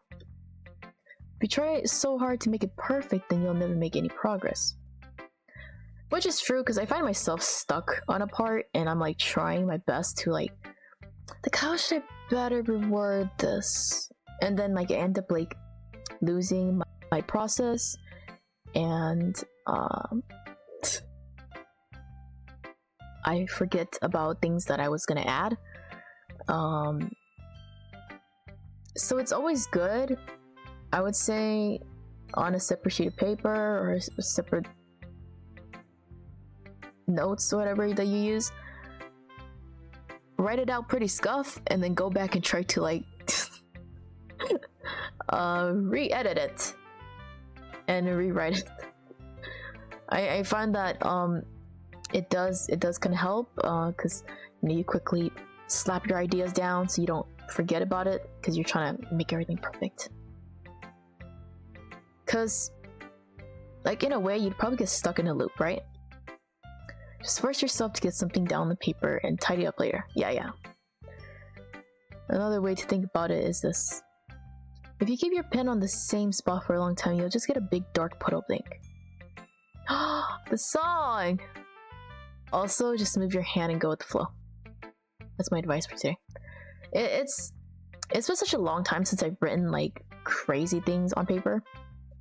you try so hard to make it perfect, then you'll never make any progress. Which is true, because I find myself stuck on a part, and I'm like trying my best to like how should I better reword this? And then like I end up like losing my process, and I forget about things that I was gonna add. So it's always good, I would say, on a separate sheet of paper or a separate notes or whatever that you use. Write it out pretty scuff and then go back and try to like re-edit it and rewrite it. I find that it does kind of help because you quickly slap your ideas down so you don't forget about it because you're trying to make everything perfect. Because like in a way you'd probably get stuck in a loop, right? Just force yourself to get something down on the paper and tidy up later. Yeah. Another way to think about it is this. If you keep your pen on the same spot for a long time, you'll just get a big dark puddle of ink. The song! Also, just move your hand and go with the flow. That's my advice for today. It's been such a long time since I've written like crazy things on paper.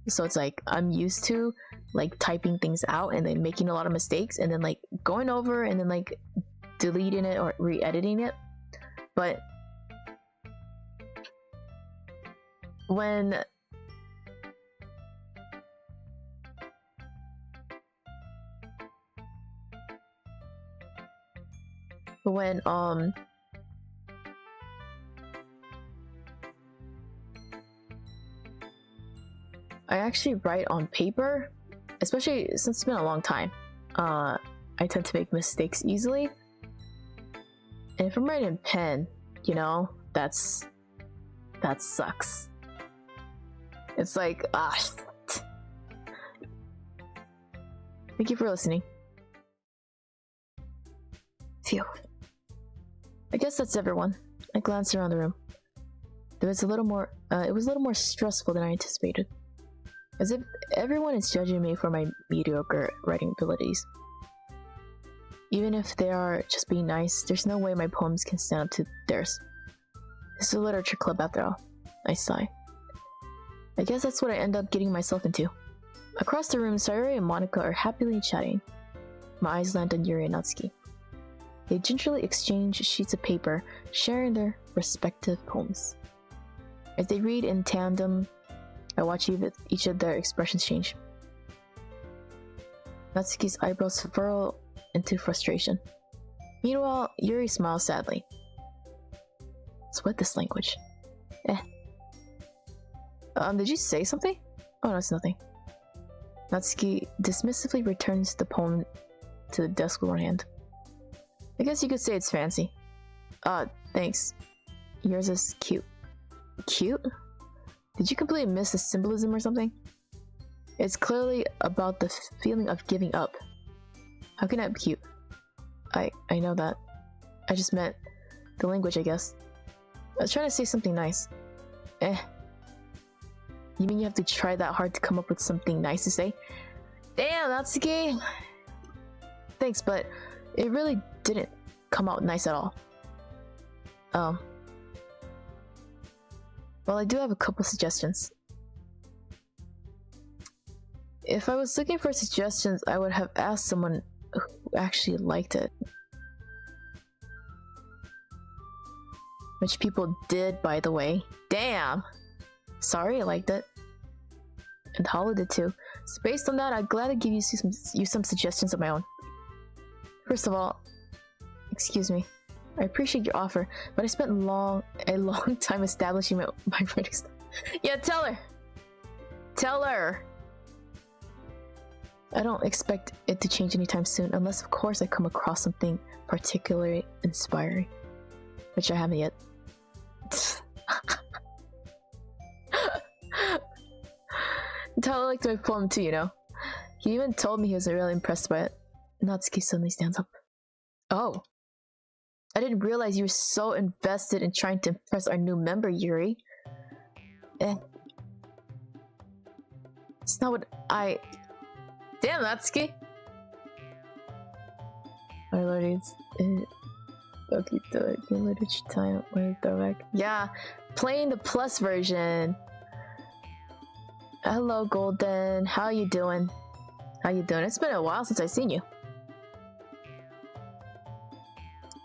So it's like I'm used to like typing things out and then making a lot of mistakes and then like going over and then like deleting it or re-editing it. But when I actually write on paper, especially since it's been a long time, I tend to make mistakes easily. And if I'm writing in pen, you know, that sucks. It's like, Thank you for listening. Phew. I guess that's everyone. I glanced around the room. It was a little more stressful than I anticipated. As if everyone is judging me for my mediocre writing abilities. Even if they are just being nice, there's no way my poems can stand up to theirs. This is a literature club after all. I sigh. I guess that's what I end up getting myself into. Across the room, Sayori and Monica are happily chatting. My eyes land on Yuri and Natsuki. They gingerly exchange sheets of paper, sharing their respective poems. As they read in tandem, I watch each of their expressions change. Natsuki's eyebrows furrow into frustration. Meanwhile, Yuri smiles sadly. It's what this language. Did you say something? Oh, no, it's nothing. Natsuki dismissively returns the poem to the desk with one hand. I guess you could say it's fancy. Thanks. Yours is cute. Cute? Did you completely miss the symbolism or something? It's clearly about the feeling of giving up. How can that be cute? I know that. I just meant the language, I guess. I was trying to say something nice. You mean you have to try that hard to come up with something nice to say? Damn, Natsuki! Thanks, but it really didn't come out nice at all. Well, I do have a couple suggestions. If I was looking for suggestions, I would have asked someone who actually liked it. Which people did, by the way. Damn! Sorry, I liked it. And Hollow did too. So based on that, I'd gladly give you some suggestions of my own. First of all, excuse me. I appreciate your offer, but I spent a long time establishing my writing style. Yeah, tell her! Tell her! I don't expect it to change anytime soon, unless of course I come across something particularly inspiring. Which I haven't yet. Tyler liked my poem too, you know. He even told me he was really impressed by it. Natsuki suddenly stands up. Oh. I didn't realize you were so invested in trying to impress our new member, Yuri. It's not what I... Damn, Natsuki! Our lord, it's... Doki literature time, or throwback. Yeah, playing the plus version. Hello, Golden. How you doing? How you doing? It's been a while since I've seen you.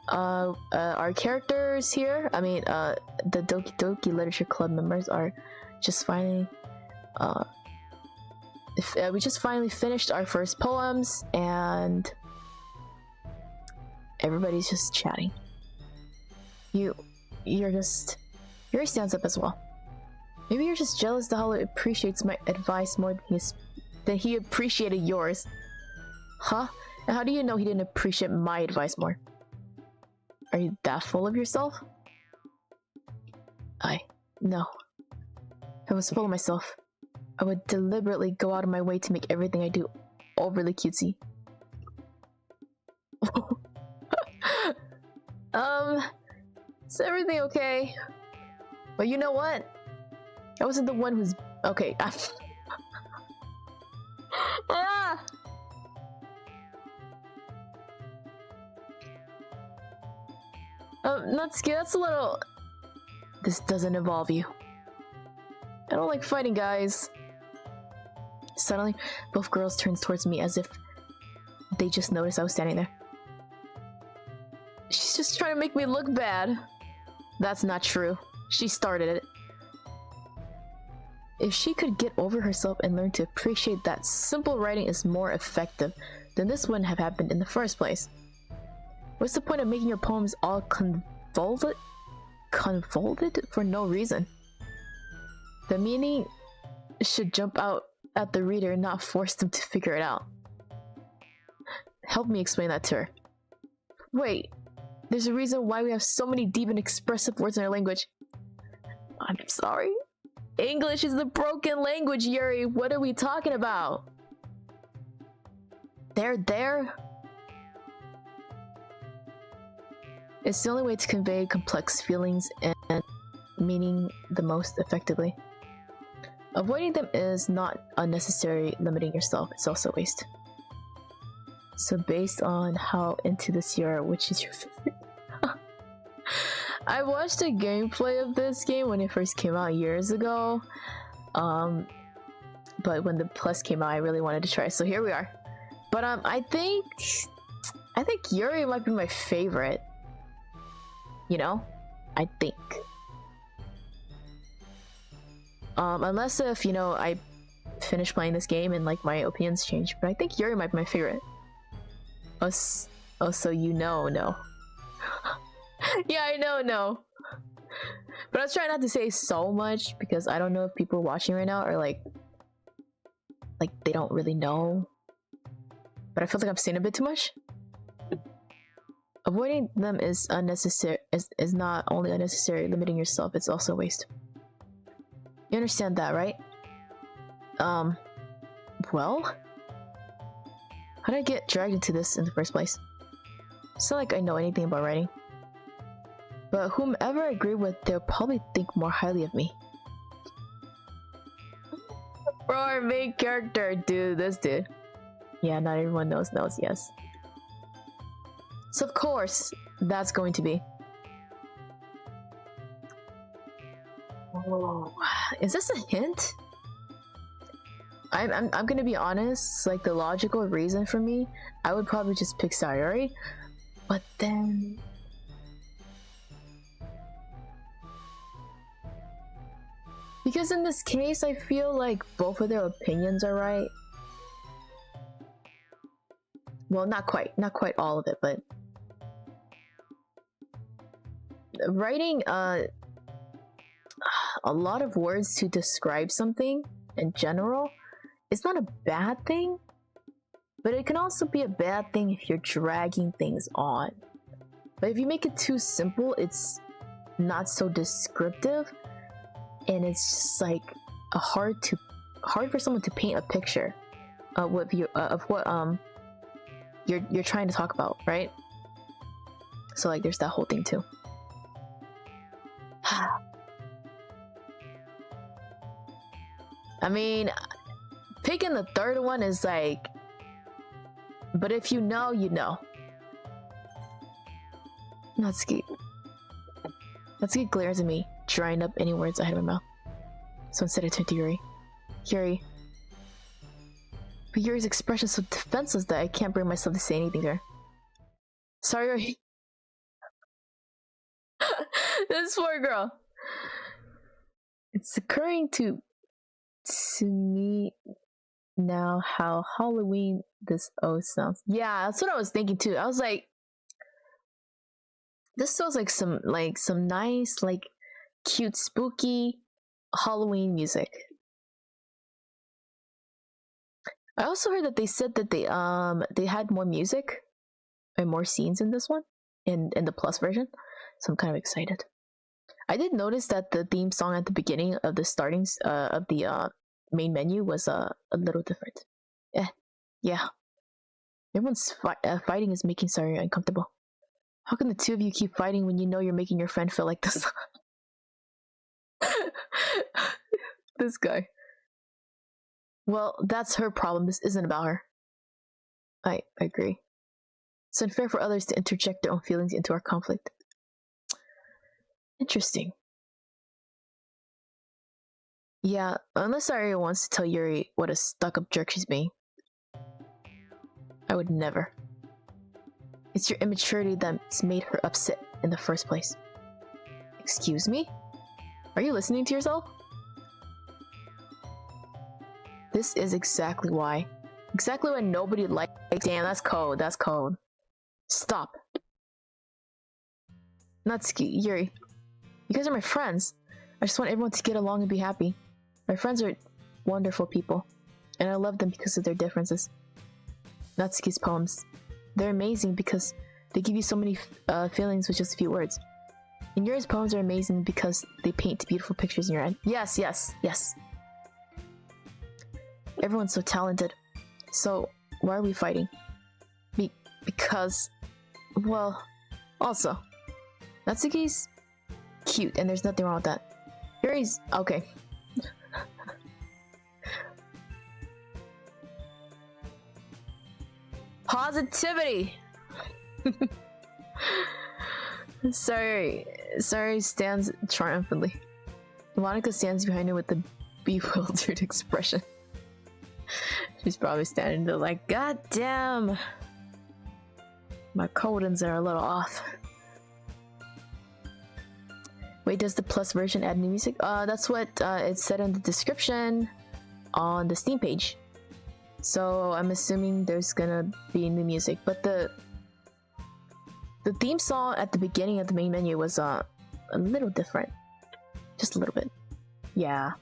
Our characters here, the Doki Literature Club members are just finally, we just finally finished our first poems, and everybody's just chatting. Yuri stands up as well. Maybe you're just jealous that Hollow appreciates my advice more than he appreciated yours. Huh? And how do you know he didn't appreciate my advice more? Are you that full of yourself? No. I was full of myself. I would deliberately go out of my way to make everything I do overly cutesy. Is everything okay? But you know what? I wasn't the one who's... Okay. Ah! Natsuki, that's a little... This doesn't involve you. I don't like fighting, guys. Suddenly, both girls turned towards me as if they just noticed I was standing there. She's just trying to make me look bad. That's not true. She started it. If she could get over herself and learn to appreciate that simple writing is more effective, then this wouldn't have happened in the first place. What's the point of making your poems all convoluted for no reason? The meaning should jump out at the reader and not force them to figure it out. Help me explain that to her. Wait, there's a reason why we have so many deep and expressive words in our language. I'm sorry. English is the broken language, Yuri. What are we talking about? There. It's the only way to convey complex feelings and meaning the most effectively. Avoiding them is not unnecessary limiting yourself, it's also a waste. So based on how into this you are, which is your favorite? I watched a gameplay of this game when it first came out years ago. But when the Plus came out, I really wanted to try, so here we are. But I think Yuri might be my favorite. You know? I think. Unless if, you know, I finish playing this game and like my opinions change, but I think Yuri might be my favorite. Oh, so you know, no. Yeah, I know, no. But I was trying not to say so much because I don't know if people watching right now are like they don't really know. But I feel like I'm saying a bit too much. Avoiding them is unnecessary. Is not only unnecessary, limiting yourself. It's also a waste. You understand that, right? Well, how did I get dragged into this in the first place? It's not like I know anything about writing. But whomever I agree with, they'll probably think more highly of me. Bro, our main character, dude, this dude. Yeah, not everyone knows, yes. So of course, that's going to be. Oh, is this a hint? I'm gonna be honest, like the logical reason for me, I would probably just pick Sayori, but then because in this case, I feel like both of their opinions are right. Well, not quite all of it, but writing a lot of words to describe something in general is not a bad thing, but it can also be a bad thing if you're dragging things on. But if you make it too simple, it's not so descriptive, and it's just like hard for someone to paint a picture of what you're trying to talk about, right? So like there's that whole thing too. I mean, picking the third one is like, but if you know, you know. Natsuki glares at me, drying up any words I had in my mouth. So instead I turned to Yuri. Yuri. But Yuri's expression is so defenseless that I can't bring myself to say anything to her. Sorry, Yuri. This poor girl. It's occurring to me now how Halloween this O sounds. Yeah, that's what I was thinking too. I was like, this feels like some nice, like cute, spooky Halloween music. I also heard that they said that they had more music and more scenes in this one, in the Plus version. So I'm kind of excited. I did notice that the theme song at the beginning of the startings of the main menu was a little different. Yeah. Everyone's fighting is making Sari uncomfortable. How can the two of you keep fighting when you know you're making your friend feel like this? This guy. Well, that's her problem. This isn't about her. I agree. It's unfair for others to interject their own feelings into our conflict. Interesting. Yeah, unless Arya wants to tell Yuri what a stuck-up jerk she's being. I would never. It's your immaturity that's made her upset in the first place. Excuse me? Are you listening to yourself? This is exactly why. Exactly why nobody likes. Damn, that's code. That's code. Stop. Natsuki, Yuri. You guys are my friends. I just want everyone to get along and be happy. My friends are wonderful people, and I love them because of their differences. Natsuki's poems. They're amazing because they give you so many feelings with just a few words. And Yuri's poems are amazing because they paint beautiful pictures in your head. Yes, yes, yes. Everyone's so talented. So, why are we fighting? Because, well, also, Natsuki's cute, and there's nothing wrong with that. Yuri's okay. Positivity! Sorry stands triumphantly. Monica stands behind her with a bewildered expression. She's probably standing there like, God damn! My codons are a little off. Wait, does the plus version add new music? That's what it said in the description on the Steam page. So I'm assuming there's gonna be new music, but the theme song at the beginning of the main menu was a little different. Just a little bit. Yeah.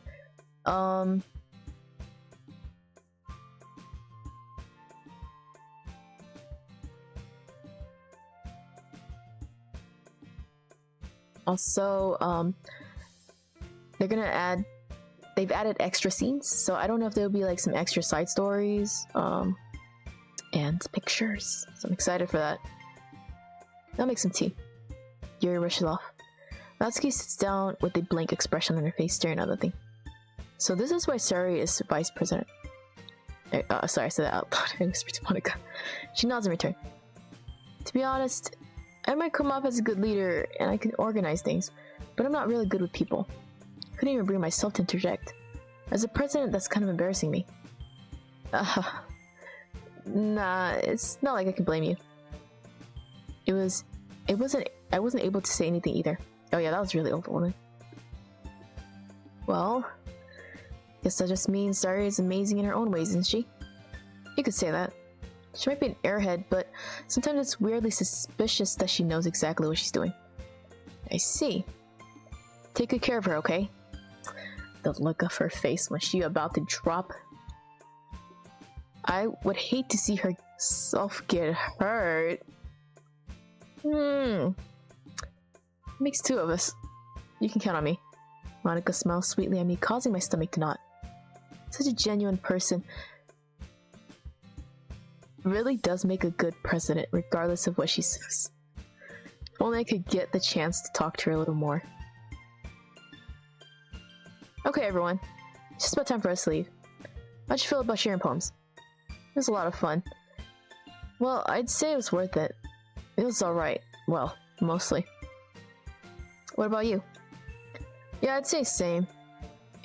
Also, they've added extra scenes, so I don't know if there'll be like some extra side stories, and pictures. So I'm excited for that. I'll make some tea. Yuri rushes off. Natsuki sits down with a blank expression on her face, staring at nothing. So this is why Sari is vice president. Sorry, I said that out loud. I whispered to Monica. She nods in return. To be honest, I might come off as a good leader and I can organize things, but I'm not really good with people. I couldn't even bring myself to interject. As a president, that's kind of embarrassing me. Nah, it's not like I can blame you. I wasn't able to say anything either. Oh yeah, that was really overwhelming. Well, guess that just means Sari is amazing in her own ways, isn't she? You could say that. She might be an airhead, but sometimes it's weirdly suspicious that she knows exactly what she's doing. I see. Take good care of her, okay? The look of her face when she's about to drop. I would hate to see herself get hurt. Makes two of us. You can count on me. Monica smiles sweetly at me, causing my stomach to knot. Such a genuine person. Really does make a good president, regardless of what she says. If only I could get the chance to talk to her a little more. Okay, everyone. It's just about time for us to leave. How'd you feel about sharing poems? It was a lot of fun. Well, I'd say it was worth it. It was alright. Well, mostly. What about you? Yeah, I'd say same.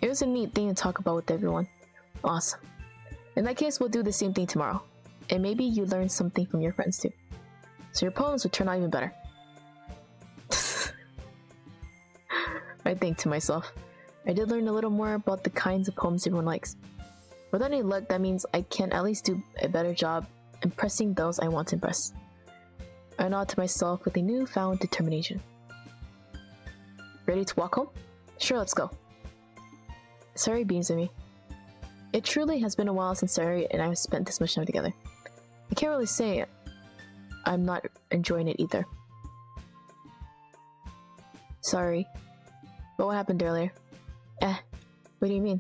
It was a neat thing to talk about with everyone. Awesome. In that case, we'll do the same thing tomorrow. And maybe you learn something from your friends too. So your poems would turn out even better. I think to myself, I did learn a little more about the kinds of poems everyone likes. Without any luck, that means I can at least do a better job impressing those I want to impress. I nod to myself with a newfound determination. Ready to walk home? Sure, let's go. Sari beams at me. It truly has been a while since Sari and I have spent this much time together. I can't really say I'm not enjoying it either. Sorry. But what happened earlier? What do you mean?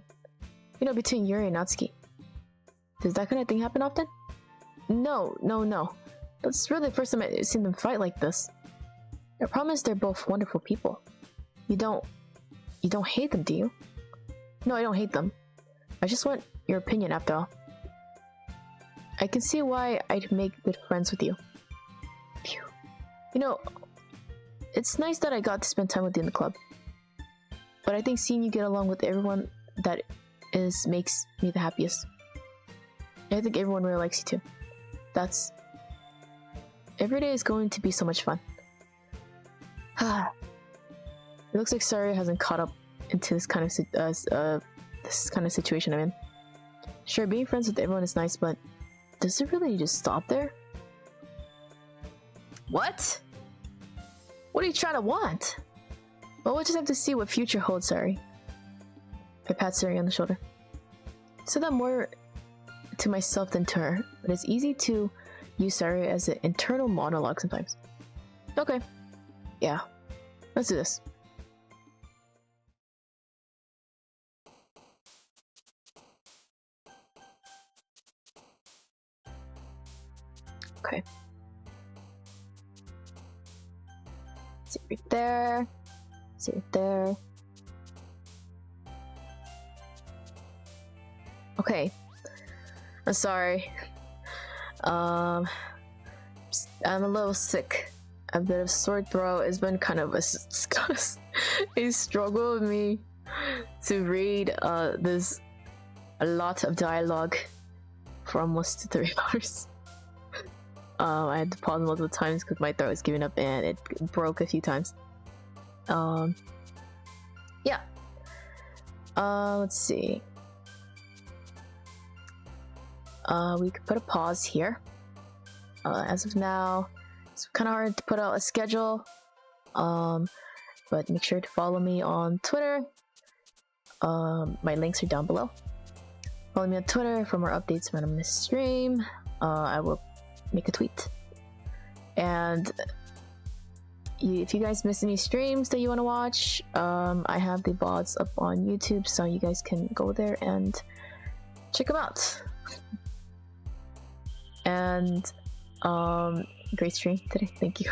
You know, between Yuri and Natsuki. Does that kind of thing happen often? No. That's really the first time I've seen them fight like this. I promise they're both wonderful people. You don't hate them, do you? No, I don't hate them. I just want your opinion after all. I can see why I'd make good friends with you. Phew. You know, it's nice that I got to spend time with you in the club. But I think seeing you get along with everyone makes me the happiest. And I think everyone really likes you too. Every day is going to be so much fun. It looks like Sari hasn't caught up into this kind of situation I'm in. Sure, being friends with everyone is nice, but does it really just stop there? What? What are you trying to want? Well, we'll just have to see what future holds, Sari. I pat Sari on the shoulder. I said that more to myself than to her, but it's easy to use Sari as an internal monologue sometimes. Okay. Yeah. Let's do this. Okay. See right there. See right there. Okay. I'm sorry. I'm a little sick. A bit of sore throat. It's been kind of a struggle with me to read this a lot of dialogue for almost 3 hours. I had to pause multiple times because my throat was giving up and it broke a few times. Yeah. Let's see. We could put a pause here. As of now, it's kind of hard to put out a schedule. But make sure to follow me on Twitter. My links are down below. Follow me on Twitter for more updates when I'm gonna stream. I will make a tweet. And if you guys miss any streams that you want to watch, I have the VODs up on YouTube, so you guys can go there and check them out. And great stream today, thank you.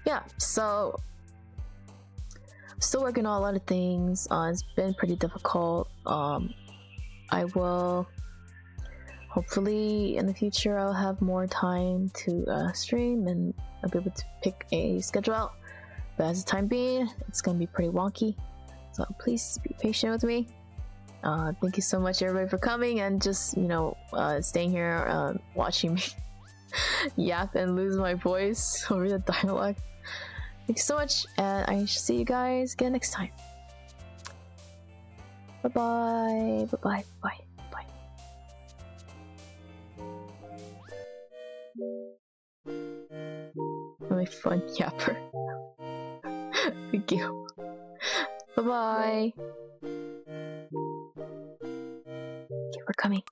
Yeah, so still working on a lot of things. It's been pretty difficult. I will hopefully in the future I'll have more time to stream and I'll be able to pick a schedule out, but as the time being it's gonna be pretty wonky, so please be patient with me. Thank you so much everybody for coming and just, you know, staying here watching me yap and lose my voice over the dialogue. Thank you so much, and I shall see you guys again next time. Bye bye, bye bye, bye bye. My fun yapper. Thank you. Bye bye. Thank you for coming.